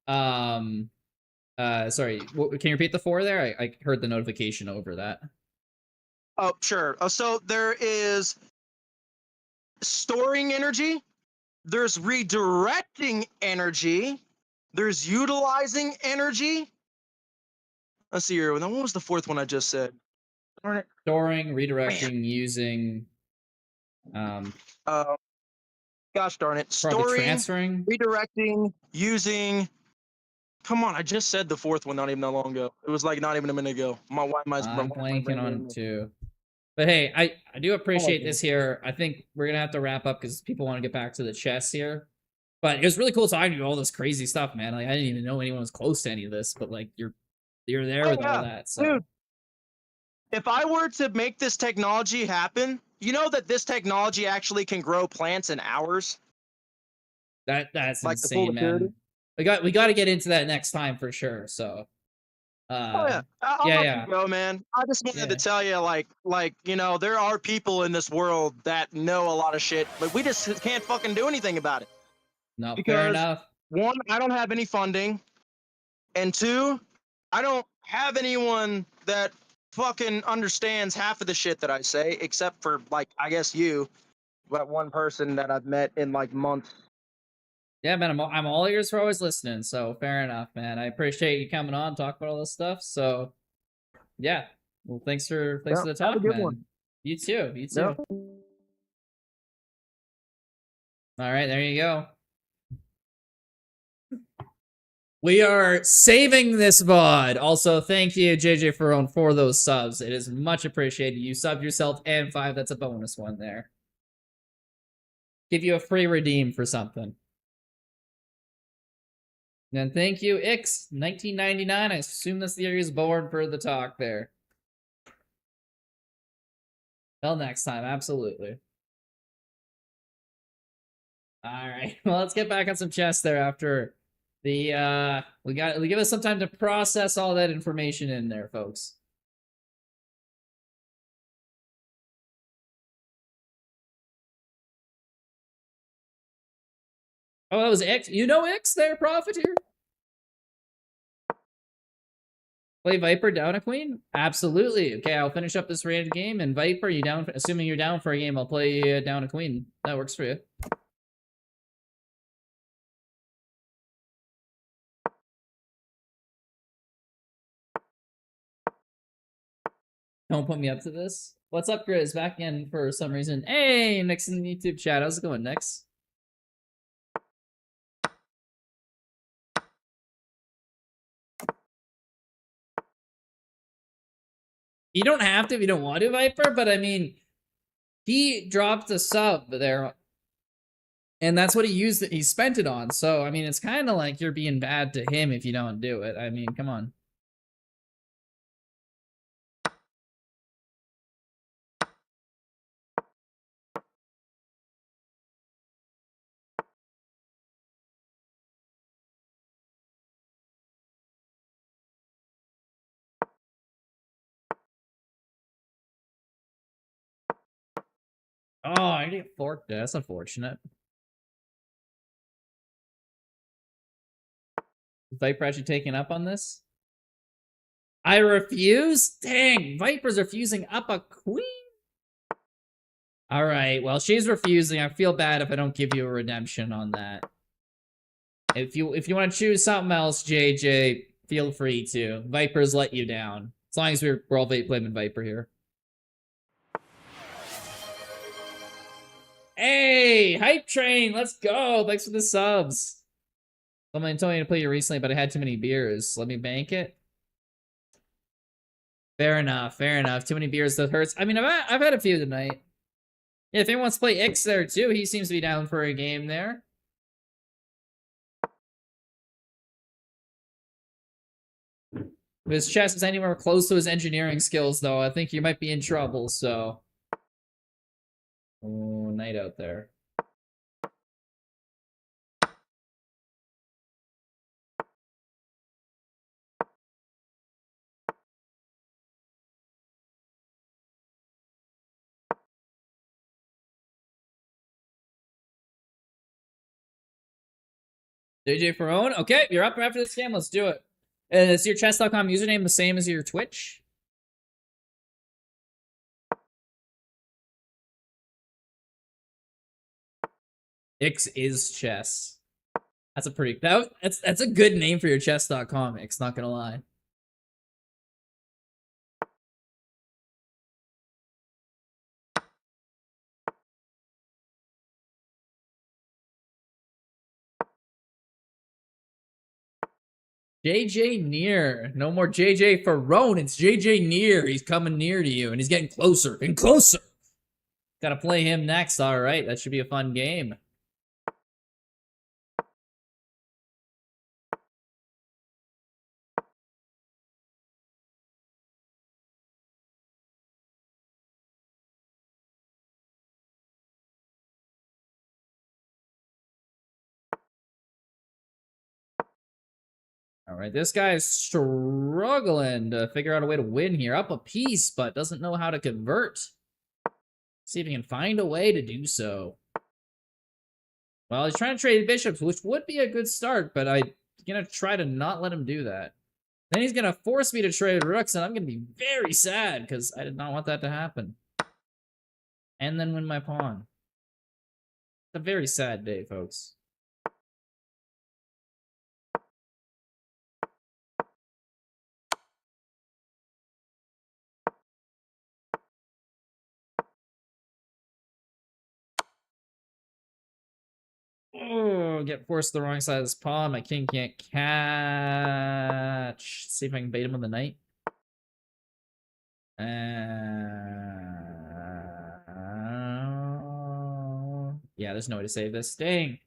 Um. Sorry. Can you repeat the 4 there? I heard the notification over that. Oh, sure. So there is storing energy, there's redirecting energy, there's utilizing energy. Let's see here. What was the 4th one I just said? Darn it. Storing, Man. redirecting, using. Uh, Gosh darn it. Probably Storing, transferring. redirecting, using. Come on, I just said the 4th one not even that long ago. It was like not even a minute ago. I'm My blanking brain on doing it this. too. But hey, I do Oh, appreciate man. this here. I think we're gonna have to wrap up because people want to get back to the chess here. But it was really cool talking to you all this crazy stuff, man. Like I didn't even know anyone was close to any of this, but like you're there Oh with all yeah, that. dude. So If I were to make this technology happen, you know that this technology actually can grow plants in hours, that's like the full insane, maturity. man. We got to get into that next time for sure. So Oh yeah, I'll yeah, let you yeah, go, man. I just wanted to yeah. tell you, there are people in this world that know a lot of shit, but we just can't fucking do anything about it No, fair because enough. 1, I don't have any funding, and 2, I don't have anyone that fucking understands half of the shit that I say, except for like I guess you, but one person that I've met in like months. Yeah, man, I'm all ears for always listening. So fair enough, man. I appreciate you coming on, talk about all this stuff. So yeah, well, thanks Yeah, for the have a talk, good one. man. You too, you Yeah. too. All right, there you go. We are saving this VOD. Also, thank you, JJ Ferone, for those subs. It is much appreciated. You subbed yourself and 5. That's a bonus one there. Give you a free redeem for something. And thank you, Ix, 1999. I assume that's the year he was born for the talk there. Till next time, absolutely. All right. Well, let's get back on some chess there after the we give us some time to process all that information in there, folks. Oh, that was X. You know X there, Profiteer? Play Viper down a queen? Absolutely. Okay, I'll finish up this rated game, and Viper, you down? Assuming you're down for a game, I'll play down a queen. That works for you. Don't put me up to this. What's up, Grizz? Back in for some reason. Hey, Nick's in the YouTube chat. How's it going, Nix? You don't have to if you don't want to, Viper, but I mean, he dropped a sub there And that's what he used it. He spent it on. So, I mean, it's kind of like you're being bad to him if you don't do it. I mean, come on. Oh, I get forked. That's unfortunate. Is Viper actually taking up on this? I refuse? Dang, Viper's refusing up a queen? All right, well, she's refusing. I feel bad if I don't give you a redemption on that. If you want to choose something else, JJ, feel free to. Viper's let you down. As long as we're all blaming Viper here. Hey, hype train, let's go. Thanks for the subs. Someone told me to play you recently, but I had too many beers. Let me bank it. Fair enough, fair enough. Too many beers, that hurts. I mean, I've had a few tonight. Yeah, if anyone wants to play Ix there too, he seems to be down for a game there. If his chess is anywhere close to his engineering skills, though, I think you might be in trouble, so. Oh, night out there. JJ Ferone? Okay, you're up after this game. Let's do it. Is your chess.com username the same as your Twitch? Ix is chess. That's a pretty that's a good name for your chess.com, Ix, not gonna lie. JJ near. No more JJ Ferone. It's JJ near. He's coming near to you and he's getting closer and closer. Gotta play him next. All right, that should be a fun game. All right, this guy's struggling to figure out a way to win here. Up a piece, but doesn't know how to convert. See if he can find a way to do so. Well, he's trying to trade bishops, which would be a good start, but I'm going to try to not let him do that. Then he's going to force me to trade rooks, and I'm going to be very sad because I did not want that to happen. And then win my pawn. It's a very sad day, folks. Oh, get forced to the wrong side of this pawn. My king can't catch. Let's see if I can bait him on the knight. Yeah, there's no way to save this. Dang.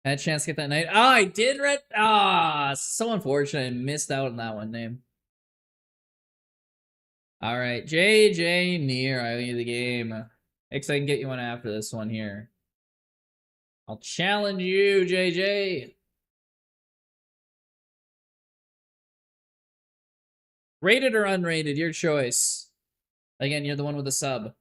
I had a chance to get that knight. Oh, I did red. Ah, so unfortunate. I missed out on that one name. All right, JJ near. I owe you the game. X, I can get you one after this one here. I'll challenge you, JJ. Rated or unrated, your choice. Again, you're the one with the sub.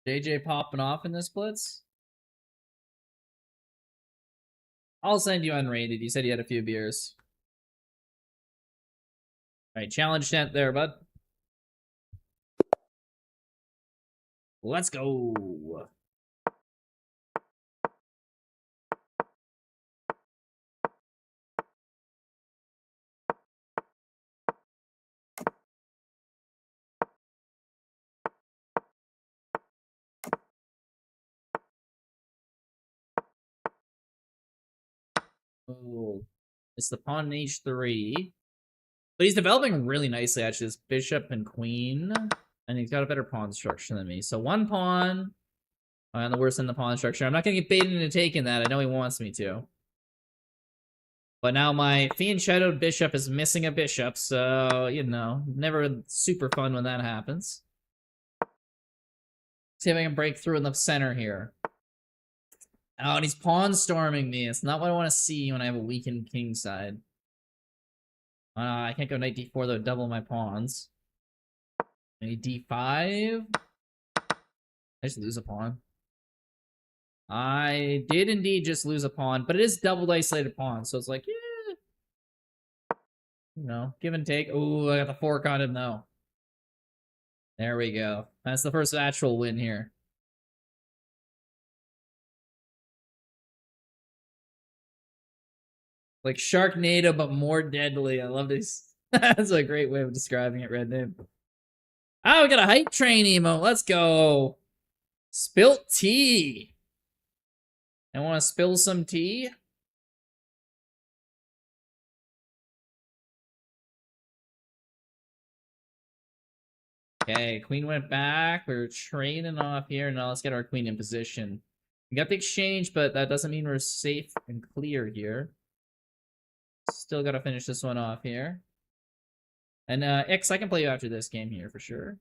JJ popping off in this blitz. I'll send you unrated. You said you had a few beers. All right, challenge tent there, bud. Let's go. Oh. It's the pawn in h3. But he's developing really nicely, actually. This bishop and queen. And he's got a better pawn structure than me. So one pawn. I'm the worst in the pawn structure. I'm not going to get baited into taking that. I know he wants me to. But now my fiend shadowed bishop is missing a bishop. So, you know, never super fun when that happens. See if I can break through in the center here. Oh, and he's pawn storming me. It's not what I want to see when I have a weakened king side. I can't go knight d4 though, double my pawns. Maybe d5. I just lose a pawn. I did indeed just lose a pawn, but it is doubled isolated pawn, so it's like, yeah. You know, give and take. Ooh, I got the fork on him though. There we go. That's the first actual win here. Like Sharknado, but more deadly. I love this. That's a great way of describing it, Red Name. Oh, we got a hype train emote. Let's go. Spilt tea. I want to spill some tea. Okay, queen went back. We're training off here. Now let's get our queen in position. We got the exchange, but that doesn't mean we're safe and clear here. Still got to finish this one off here. And X, I can play you after this game here for sure.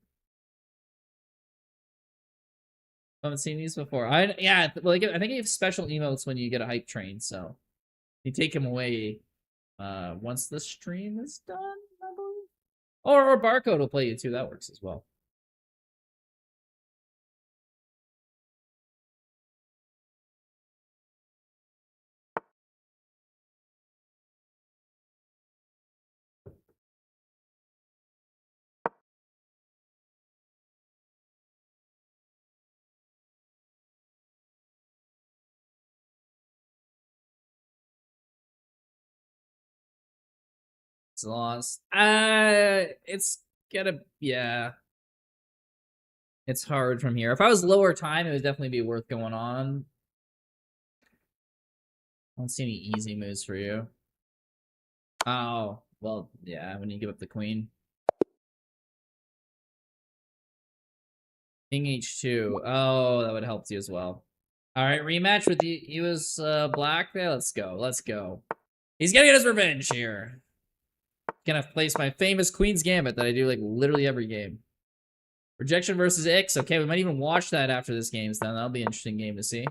I haven't seen these before. Yeah, well, I think you have special emotes when you get a hype train, so you take him away once the stream is done, I believe. Or Barcode will play you too. That works as well. It's lost. It's gonna, yeah. It's hard from here. If I was lower time, it would definitely be worth going on. I don't see any easy moves for you. Oh, well, yeah, when you give up the queen. King h2. Oh, that would help you as well. All right, rematch with you as black there. Let's go. Let's go. He's gonna get his revenge here. Gonna place my famous Queen's Gambit that I do like literally every game. Rejection versus X. Okay, we might even watch that after this game's done. That'll be an interesting game to see.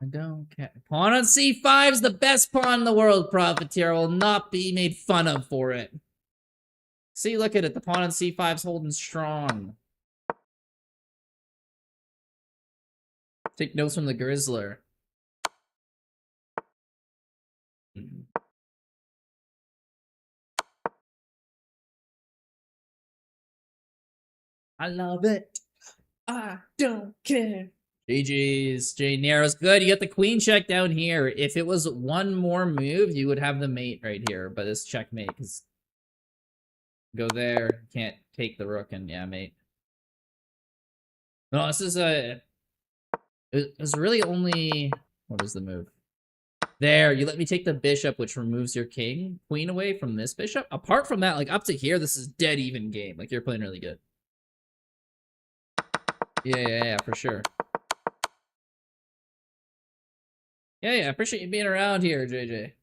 I don't care. Pawn on c5 is the best pawn in the world, Profiteer. I will not be made fun of for it. See, look at it. The pawn on c5 is holding strong. Take notes from the Grizzler. I love it. I don't care. GG's. J Narrow's good. You got the queen check down here. If it was one more move, you would have the mate right here. But it's checkmate because go there. Can't take the rook and yeah, mate. No, this is a. It was really only. What is the move? There, you let me take the bishop, which removes your queen away from this bishop. Apart from that, like up to here, this is dead even game. Like you're playing really good. Yeah, for sure. Yeah, I appreciate you being around here, JJ.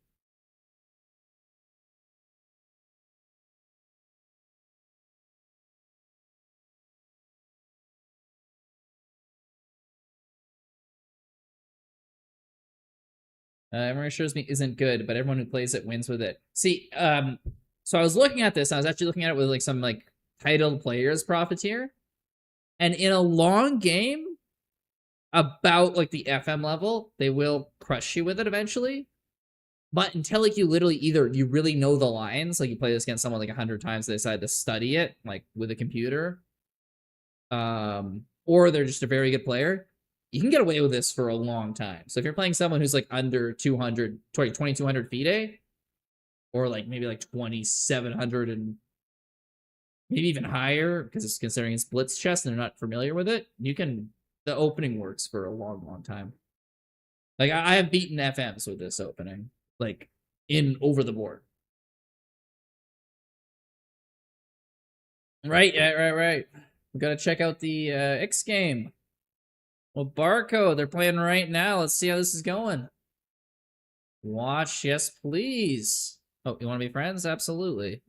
Everyone assures me isn't good, but everyone who plays it wins with it. See, so I was looking at this, and I was actually looking at it with like some like titled players profiteer, and in a long game, about like the FM level, they will crush you with it eventually. But until like you literally either you really know the lines, like you play this against someone like 100 times, they decide to study it like with a computer, or they're just a very good player, you can get away with this for a long time. So if you're playing someone who's like under 2200 FIDE, or like maybe like 2700 and maybe even higher, because it's considering it's blitz chess and they're not familiar with it, the opening works for a long time. Like I have beaten FMs with this opening, like in over the board. Right, yeah, right. We gotta check out the X game. Well, Barcode, they're playing right now. Let's see how this is going. Watch, yes, please. Oh, you want to be friends? Absolutely.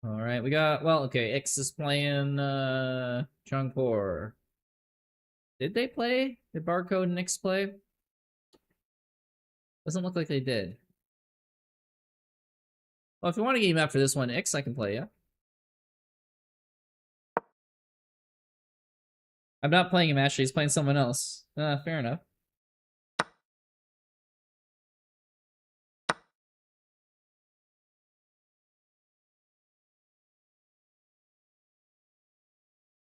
All right, we got, well, okay, X is playing Chungpor. Did they play? Did Barcode and X play? Doesn't look like they did. Well, if you want to game after this one, X, I can play, yeah. I'm not playing him, actually. He's playing someone else. Fair enough.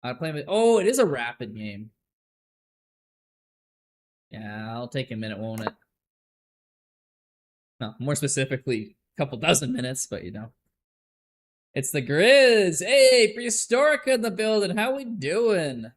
I play him. Oh, it is a rapid game. Yeah, I'll take a minute, won't it? No, more specifically, a couple dozen minutes, but you know. It's the Grizz. Hey, Prehistorica in the building. How we doing?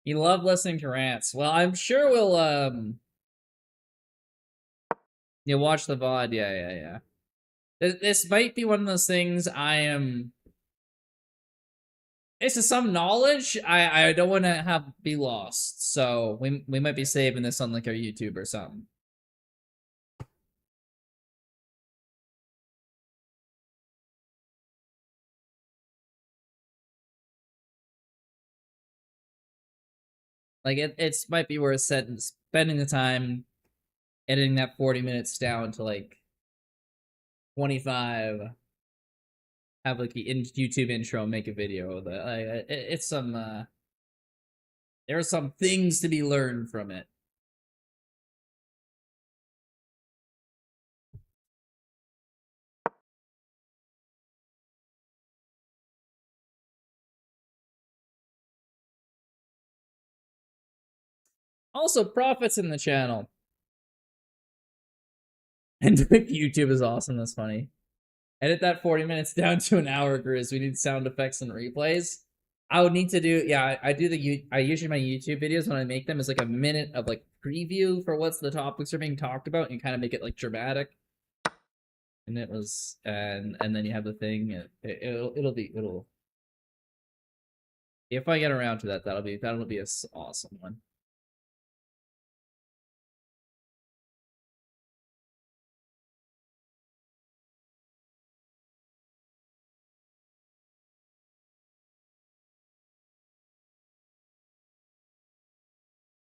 You love listening to rants. Well, I'm sure we'll you watch the VOD. Yeah. This might be one of those things I am. It's just some knowledge I don't want to have be lost. So we might be saving this on like our YouTube or something. Like it's might be worth spending the time editing that 40 minutes down to like 25. Have like the YouTube intro, make a video of it. It's some there are some things to be learned from it. Also, profits in the channel. And YouTube is awesome. That's funny. Edit that 40 minutes down to an hour, Grizz. We need sound effects and replays. I would need to do, yeah, I usually my YouTube videos when I make them is like a minute of like preview for what's the topics are being talked about and kind of make it like dramatic. And it was, and then you have the thing. It'll. If I get around to that, that'll be a awesome one.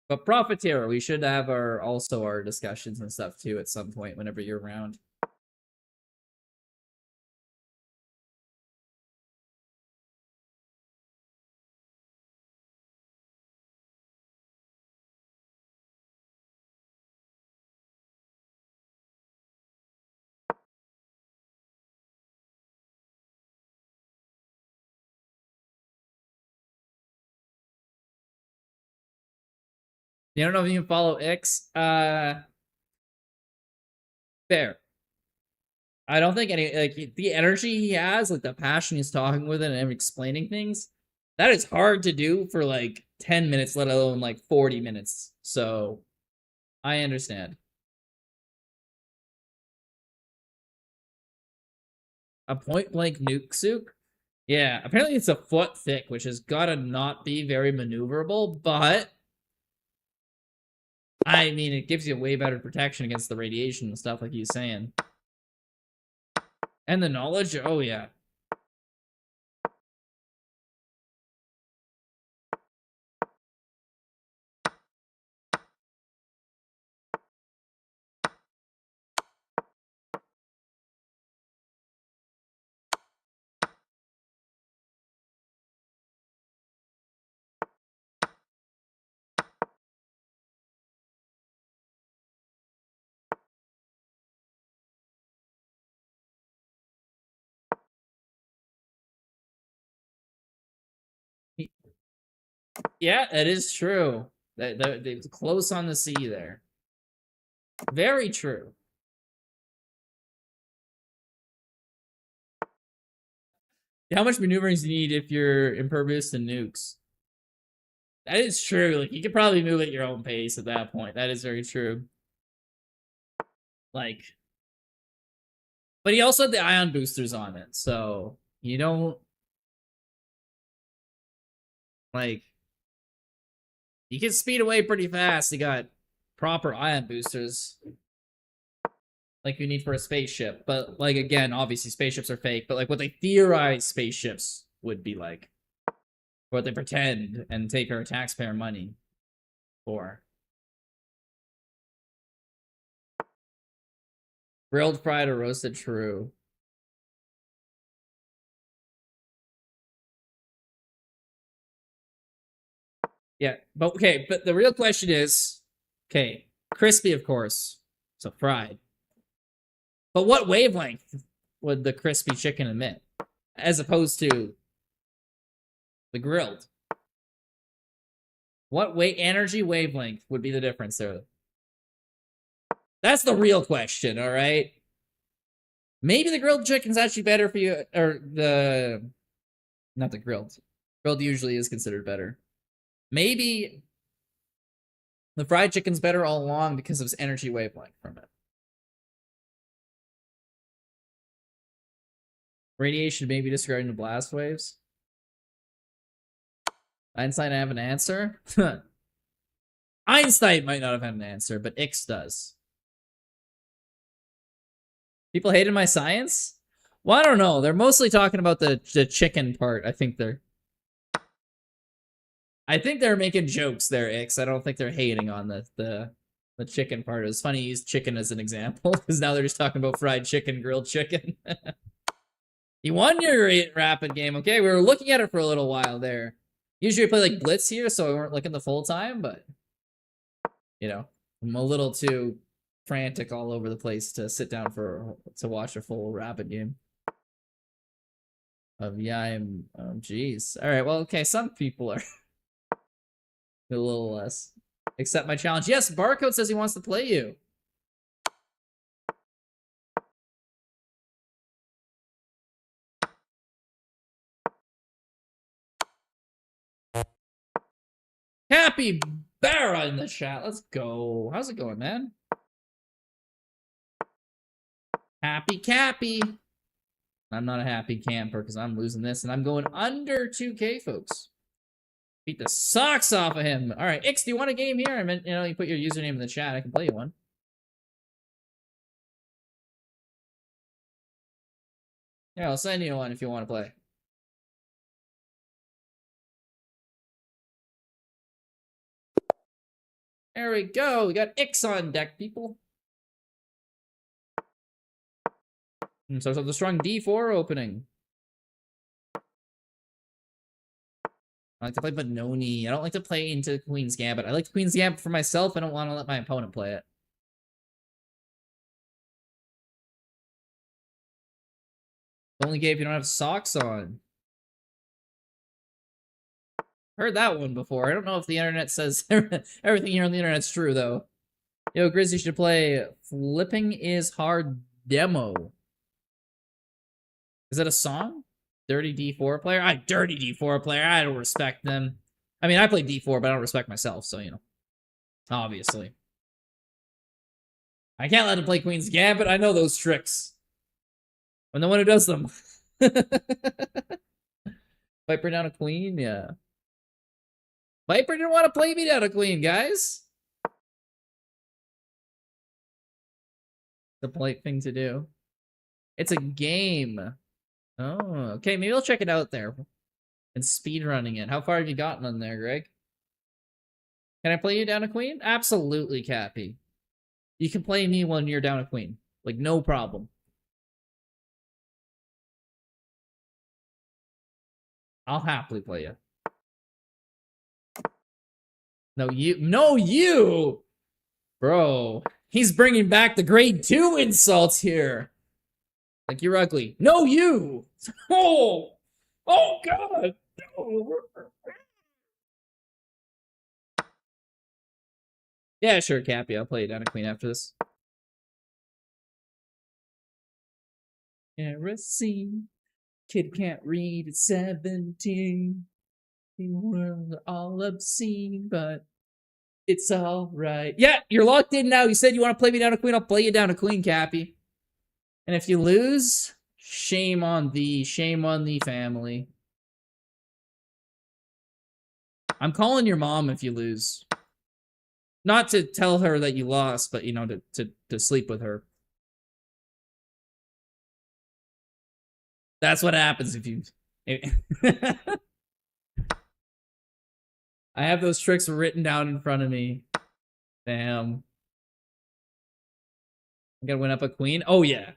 But Profiteer, we should have our discussions and stuff too at some point whenever you're around. You don't know if you can follow X? Fair. I don't think any like the energy he has, like the passion he's talking with it and explaining things, that is hard to do for like 10 minutes, let alone like 40 minutes. So I understand. A point blank nuke souk? Yeah, apparently it's a foot thick, which has gotta not be very maneuverable, but I mean, it gives you way better protection against the radiation and stuff, like he's saying. And the knowledge, oh yeah. Yeah, it is true. They're close on the sea there. Very true. How much maneuvering do you need if you're impervious to nukes? That is true. Like, you could probably move at your own pace at that point. That is very true. Like, but he also had the ion boosters on it, so you don't like. You can speed away pretty fast. You got proper ion boosters, like you need for a spaceship. But like again, obviously spaceships are fake. But like what they theorize spaceships would be like, what they pretend and take our taxpayer money for. Grilled, fried, or roasted? True. Yeah, but okay, but the real question is, okay, crispy, of course, so fried. But what wavelength would the crispy chicken emit, as opposed to the grilled? What energy wavelength would be the difference there? That's the real question, all right? Maybe the grilled chicken's actually better for you, or not the grilled. Grilled usually is considered better. Maybe the fried chicken's better all along because of its energy wavelength from it. Radiation may be disregarding the blast waves. Einstein have an answer? Einstein might not have had an answer, but Ix does. People hated my science? Well, I don't know. They're mostly talking about the chicken part. I think they're making jokes there, Ix. I don't think they're hating on the chicken part. It's funny you use chicken as an example, because now they're just talking about fried chicken, grilled chicken. You won your rapid game. Okay, we were looking at it for a little while there. Usually we play like Blitz here, so we weren't looking the full time, but you know, I'm a little too frantic all over the place to sit down to watch a full rapid game. Geez. All right, well, okay, some people are a little less. Accept my challenge. Yes, Barcode says he wants to play you. Happy Barra in the chat. Let's go. How's it going, man? Happy Cappy. I'm not a happy camper because I'm losing this, and I'm going under 2K, folks. Beat the socks off of him. All right, Ix, do you want a game here? I meant, you put your username in the chat. I can play you one. Yeah, I'll send you one if you want to play. There we go. We got Ix on deck, people. And so the strong D4 opening. I like to play Benoni. I don't like to play into Queen's Gambit. I like Queen's Gambit for myself. I don't want to let my opponent play it. Only game if you don't have socks on. Heard that one before. I don't know if the internet says everything here on the internet's true, though. Yo, Grizz, you should play Flipping is Hard Demo. Is that a song? Dirty D4 player? Dirty D4 player. I don't respect them. I mean, I play D4, but I don't respect myself, so, obviously. I can't let him play Queen's Gambit. I know those tricks. I'm the one who does them. Viper down a queen? Yeah. Viper didn't want to play me down a queen, guys. The polite thing to do. It's a game. Oh, okay. Maybe I'll check it out there. And speedrunning it. How far have you gotten on there, Greg? Can I play you down a queen? Absolutely, Cappy. You can play me when you're down a queen. Like, no problem. I'll happily play you. No, you. No, you! Bro, he's bringing back the grade 2 insults here. Like, you're ugly. No, you! Oh! Oh, God! No. Yeah, sure, Cappy. I'll play you down a queen after this. Heresy. Kid can't read at 17. The world all obscene, but it's all right. Yeah, you're locked in now. You said you want to play me down a queen. I'll play you down a queen, Cappy. And if you lose, shame on thee. Shame on thee, family. I'm calling your mom if you lose. Not to tell her that you lost, but, you know, to sleep with her. That's what happens if you... I have those tricks written down in front of me. Damn. I'm gonna win up a queen? Oh, yeah.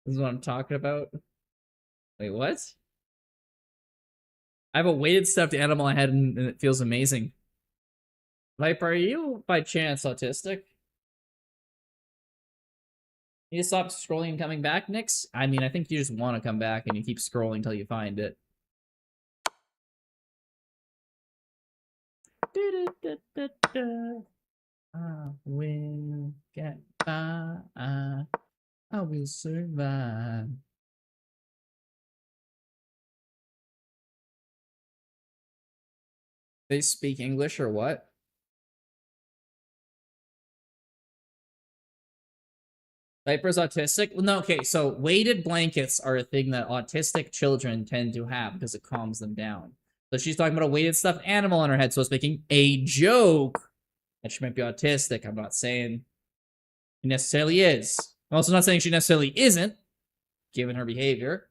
This is what I'm talking about. Wait, what? I have a weighted stuffed animal I had and it feels amazing. Viper, are you by chance autistic? You just stop scrolling and coming back, Nix? I mean, I think you just want to come back and you keep scrolling until you find it. I will get by. I will survive. They speak English or what? Viper's autistic? Well, no, okay, so weighted blankets are a thing that autistic children tend to have because it calms them down. So she's talking about a weighted stuffed animal on her head, so it's making a joke that she might be autistic. I'm not saying she necessarily is. I'm also not saying she necessarily isn't, given her behavior.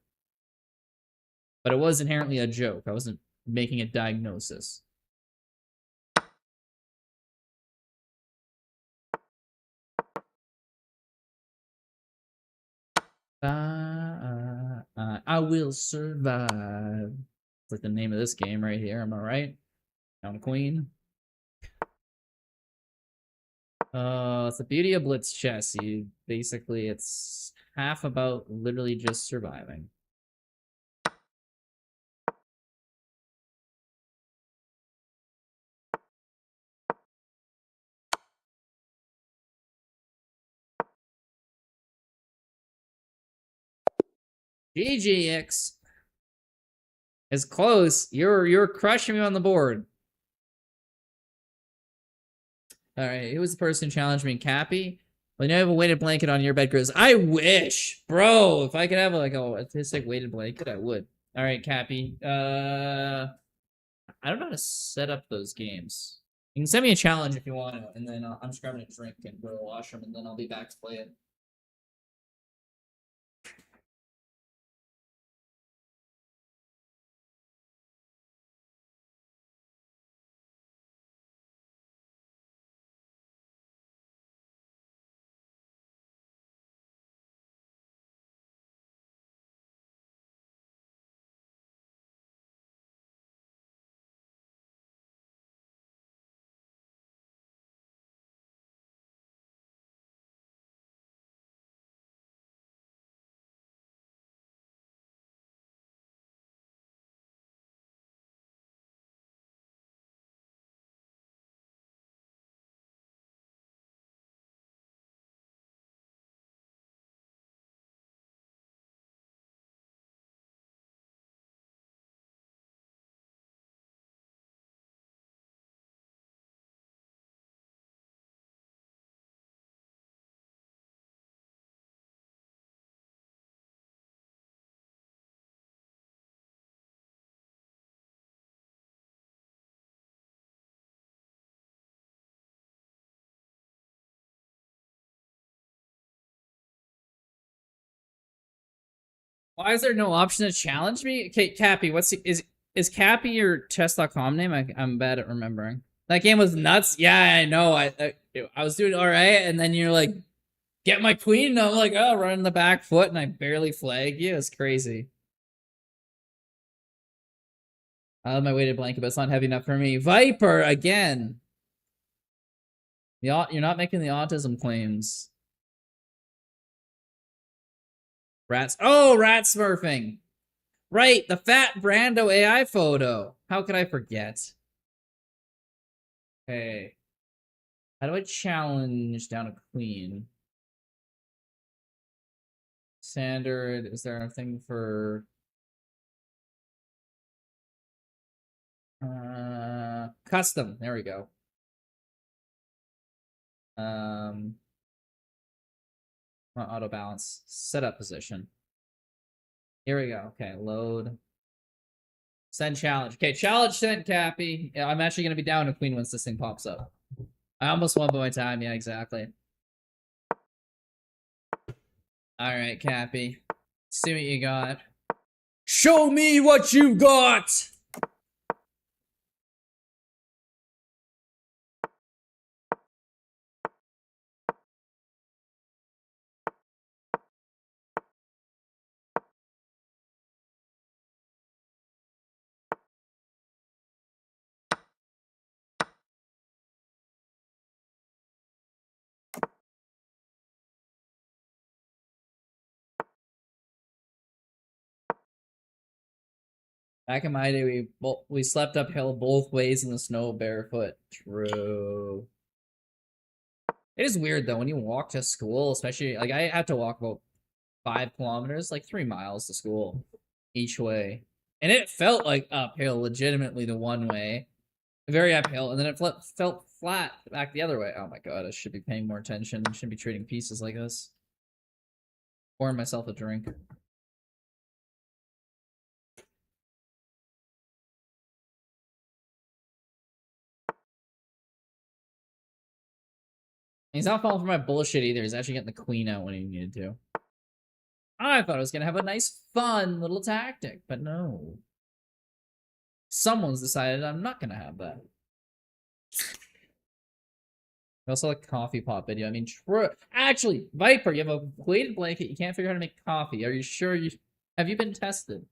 But it was inherently a joke. I wasn't making a diagnosis. I will survive. It's like the name of this game right here. Am I right? Down queen. It's the beauty of Blitz chess. Basically, it's half about literally just surviving. GGX is close. You're crushing me on the board. All right, who was the person challenging me? Cappy? Well, you know, I have a weighted blanket on your bed, Chris. I wish, bro. If I could have like a autistic weighted blanket, I would. All right, Cappy. I don't know how to set up those games. You can send me a challenge if you want to, and then I'm just grabbing a drink and go to the washroom, and then I'll be back to play it. Why is there no option to challenge me? Okay, Cappy, is Cappy your chess.com name? I'm bad at remembering. That game was nuts. Yeah, I know. I was doing all right, and then you're like, get my queen, and I'm like, oh, running the back foot, and I barely flag you. It's crazy. I love my weighted blanket, but it's not heavy enough for me. Viper again. You're not making the autism claims. Rats. Oh, rat smurfing. Right, the fat Brando AI photo. How could I forget? Hey, how do I challenge down a queen? Standard. Is there a thing for custom? There we go. Not auto balance. Setup position. Here we go. Okay, load. Send challenge. Okay, challenge sent, Cappy. Yeah, I'm actually gonna be down a queen once this thing pops up. I almost won by my time. Yeah, exactly. All right, Cappy. See what you got. Show me what you got. Back in my day, we slept uphill both ways in the snow barefoot. True. It is weird though when you walk to school, especially like I had to walk about 5 kilometers, like 3 miles to school each way, and it felt like uphill, legitimately the one way, very uphill, and then it felt flat back the other way. Oh my god, I should be paying more attention. I shouldn't be trading pieces like this. Pouring myself a drink. He's not falling for my bullshit either. He's actually getting the queen out when he needed to. I thought I was gonna have a nice, fun little tactic, but no. Someone's decided I'm not gonna have that. I also like coffee pot video. I mean, true. Actually, Viper, you have a weighted blanket. You can't figure out how to make coffee. Are you sure you... Have you been tested?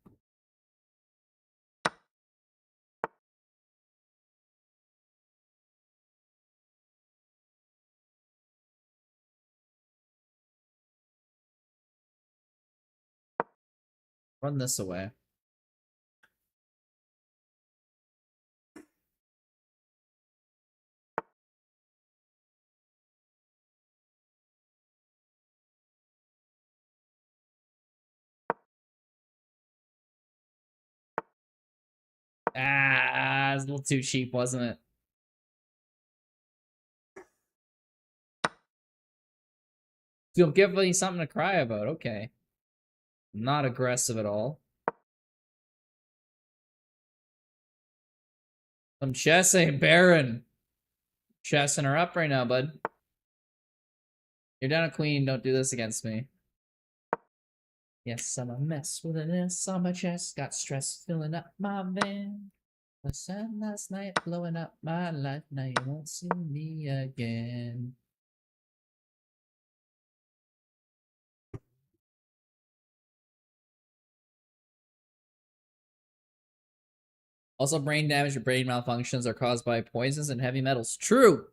Run this away. Ah, it's a little too cheap, wasn't it? You'll give me something to cry about. Okay. Not aggressive at all. I'm chessing Baron. Chessing her up right now, bud. You're down a queen. Don't do this against me. Yes, I'm a mess with an S on my chest. Got stress filling up my van. The sun last night blowing up my life. Now you won't see me again. Also, brain damage or brain malfunctions are caused by poisons and heavy metals. True.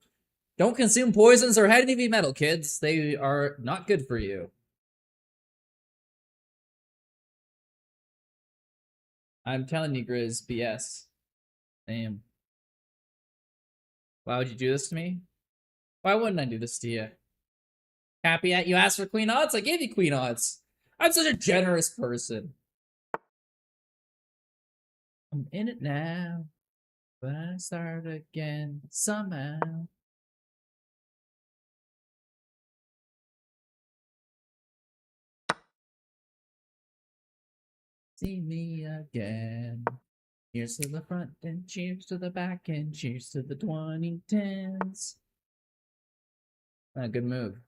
Don't consume poisons or heavy metal, kids. They are not good for you. I'm telling you, Grizz, BS. Damn. Why would you do this to me? Why wouldn't I do this to you? Happy at you asked for queen odds? I gave you queen odds. I'm such a generous person. I'm in it now, but I start again somehow. See me again. Here's to the front and cheers to the back and cheers to the 2010s. Good move.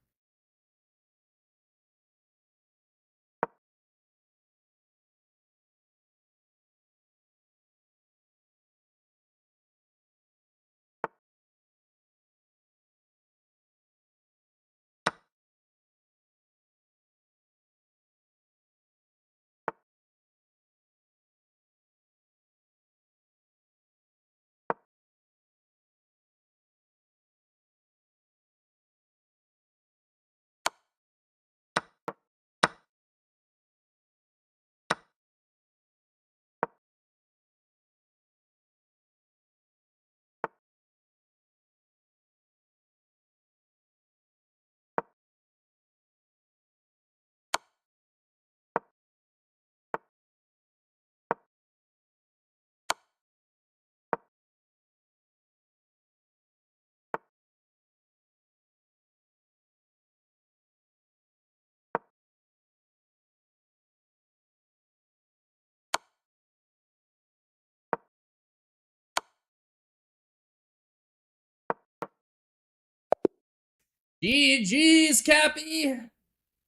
GG's, Cappy.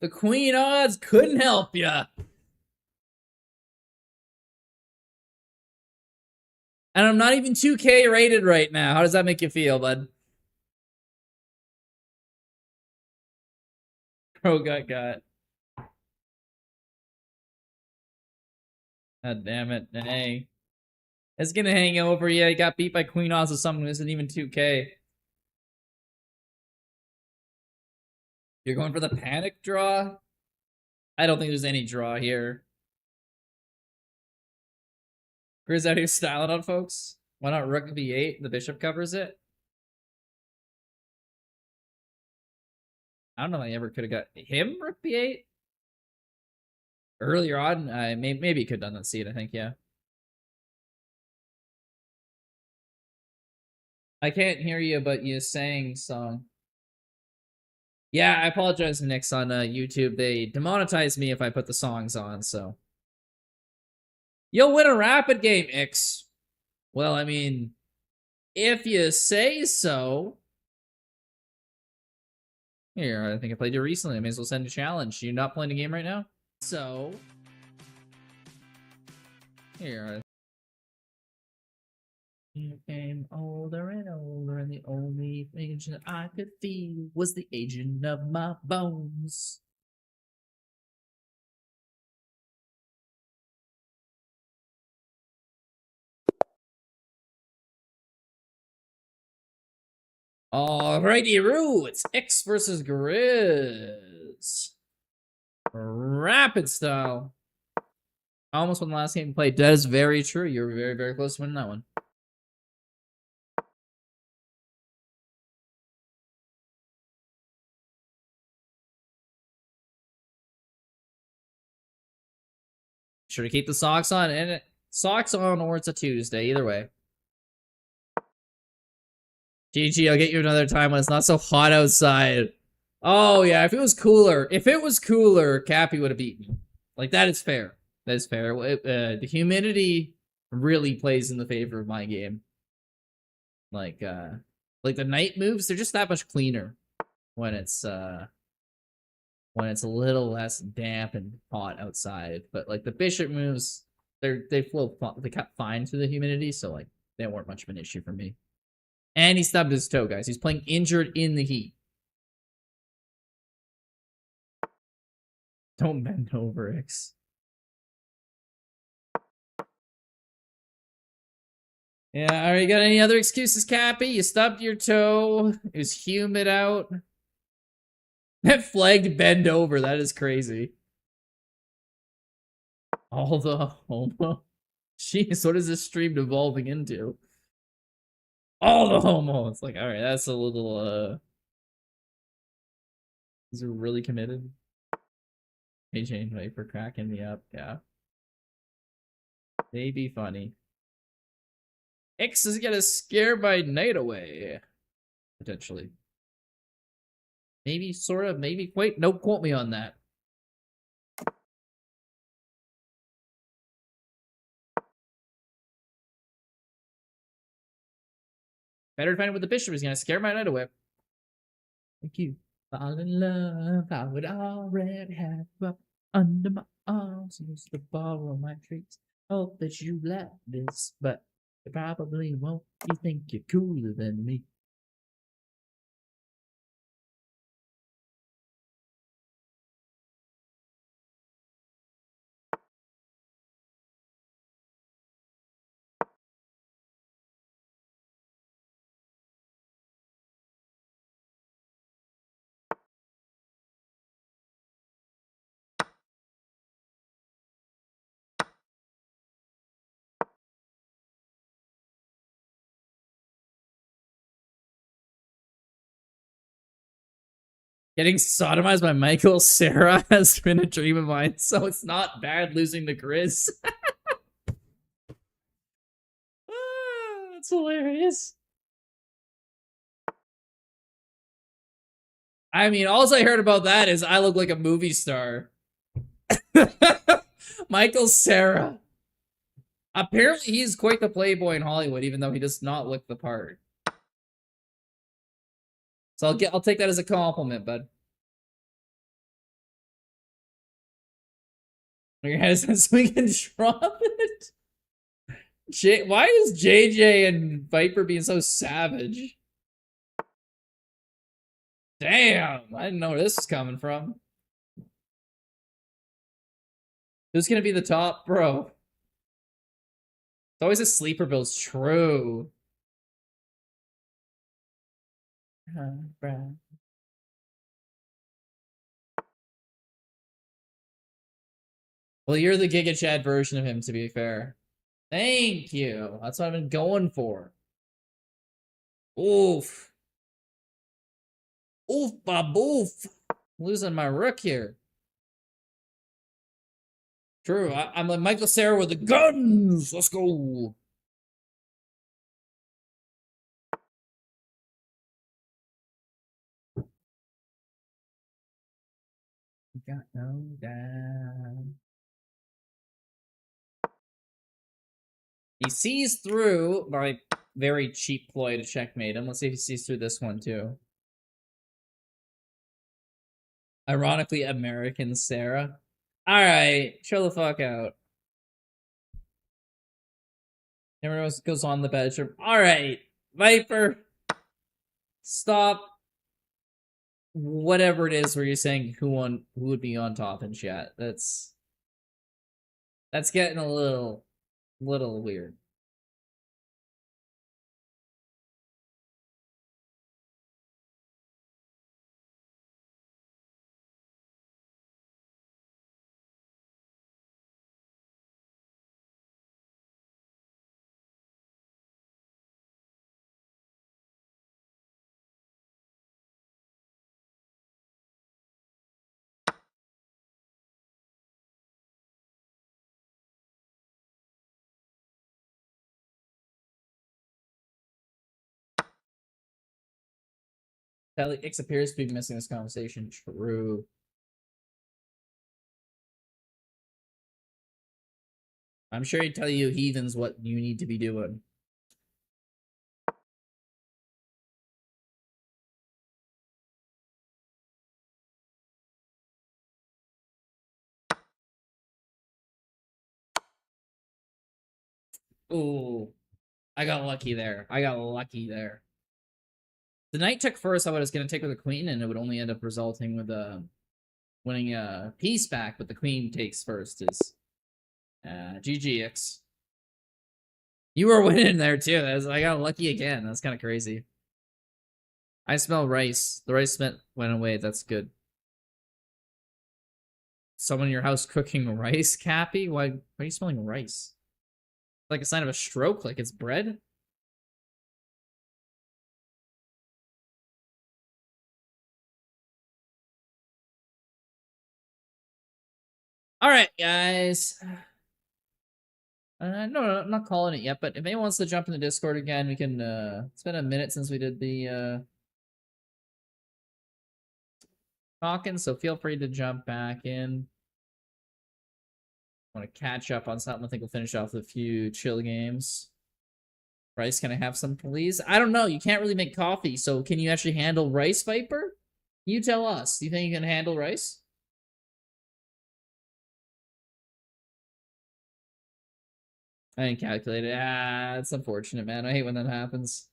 The queen odds couldn't help ya. And I'm not even 2K rated right now. How does that make you feel, bud? Oh, got. God damn it. Hey. It's gonna hang over. Yeah, he got beat by Queen Oz or something. This isn't even 2K. You're going for the panic draw? I don't think there's any draw here. Grizz out here styling on folks. Why not rook b8? The bishop covers it. I don't know if I ever could have got him rook b8 earlier on. Maybe he could have done that seed. I think, yeah. I can't hear you, but you sang song. Yeah, I apologize, Nix, on YouTube. They demonetize me if I put the songs on, so. You'll win a rapid game, Ix. Well, I mean, if you say so. Here, I think I played you recently. I may as well send a challenge. You're not playing a game right now? So. Here. You became older and older, and the only thing that I could feel was the aging of my bones. Alrighty, Roo. It's X versus Grizz. Rapid style. I almost won the last game played. That is very true. You're very, very close to winning that one. Sure to keep the socks on, and socks on, or it's a Tuesday. Either way. GG, I'll get you another time when it's not so hot outside. Oh yeah, if it was cooler, Cappy would have beaten me. Like, that is fair. That is fair. The humidity really plays in the favor of my game. Like the night moves, they're just that much cleaner when it's a little less damp and hot outside. But like the bishop moves, they flow fine through the humidity, so like they weren't much of an issue for me. And he stubbed his toe, guys. He's playing injured in the heat. Don't bend over, X. Yeah, alright, got any other excuses, Cappy? You stubbed your toe. It was humid out. That flagged bend over. That is crazy. All the homo. Jeez, what is this stream evolving into? All the homo. It's like, alright, that's a little, Is it really committed? Hey, Jane, wait for cracking me up. Yeah. Maybe funny. X is gonna scare my night away. Potentially. Maybe, sort of, maybe. Wait, don't quote me on that. Better to find it with the bishop. He's gonna scare my night away. Thank you. Fall in love, I would already have you up under my arms. Used to borrow my treats. Hope that you like this, but you probably won't. You think you're cooler than me. Getting sodomized by Michael Sarah has been a dream of mine, so it's not bad losing to Grizz. That's hilarious. I mean, all I heard about that is I look like a movie star. Michael Sarah. Apparently, he's quite the playboy in Hollywood, even though he does not look the part. So I'll take that as a compliment, bud. Your head is so we can drop it. Why is JJ and Viper being so savage? Damn, I didn't know where this is coming from. Who's gonna be the top, bro? It's always a sleeper build. True. Well, you're the Giga Chad version of him, to be fair. Thank you. That's what I've been going for. Oof. Oof, baboof. Losing my rook here. True, I'm like Michael Cera with the guns. Let's go. Got no down. He sees through my very cheap ploy to checkmate him. Let's see if he sees through this one too. Ironically, American Sarah. Alright, chill the fuck out. Everyone else goes on the bedroom. Alright, Viper. Stop. Whatever it is where you're saying who would be on top in chat. That's getting a little weird. X appears to be missing this conversation. True. I'm sure he'd tell you heathens what you need to be doing. Ooh. I got lucky there. The knight took first. I was going to take with the queen, and it would only end up resulting with winning a piece back, but the queen takes first is GGX. You were winning there too. I got lucky again. That's kind of crazy. I smell rice. The rice went away. That's good. Someone in your house cooking rice, Cappy? Why are you smelling rice? Like a sign of a stroke? Like it's bread? Alright, guys. No, I'm not calling it yet, but if anyone wants to jump in the Discord again, we can, it's been a minute since we did the, talking, so feel free to jump back in. Want to catch up on something. I think we'll finish off with a few chill games. Rice, can I have some, please? I don't know. You can't really make coffee, so can you actually handle rice, Viper? You tell us. Do you think you can handle rice? I didn't calculate it. Ah, it's unfortunate, man. I hate when that happens.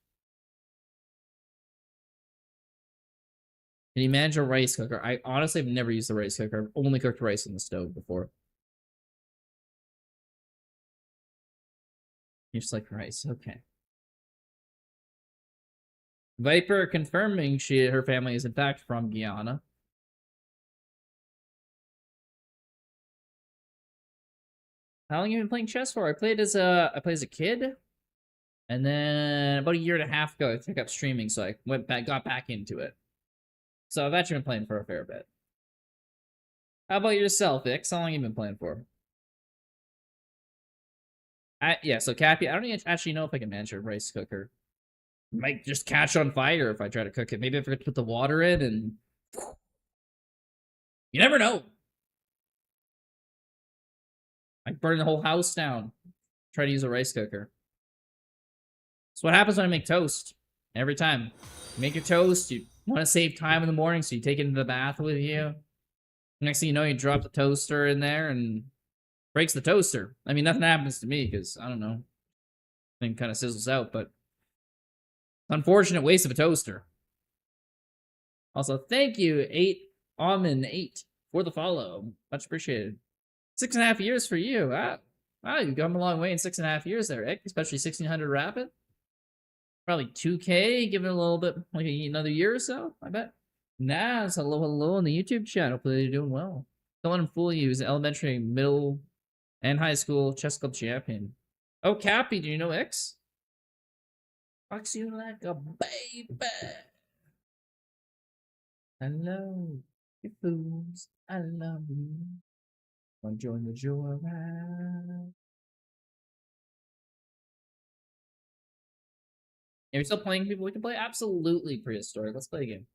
Can you manage a rice cooker? I honestly have never used a rice cooker. I've only cooked rice on the stove before. You just like rice. Okay. Viper confirming her family is in fact from Guyana. How long have you been playing chess for? I played as a kid, and then about a year and a half ago I took up streaming, so I got back into it. So I've actually been playing for a fair bit. How about yourself, Ix? How long have you been playing for? Yeah, so Cappy, I don't actually know if I can manage a rice cooker. It might just catch on fire if I try to cook it. Maybe I forget to put the water in and... You never know. I burn the whole house down. Try to use a rice cooker. That's what happens when I make toast. Every time. You make your toast, you Want to save time in the morning, so you take it into the bath with you. Next thing you know, you drop the toaster in there and breaks the toaster. I mean, nothing happens to me because I don't know, thing kind of sizzles out, but unfortunate waste of a toaster. Also, thank you, 8Almond8, for the follow. Much appreciated. 6.5 years for you. Wow, you've come a long way in 6.5 years there, Ick. Especially 1600 rapid. Probably 2K, give it a little bit, like another year or so, I bet. Naz, hello on the YouTube chat. Hopefully you're doing well. Don't let him fool you. He's an elementary, middle, and high school chess club champion. Oh, Cappy, do you know X? Fucks you like a baby. Hello, you fools. I love you. Want to join the joyride? Are you still playing people we can play? Absolutely, Prehistoric. Let's play a game.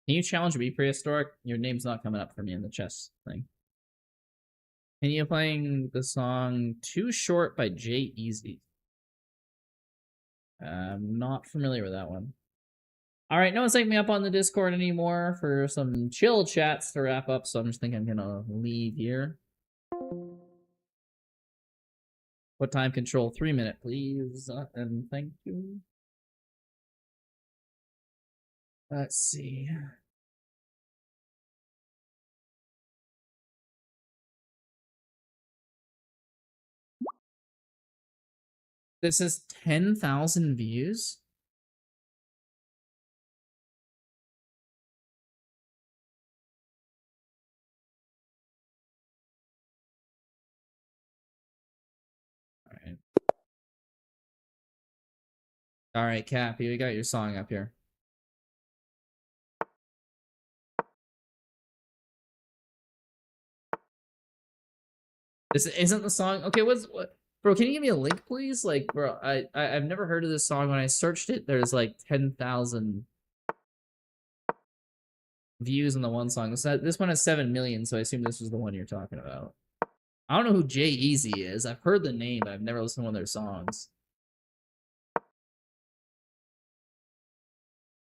Can you challenge me, Prehistoric? Your name's not coming up for me in the chess thing. And you playing the song Too Short by Jay Easy. I'm not familiar with that one. All right, no one's taking me up on the Discord anymore for some chill chats to wrap up, so I'm just thinking I'm gonna leave here. What time control? 3 minute, please. And thank you. Let's see. This is 10,000 views. All right. All right, Cappy, we got your song up here. This isn't the song. Okay, what? Bro, can you give me a link, please? Like, bro, I've never heard of this song. When I searched it, there's like 10,000 views on the one song. This one has 7 million, so I assume this was the one you're talking about. I don't know who Jay Easy is. I've heard the name, but I've never listened to one of their songs.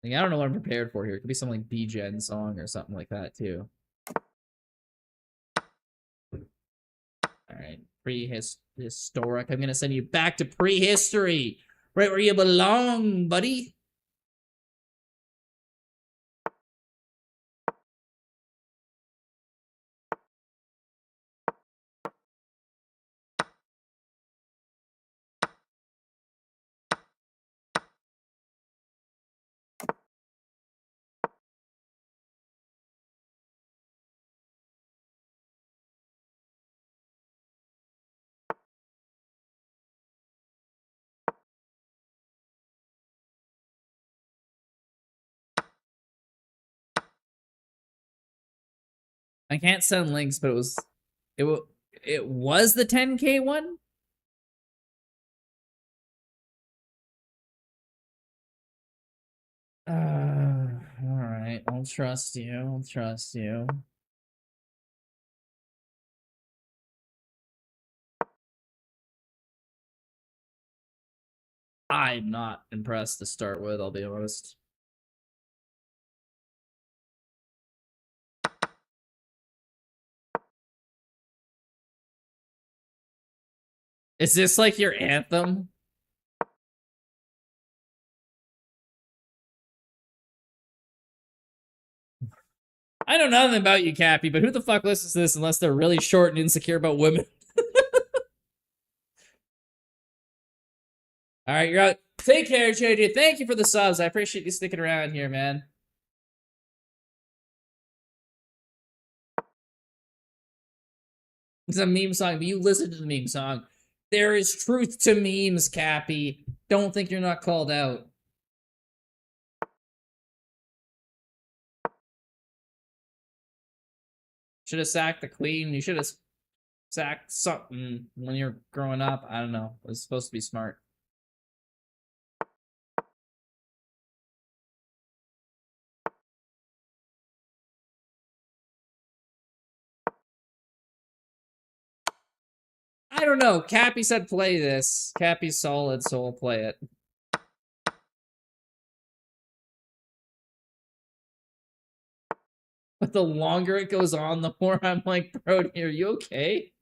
Like, I don't know what I'm prepared for here. It could be some like B-Gen song or something like that too. All right, prehistoric. I'm gonna send you back to prehistory, right where you belong, buddy. I can't send links, but it was the 10K one. All right. I'll trust you. I'll trust you. I'm not impressed to start with, I'll be honest. Is this like your anthem? I know nothing about you, Cappy, but who the fuck listens to this unless they're really short and insecure about women? All right, you're out. Take care, JJ. Thank you for the subs. I appreciate you sticking around here, man. It's a meme song, but you listen to the meme song. There is truth to memes, Cappy. Don't think you're not called out. Should have sacked the queen. You should have sacked something when you were growing up. I don't know. It was supposed to be smart. I don't know. Cappy said play this. Cappy's solid, so we'll play it. But the longer it goes on, the more I'm like, bro, are you okay?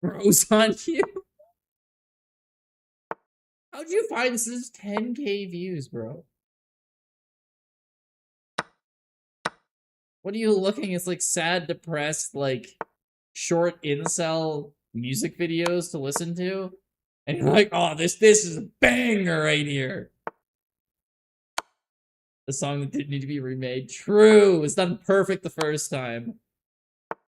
Rose on you? How'd you find this? This is 10K views, bro. What are you looking? It's like sad, depressed, like short incel music videos to listen to. And you're like, oh, this is a banger right here. The song that didn't need to be remade. True. It's done perfect the first time.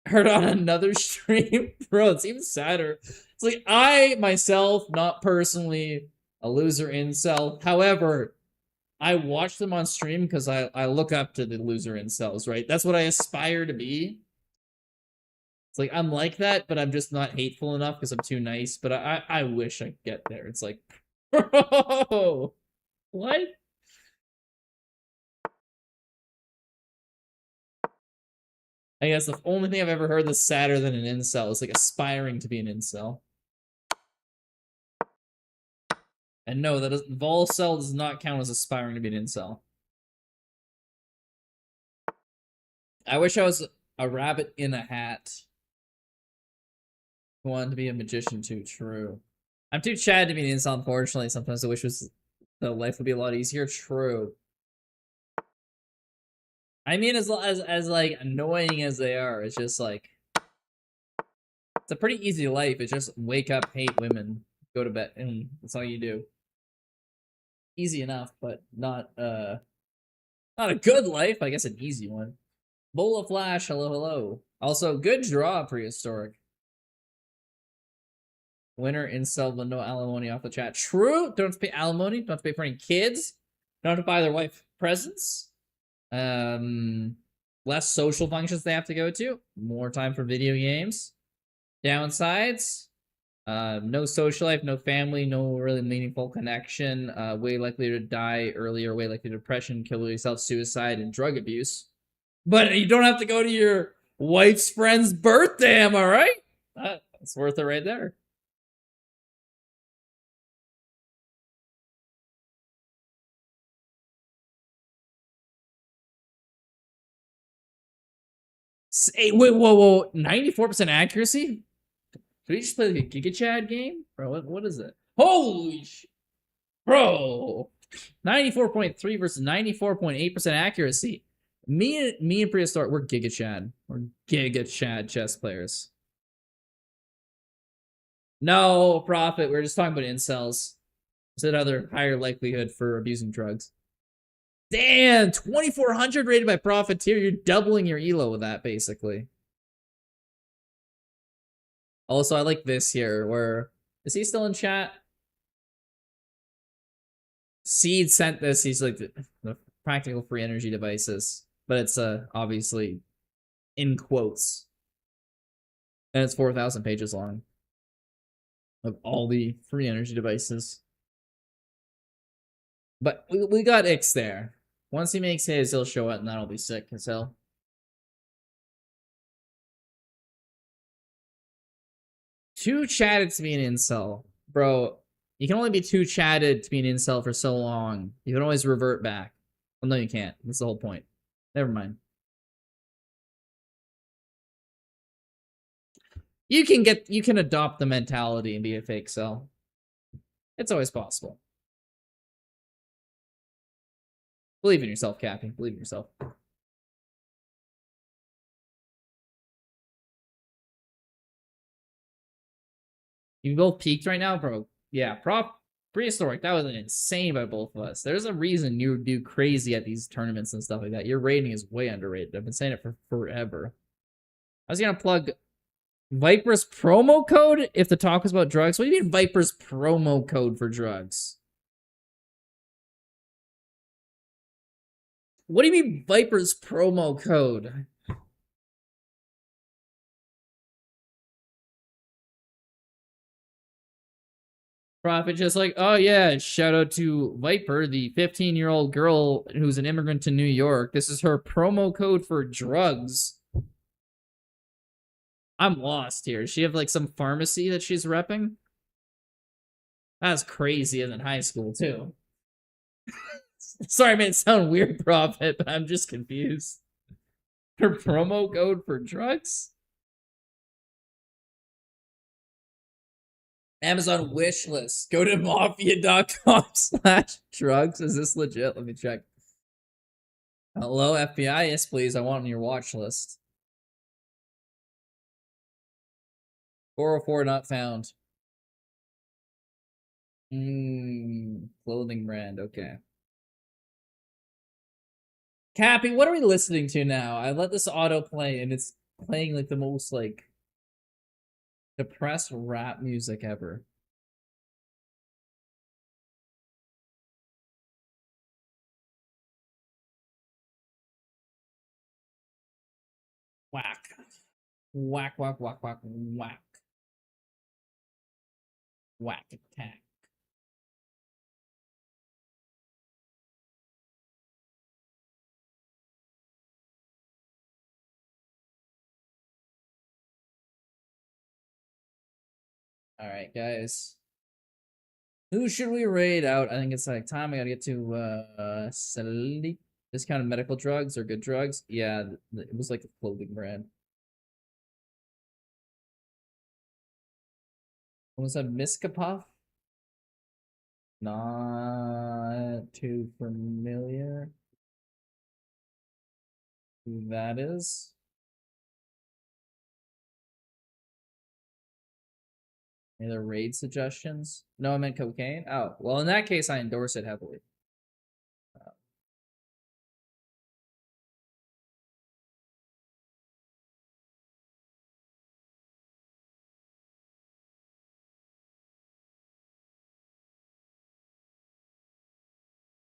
Heard on another stream. Bro, it's even sadder. It's like, I, myself, not personally a loser incel. However, I watch them on stream because I look up to the loser incels, right? That's what I aspire to be. It's like, I'm like that, but I'm just not hateful enough because I'm too nice. But I wish I could get there. It's like, bro, what? I guess the only thing I've ever heard that's sadder than an incel is like aspiring to be an incel. And no, that Volcel does not count as aspiring to be an incel. I wish I was a rabbit in a hat. I wanted to be a magician too, true. I'm too Chad to be an incel, unfortunately. Sometimes I wish the life would be a lot easier, true. I mean, as like annoying as they are, it's just like it's a pretty easy life. It's just wake up, hate women, go to bed, and that's all you do. Easy enough, but not a good life. I guess an easy one. Bowl of Flash, hello, hello. Also, good draw, prehistoric. Winner incel with no alimony off the chat. True. Don't have to pay alimony. Don't have to pay for any kids. Don't have to buy their wife presents. Less social functions they have to go to. More time for video games. Downsides. No social life, no family, no really meaningful connection. Way likely to die earlier. Way likely to depression, kill yourself, suicide, and drug abuse. But you don't have to go to your wife's friend's birthday, am I right? That's worth it right there. Hey, wait, whoa. 94% accuracy? Did we just play like a Giga Chad game? Bro, what is it? Holy sh... Bro! 94.3 versus 94.8% accuracy. Me and Prehistoric, we're Giga Chad. We're Giga Chad chess players. No, Prophet, we're just talking about incels. Is that other higher likelihood for abusing drugs? Damn, 2400 rated by Profiteer. You're doubling your elo with that, basically. Also, I like this here, where... Is he still in chat? Seed sent this. He's like, the practical free energy devices. But it's obviously in quotes. And it's 4,000 pages long. Of all the free energy devices. But we got Ix there. Once he makes his, he'll show it, and that'll be sick as hell. Too chatted to be an incel. Bro, you can only be too chatted to be an incel for so long. You can always revert back. Well, no, you can't. That's the whole point. Never mind. You can adopt the mentality and be a fake cell. It's always possible. Believe in yourself, Cappy. Believe in yourself. You both peaked right now, bro. Yeah, Prehistoric, that was insane by both of us. There's a reason you do crazy at these tournaments and stuff like that. Your rating is way underrated. I've been saying it for forever. I was gonna plug Viper's promo code if the talk was about drugs. What do you mean Viper's promo code for drugs? What do you mean Viper's promo code? Prophet just like, oh yeah, shout out to Viper, the 15-year-old girl who's an immigrant to New York. This is her promo code for drugs. I'm lost here. Does she have like some pharmacy that she's repping? That's crazy and in high school too. Sorry, I made it sound weird, Prophet, but I'm just confused. Her promo code for drugs? Amazon wish list. Go to mafia.com/drugs. Is this legit? Let me check. Hello, FBI. Yes, please. I want on your watch list. 404 not found. Clothing brand. Okay. Cappy, what are we listening to now? I let this auto play and it's playing like the most like depressed rap music ever. Whack. Whack, whack, whack, whack, whack. Whack attack. Alright, guys. Who should we raid out? I think it's like time I gotta get to sleep. Discounted medical drugs or good drugs? Yeah, it was like a clothing brand. What was that? Miskapuff? Not too familiar. Who that is? Any other raid suggestions? No, I meant cocaine. Oh, well, in that case, I endorse it heavily.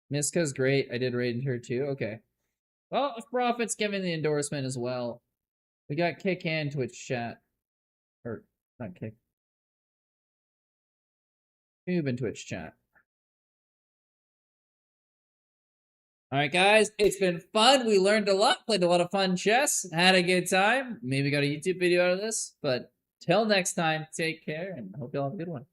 Miska's great. I did raid her too. Okay. Well, if Prophet's giving the endorsement as well, we got Kick and Twitch chat. Or, not Kick. Tube and Twitch chat. Alright, guys. It's been fun. We learned a lot. Played a lot of fun chess. Had a good time. Maybe got a YouTube video out of this. But till next time, take care and I hope you all have a good one.